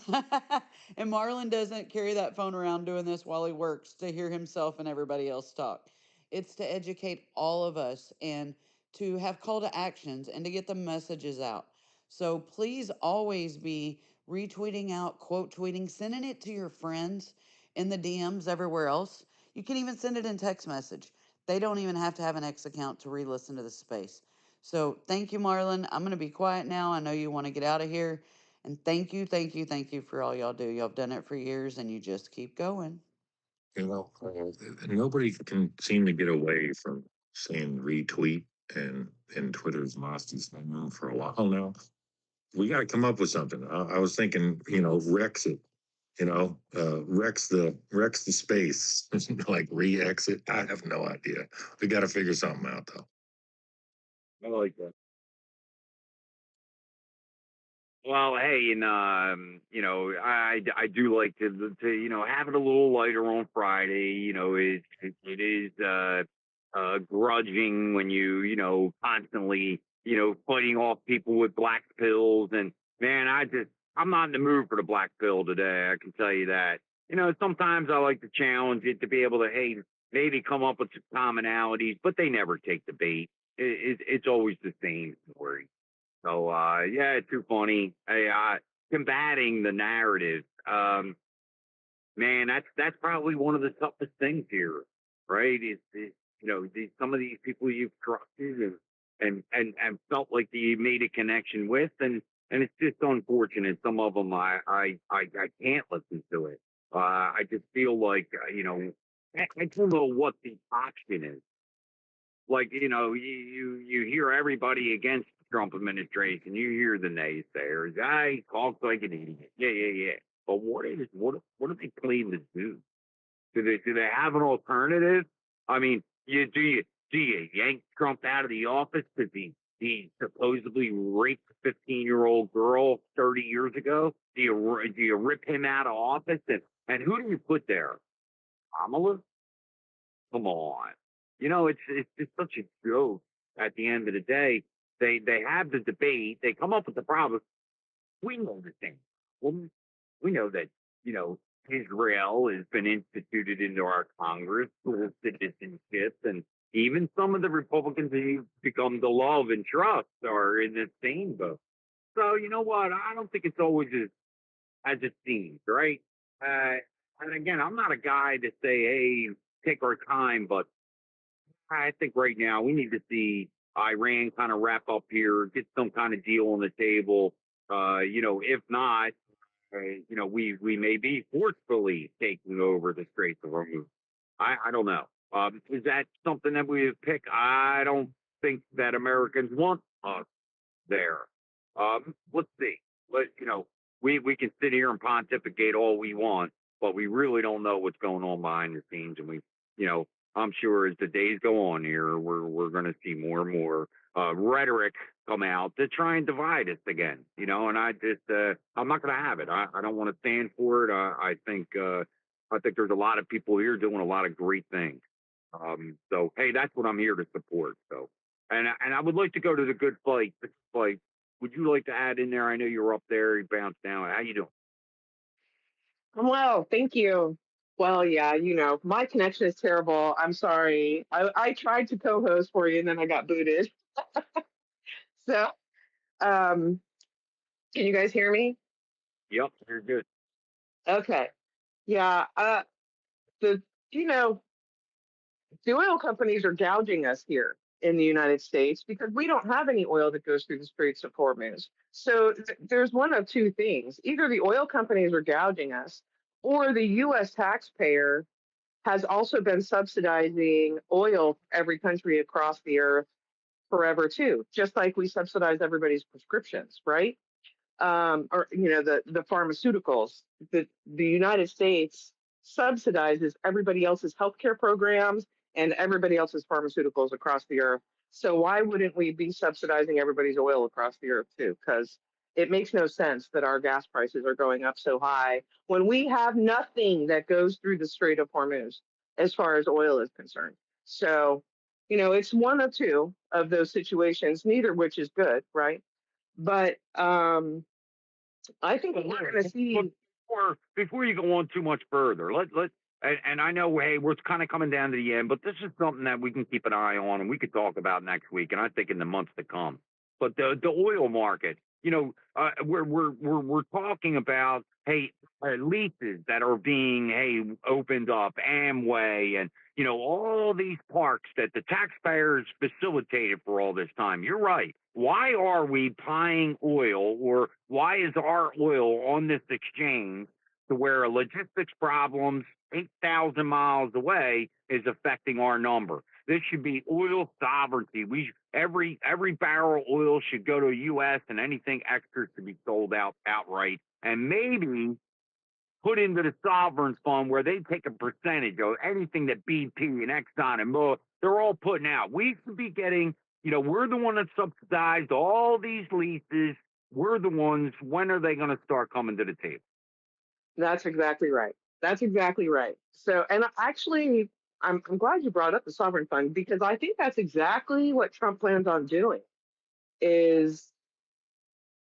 and Marlon doesn't carry that phone around doing this while he works to hear himself and everybody else talk. It's to educate all of us and to have call to actions and to get the messages out. So please always be retweeting out, quote tweeting, sending it to your friends in the DMs everywhere else. You can even send it in text message. They don't even have to have an X account to re-listen to the space. So thank you, Marlon. I'm going to be quiet now. I know you want to get out of here. And thank you for all y'all do. Y'all have done it for years and you just keep going. You know, nobody can seem to get away from saying retweet and Twitter's lost its name for a while now. We got to come up with something. I was thinking, Rex it, Rex the space, like re-exit. I have no idea. We got to figure something out though. I like that. Well, hey, and I do like to have it a little lighter on Friday. It is grudging when you constantly fighting off people with black pills, and man, I'm not in the mood for the black pill today. I can tell you that. Sometimes I like to challenge it to be able to maybe come up with some commonalities, but they never take the bait. It's always the same story. So yeah, too funny. Combating the narrative. Man, that's probably one of the toughest things here, right? Some of these people you've trusted and felt like you made a connection with, and it's just unfortunate. Some of them I can't listen to it. I just feel like I don't know what the option is. Like you hear everybody against the Trump administration. You hear the naysayers. I talk like an idiot. Yeah. But what do they claim to do? Do they have an alternative? I mean, Do you yank Trump out of the office because he supposedly raped a 15-year-old girl 30 years ago? Do you rip him out of office? And who do you put there? Kamala? Come on. It's just such a joke. At the end of the day, they have the debate. They come up with the problem. We know the same problem. We know that Israel has been instituted into our Congress for citizenship, and even some of the Republicans who become the love and trust are in the same boat. So you know what? I don't think it's always as it seems, right? And again, I'm not a guy to say, hey, take our time, but I think right now we need to see Iran kind of wrap up here, get some kind of deal on the table. If not, we may be forcefully taking over the Straits of Hormuz. I don't know. Is that something that we pick? I don't think that Americans want us there. Let's see. We can sit here and pontificate all we want, but we really don't know what's going on behind the scenes. And I'm sure as the days go on here, we're going to see more and more rhetoric come out to try and divide us again. And I just I'm not going to have it. I don't want to stand for it. I think there's a lot of people here doing a lot of great things. So hey, that's what I'm here to support. So, and I would like to go to the good fight. The fight. Would you like to add in there? I know you were up there. You bounced down. How you doing? I'm well, thank you. Well, yeah, my connection is terrible. I'm sorry. I tried to co-host for you and then I got booted. So, can you guys hear me? Yep, you're good. Okay. Yeah. The you know the oil companies are gouging us here in the United States because we don't have any oil that goes through the Straits of Hormuz. So there's one of two things. Either the oil companies are gouging us, or the U.S. taxpayer has also been subsidizing oil for every country across the earth forever too, just like we subsidize everybody's prescriptions, right? Or the pharmaceuticals. The United States subsidizes everybody else's healthcare programs and everybody else's pharmaceuticals across the earth. So why wouldn't we be subsidizing everybody's oil across the earth too? Because it makes no sense that our gas prices are going up so high when we have nothing that goes through the Strait of Hormuz as far as oil is concerned. So, it's one of two of those situations, neither of which is good, right? But I think Well, we're going to see. Before you go on too much further, and I know, hey, we're kind of coming down to the end, but this is something that we can keep an eye on and we could talk about next week, and I think in the months to come. But the oil market, we're talking about, hey, leases that are being opened up, Amway, and all these parks that the taxpayers facilitated for all this time. You're right. Why are we buying oil, or why is our oil on this exchange to where logistics problems 8,000 miles away is affecting our number? This should be oil sovereignty. Every barrel of oil should go to the U.S. and anything extra to be sold outright, and maybe put into the sovereign fund where they take a percentage of anything that BP and Exxon and Mobil, they're all putting out. We should be getting, we're the one that subsidized all these leases. We're the ones. When are they going to start coming to the table? That's exactly right. That's exactly right. So, and actually, I'm glad you brought up the sovereign fund because I think that's exactly what Trump plans on doing, is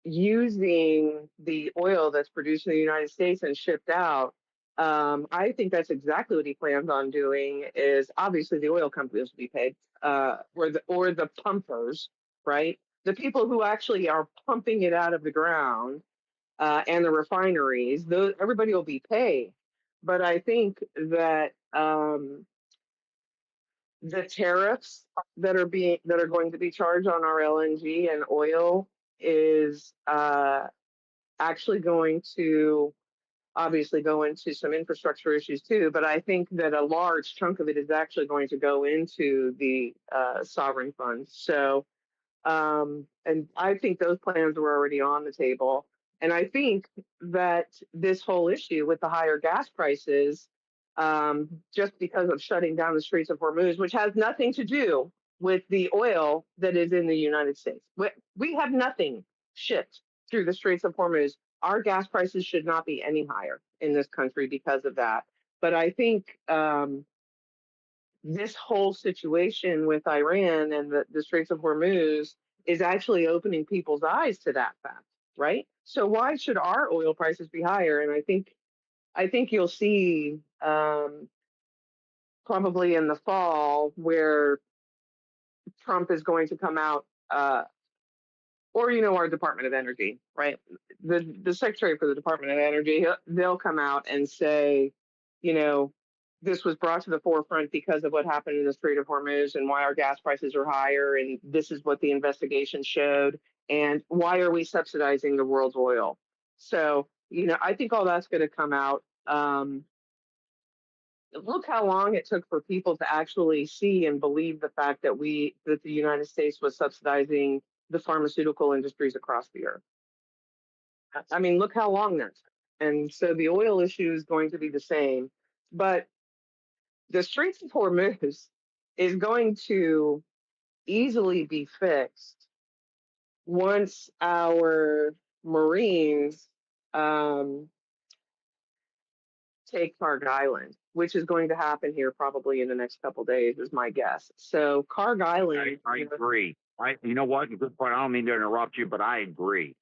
using the oil that's produced in the United States and shipped out. I think that's exactly what he plans on doing. Is obviously the oil companies will be paid, or the pumpers, right? The people who actually are pumping it out of the ground, and the refineries. Everybody will be paid. But I think that the tariffs that are going to be charged on our LNG and oil is actually going to obviously go into some infrastructure issues too. But I think that a large chunk of it is actually going to go into the sovereign fund. So, and I think those plans were already on the table. And I think that this whole issue with the higher gas prices just because of shutting down the Straits of Hormuz, which has nothing to do with the oil that is in the United States. We have nothing shipped through the Straits of Hormuz. Our gas prices should not be any higher in this country because of that. But I think this whole situation with Iran and the Straits of Hormuz is actually opening people's eyes to that fact, right? So why should our oil prices be higher? And I think you'll see probably in the fall where Trump is going to come out, or our Department of Energy, right? The Secretary for the Department of Energy, they'll come out and say, this was brought to the forefront because of what happened in the Strait of Hormuz and why our gas prices are higher, and this is what the investigation showed, and why are we subsidizing the world's oil? So, I think all that's going to come out. Look how long it took for people to actually see and believe the fact that the United States was subsidizing the pharmaceutical industries across the earth. I mean, look how long that took. And so the oil issue is going to be the same, but the Straits of Hormuz is going to easily be fixed once our Marines take Karg Island, which is going to happen here probably in the next couple of days, is my guess. So Karg Island. I agree. You know what? Good point. I don't mean to interrupt you, but I agree.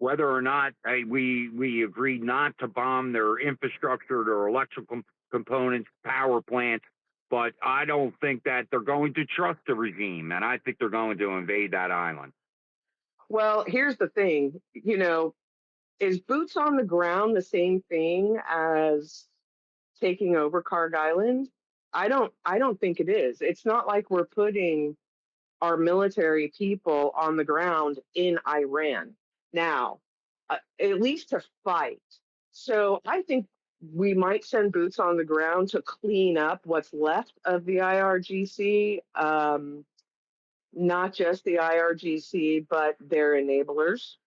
Whether or not we agreed not to bomb their infrastructure, their electrical components, power plants, but I don't think that they're going to trust the regime, and I think they're going to invade that island. Well, here's the thing. Is boots on the ground the same thing as taking over Karg Island? I don't think it is. It's not like we're putting our military people on the ground in Iran now, at least to fight. So I think we might send boots on the ground to clean up what's left of the IRGC, not just the IRGC, but their enablers,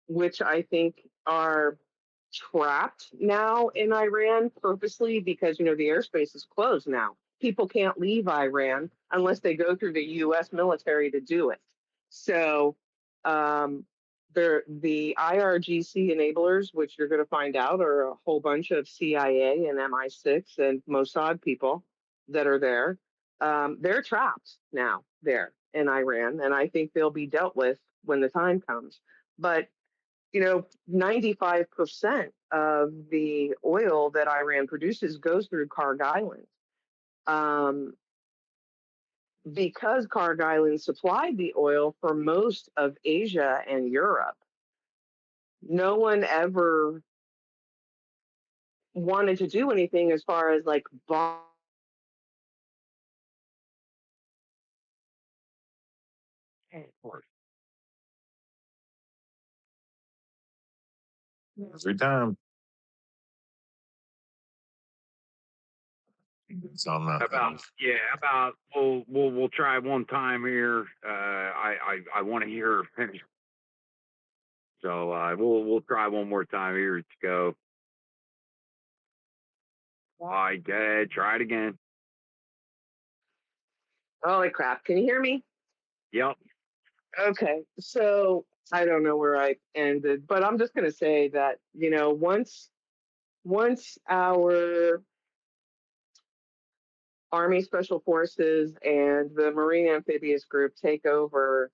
which I think are trapped now in Iran purposely because, the airspace is closed now. People can't leave Iran unless they go through the U.S. military to do it. So the IRGC enablers, which you're going to find out are a whole bunch of CIA and MI6 and Mossad people that are there. They're trapped now there in Iran, and I think they'll be dealt with when the time comes. But 95% of the oil that Iran produces goes through Karg Island. Because Karg Island supplied the oil for most of Asia and Europe, no one ever wanted to do anything as far as like bomb. Of course. Every time. It's on that. We'll try one time here. I want to hear her finish. So we'll try one more time here. Let's go. All right, Dad, try it again. Holy crap! Can you hear me? Yep. Okay, so I don't know where I ended, but I'm just going to say that once our Army Special Forces and the Marine Amphibious Group take over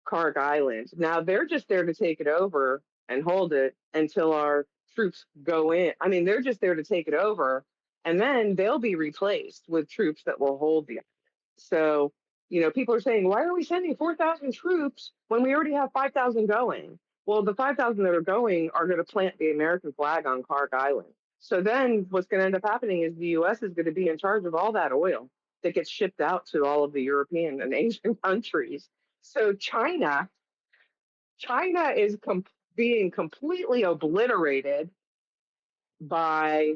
Karg Island. Now they're just there to take it over and hold it until our troops go in. I mean, they're just there to take it over, and then they'll be replaced with troops that will hold the island. So, people are saying, why are we sending 4,000 troops when we already have 5,000 going? Well, the 5,000 that are going are going to plant the American flag on Karg Island. So then what's going to end up happening is the U.S. is going to be in charge of all that oil that gets shipped out to all of the European and Asian countries. So China is being completely obliterated by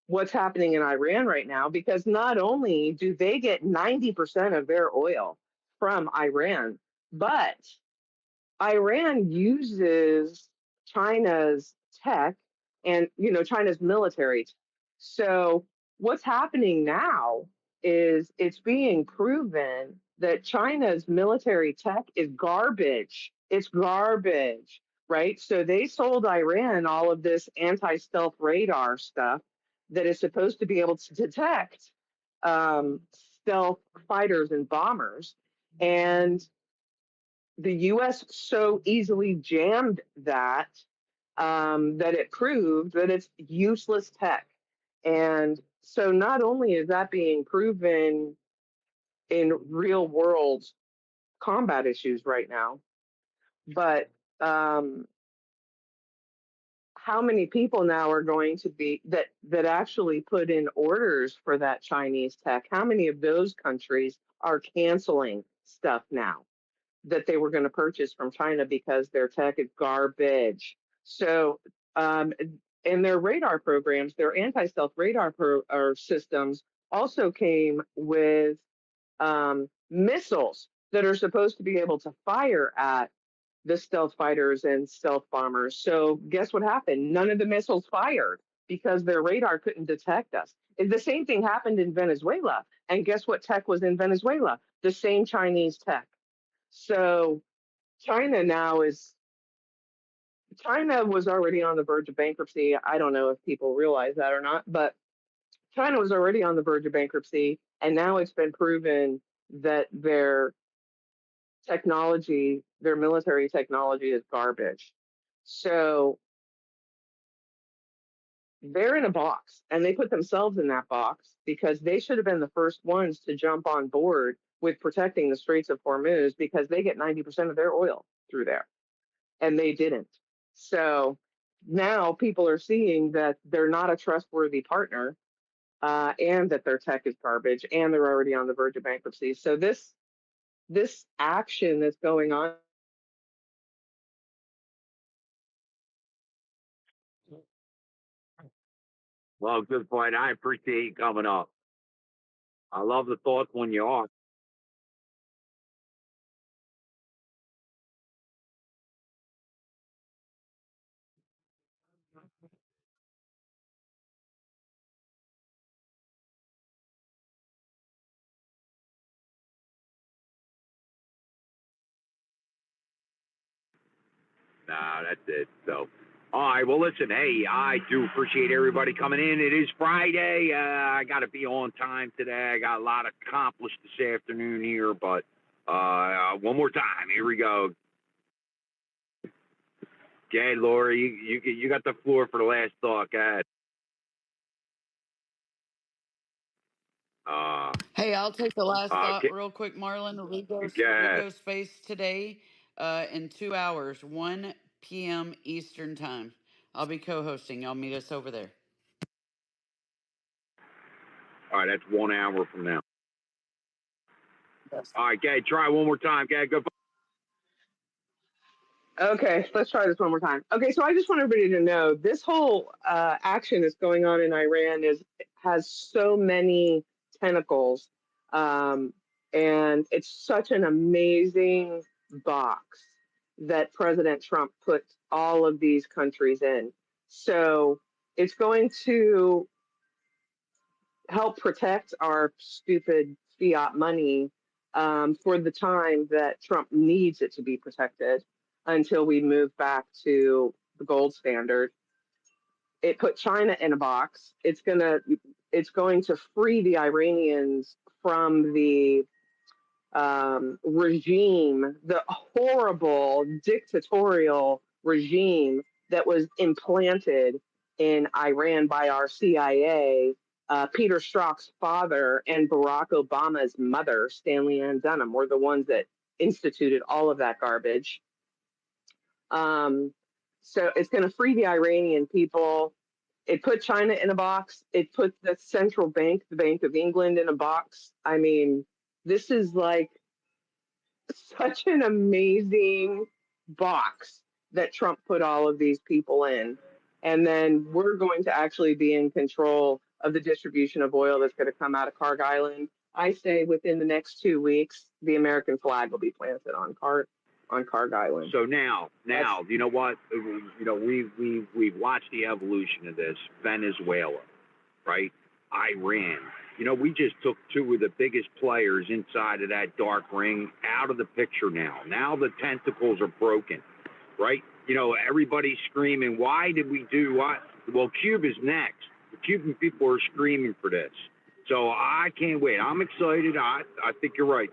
what's happening in Iran right now, because not only do they get 90% of their oil from Iran, but Iran uses China's tech and, China's military. So what's happening now is it's being proven that China's military tech is garbage. It's garbage, right? So they sold Iran all of this anti-stealth radar stuff that is supposed to be able to detect stealth fighters and bombers. And the US so easily jammed that that it proved that it's useless tech. And so not only is that being proven in real world combat issues right now, but how many people now are going to be that actually put in orders for that Chinese tech? How many of those countries are canceling stuff now that they were going to purchase from China because their tech is garbage? So, and their radar programs, their anti-stealth radar or systems also came with missiles that are supposed to be able to fire at the stealth fighters and stealth bombers. So guess what happened? None of the missiles fired because their radar couldn't detect us. The same thing happened in Venezuela. And guess what tech was in Venezuela? The same Chinese tech. So China was already on the verge of bankruptcy. I don't know if people realize that or not, but China was already on the verge of bankruptcy. And now it's been proven that their technology, their military technology is garbage. So they're in a box and they put themselves in that box because they should have been the first ones to jump on board with protecting the Straits of Hormuz because they get 90% of their oil through there and they didn't. So now people are seeing that they're not a trustworthy partner and that their tech is garbage and they're already on the verge of bankruptcy. So this action that's going on. Well, good point. I appreciate you coming up. I love the thoughts when you are. Nah, that's it. So, all right. Well, listen. Hey, I do appreciate everybody coming in. It is Friday. I got to be on time today. I got a lot accomplished this afternoon here, but one more time. Here we go. Okay, Lori, you got the floor for the last thought. Go ahead. Hey, I'll take the last thought Okay. real quick, Marlon. We go Okay. space today in 2 hours, 1 p.m. Eastern time. I'll be co-hosting. Y'all meet us over there. All right, that's 1 hour from now. All right, okay, try one more time. Okay, go. Okay, let's try this one more time. Okay, so I just want everybody to know this whole action that's going on in Iran has so many tentacles, and it's such an amazing box that President Trump put all of these countries in. So it's going to help protect our stupid fiat money for the time that Trump needs it to be protected until we move back to the gold standard. It put China in a box. It's going to free the Iranians from the regime, the horrible dictatorial regime that was implanted in Iran by our CIA, Peter Strzok's father and Barack Obama's mother, Stanley Ann Dunham, were the ones that instituted all of that garbage. So it's going to free the Iranian people. It put China in a box. It put the central bank, the Bank of England, in a box. I mean, this is like such an amazing box that Trump put all of these people in. And then we're going to actually be in control of the distribution of oil that's going to come out of Kharg Island. I say within the next 2 weeks, the American flag will be planted on Kharg. on Carg Island. So now, you know what? We've watched the evolution of this. Venezuela, right? Iran. We just took two of the biggest players inside of that dark ring out of the picture now. Now the tentacles are broken, right? Everybody's screaming, why did we do what? Well, Cuba's next. The Cuban people are screaming for this. So I can't wait. I'm excited. I think you're right.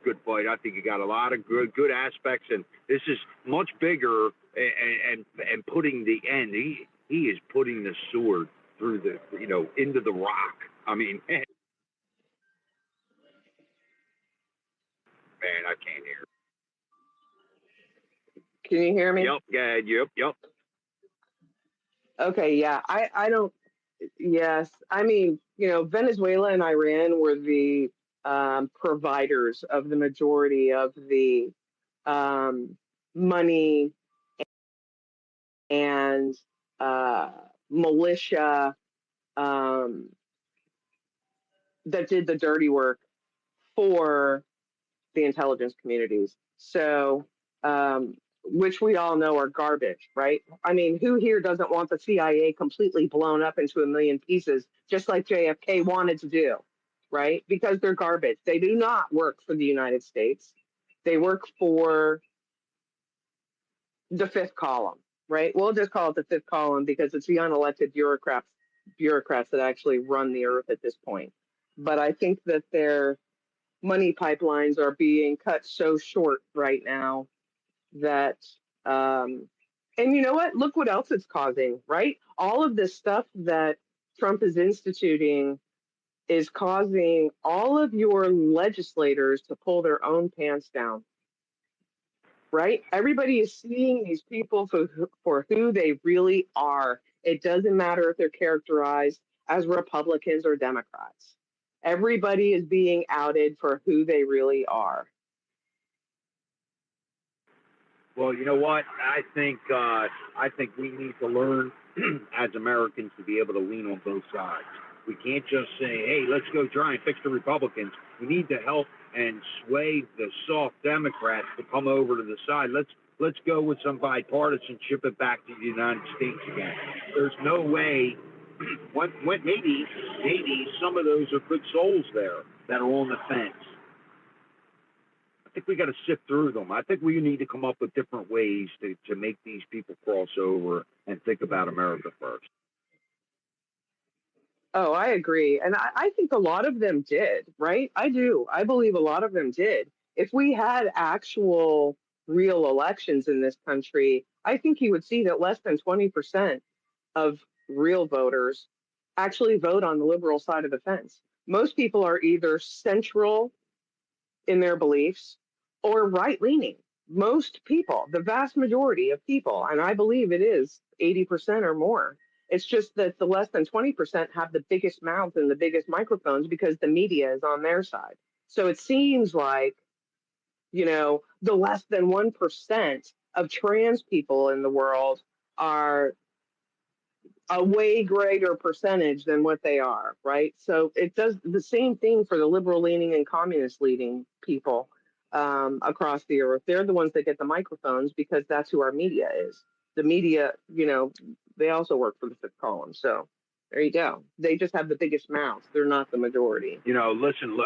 Good fight. I think you got a lot of good aspects, and this is much bigger and putting the end. He is putting the sword through the into the rock. I mean, man, I can't hear. Can you hear me? Yep. Yeah. Yep. Okay. Yeah. I don't. Yes. I mean, Venezuela and Iran were the providers of the majority of the money and militia that did the dirty work for the intelligence communities. So, which we all know are garbage, right? I mean, who here doesn't want the CIA completely blown up into a million pieces, just like JFK wanted to do, right? Because they're garbage. They do not work for the United States. They work for the fifth column, right? We'll just call it the fifth column because it's the unelected bureaucrats that actually run the earth at this point. But I think that their money pipelines are being cut so short right now that and you know what? Look what else it's causing, right? All of this stuff that Trump is instituting is causing all of your legislators to pull their own pants down, right? Everybody is seeing these people for who they really are. It doesn't matter if they're characterized as Republicans or Democrats. Everybody is being outed for who they really are. Well, you know what? I think we need to learn as Americans to be able to lean on both sides. We can't just say, "Hey, let's go try and fix the Republicans." We need to help and sway the soft Democrats to come over to the side. Let's go with some bipartisanship it back to the United States again. There's no way. Maybe some of those are good souls there that are on the fence. I think we got to sift through them. I think we need to come up with different ways to make these people cross over and think about America first. Oh, I agree. And I think a lot of them did, right? I do. I believe a lot of them did. If we had actual real elections in this country, I think you would see that less than 20% of real voters actually vote on the liberal side of the fence. Most people are either central in their beliefs or right-leaning. Most people, the vast majority of people, and I believe it is 80% or more. It's just that the less than 20% have the biggest mouths and the biggest microphones because the media is on their side. So it seems like, the less than 1% of trans people in the world are a way greater percentage than what they are, right? So it does the same thing for the liberal leaning and communist leaning people across the earth. They're the ones that get the microphones because that's who our media is. The media, they also work for the fifth column. So there you go. They just have the biggest mouths. They're not the majority. Listen,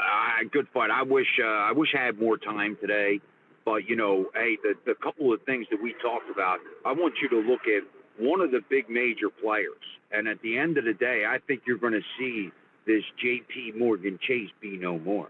good fight. I wish I had more time today, but hey, the couple of things that we talked about, I want you to look at one of the big major players. And at the end of the day, I think you're going to see this JP Morgan Chase be no more.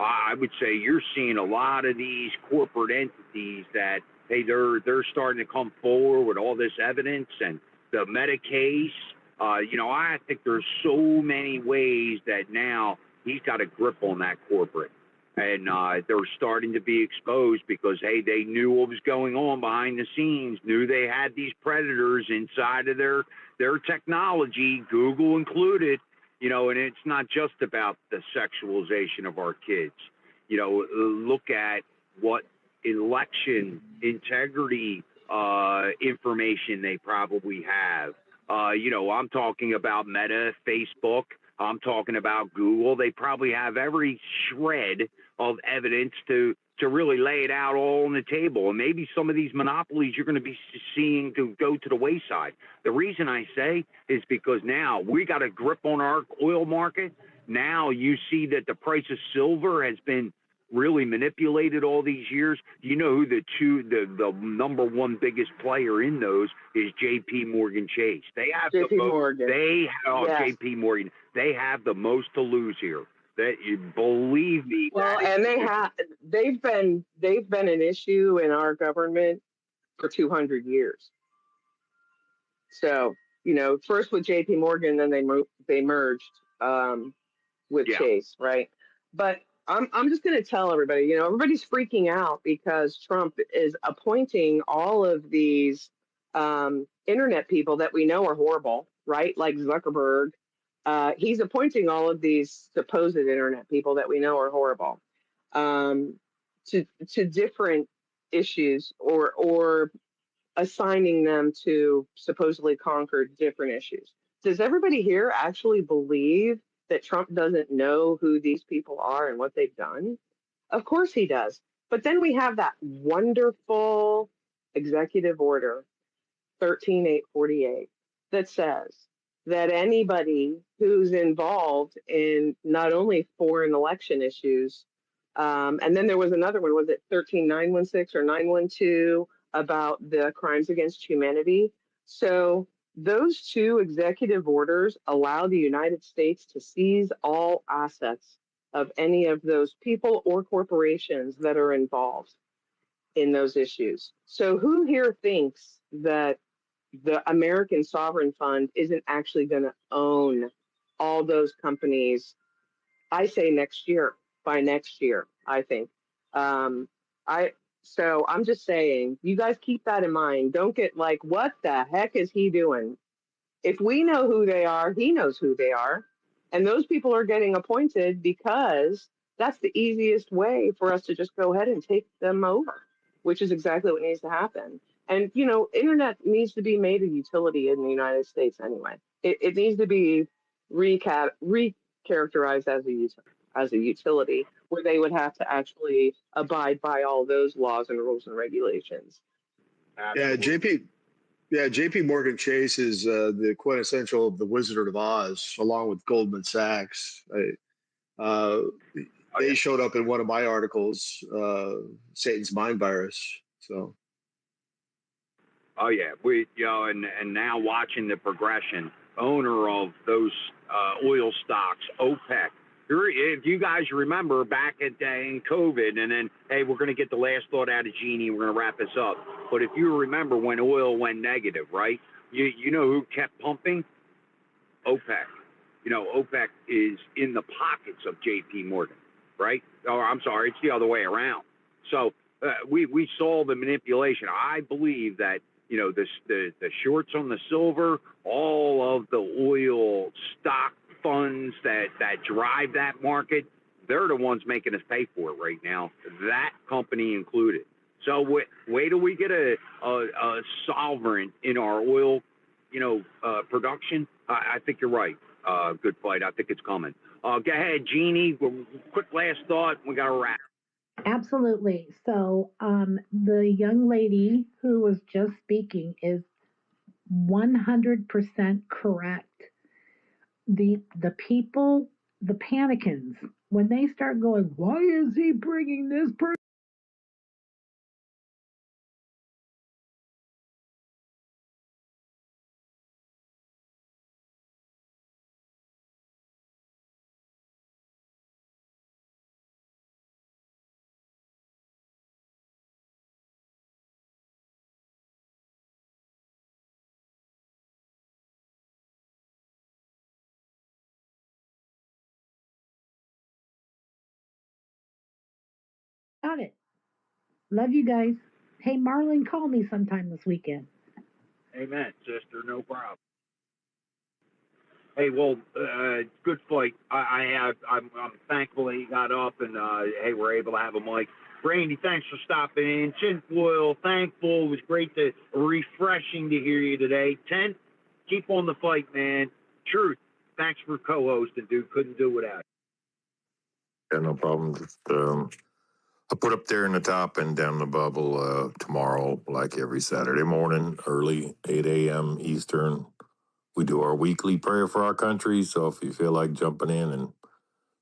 I would say you're seeing a lot of these corporate entities that, hey, they're starting to come forward with all this evidence and the Meta case. I think there's so many ways that now he's got a grip on that corporate. And they're starting to be exposed because, hey, they knew what was going on behind the scenes, knew they had these predators inside of their technology, Google included, and it's not just about the sexualization of our kids. Look at what election integrity information they probably have. I'm talking about Meta, Facebook. I'm talking about Google. They probably have every shred of evidence to to really lay it out all on the table. And maybe some of these monopolies you're going to be seeing to go to the wayside. The reason I say is because now we got a grip on our oil market. Now you see that the price of silver has been really manipulated all these years. You know who the number one biggest player in those is JP Morgan Chase. They have JP the most, Morgan. Yes. JP Morgan. They have the most to lose here. That you believe me. Well, and they've been an issue in our government for 200 years. So, first with JP Morgan, then they merged with Chase, right? But I'm just going to tell everybody, everybody's freaking out because Trump is appointing all of these internet people that we know are horrible, right? Like Zuckerberg. He's appointing all of these supposed internet people that we know are horrible to different issues or assigning them to supposedly conquer different issues. Does everybody here actually believe that Trump doesn't know who these people are and what they've done? Of course he does. But then we have that wonderful executive order, 13848, that says that anybody who's involved in not only foreign election issues, and then there was another one, was it 13916 or 912 about the crimes against humanity? So those two executive orders allow the United States to seize all assets of any of those people or corporations that are involved in those issues. So who here thinks that the American Sovereign Fund isn't actually going to own all those companies? I say by next year, I think. So I'm just saying, you guys keep that in mind. Don't get like, what the heck is he doing? If we know who they are, he knows who they are. And those people are getting appointed because that's the easiest way for us to just go ahead and take them over, which is exactly what needs to happen. And, internet needs to be made a utility in the United States anyway. It needs to be recharacterized as a utility where they would have to actually abide by all those laws and rules and regulations. JP Morgan Chase is the quintessential of the Wizard of Oz, along with Goldman Sachs. They showed up in one of my articles, Satan's Mind Virus. So. Oh yeah, and now watching the progression, owner of those oil stocks, OPEC. If you guys remember back in COVID, and then, hey, we're going to get the last thought out of Jeannie, we're going to wrap this up. But if you remember when oil went negative, right? You know who kept pumping? OPEC. OPEC is in the pockets of JP Morgan, right? Or I'm sorry, it's the other way around. So we saw the manipulation. I believe that, the shorts on the silver, all of the oil stock funds that drive that market, they're the ones making us pay for it right now, that company included. So wait till we get a sovereign in our oil, production. I think you're right. Good fight. I think it's coming. Go ahead, Jeannie. Quick last thought. We got to wrap. Absolutely. So the young lady who was just speaking is 100% correct. The people, the panicans, when they start going, why is he bringing this person? Got it. Love you guys. Hey, Marlon, call me sometime this weekend. Amen, sister. No problem. Hey, well, good fight. I'm thankful that he got up and, hey, we're able to have a mic. Brandy, thanks for stopping in. Tinfoil, thankful. It was refreshing to hear you today. Tent, keep on the fight, man. Truth, thanks for co-hosting, dude. Couldn't do without you. Yeah, no problem. Just I put up there in the top and down the bubble tomorrow, like every Saturday morning, early 8 a.m. Eastern. We do our weekly prayer for our country. So if you feel like jumping in and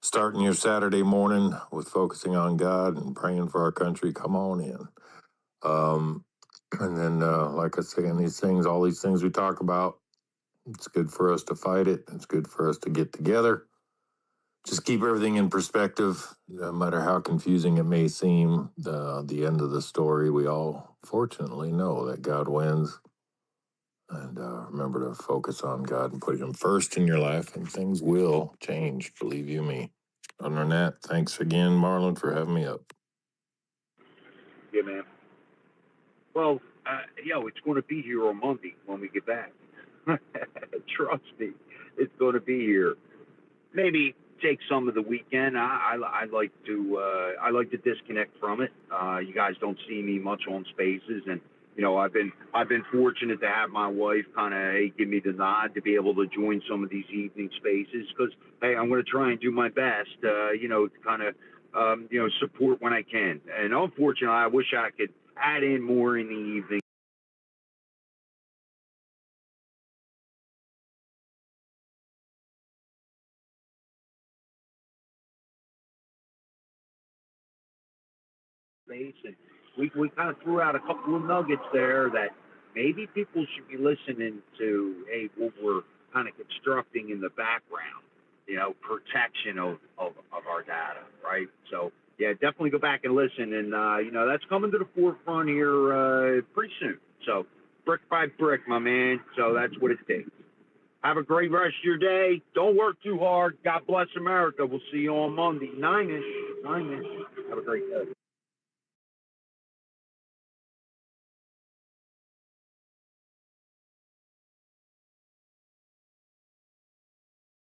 starting your Saturday morning with focusing on God and praying for our country, come on in. And then, like I say, in these things, all these things we talk about, it's good for us to fight it. It's good for us to get together. Just keep everything in perspective, no matter how confusing it may seem. The end of the story, we all fortunately know that God wins. And remember to focus on God and put Him first in your life, and things will change, believe you me. Other than that, thanks again, Marlon, for having me up. Yeah, man. Well, it's going to be here on Monday when we get back. Trust me, it's going to be here. Maybe take some of the weekend. I like to disconnect from it. You guys don't see me much on Spaces, and I've been fortunate to have my wife kind of give me the nod to be able to join some of these evening Spaces, because hey, I'm going to try and do my best, to kind of support when I can. And unfortunately, I wish I could add in more in the evening. Space, and we kind of threw out a couple of nuggets there that maybe people should be listening to. Hey, what we're kind of constructing in the background, protection of our data, right? So yeah, definitely go back and listen, and that's coming to the forefront here pretty soon. So brick by brick, my man. So that's what it takes. Have a great rest of your day. Don't work too hard. God bless America. We'll see you on Monday. 9-ish. Have a great day.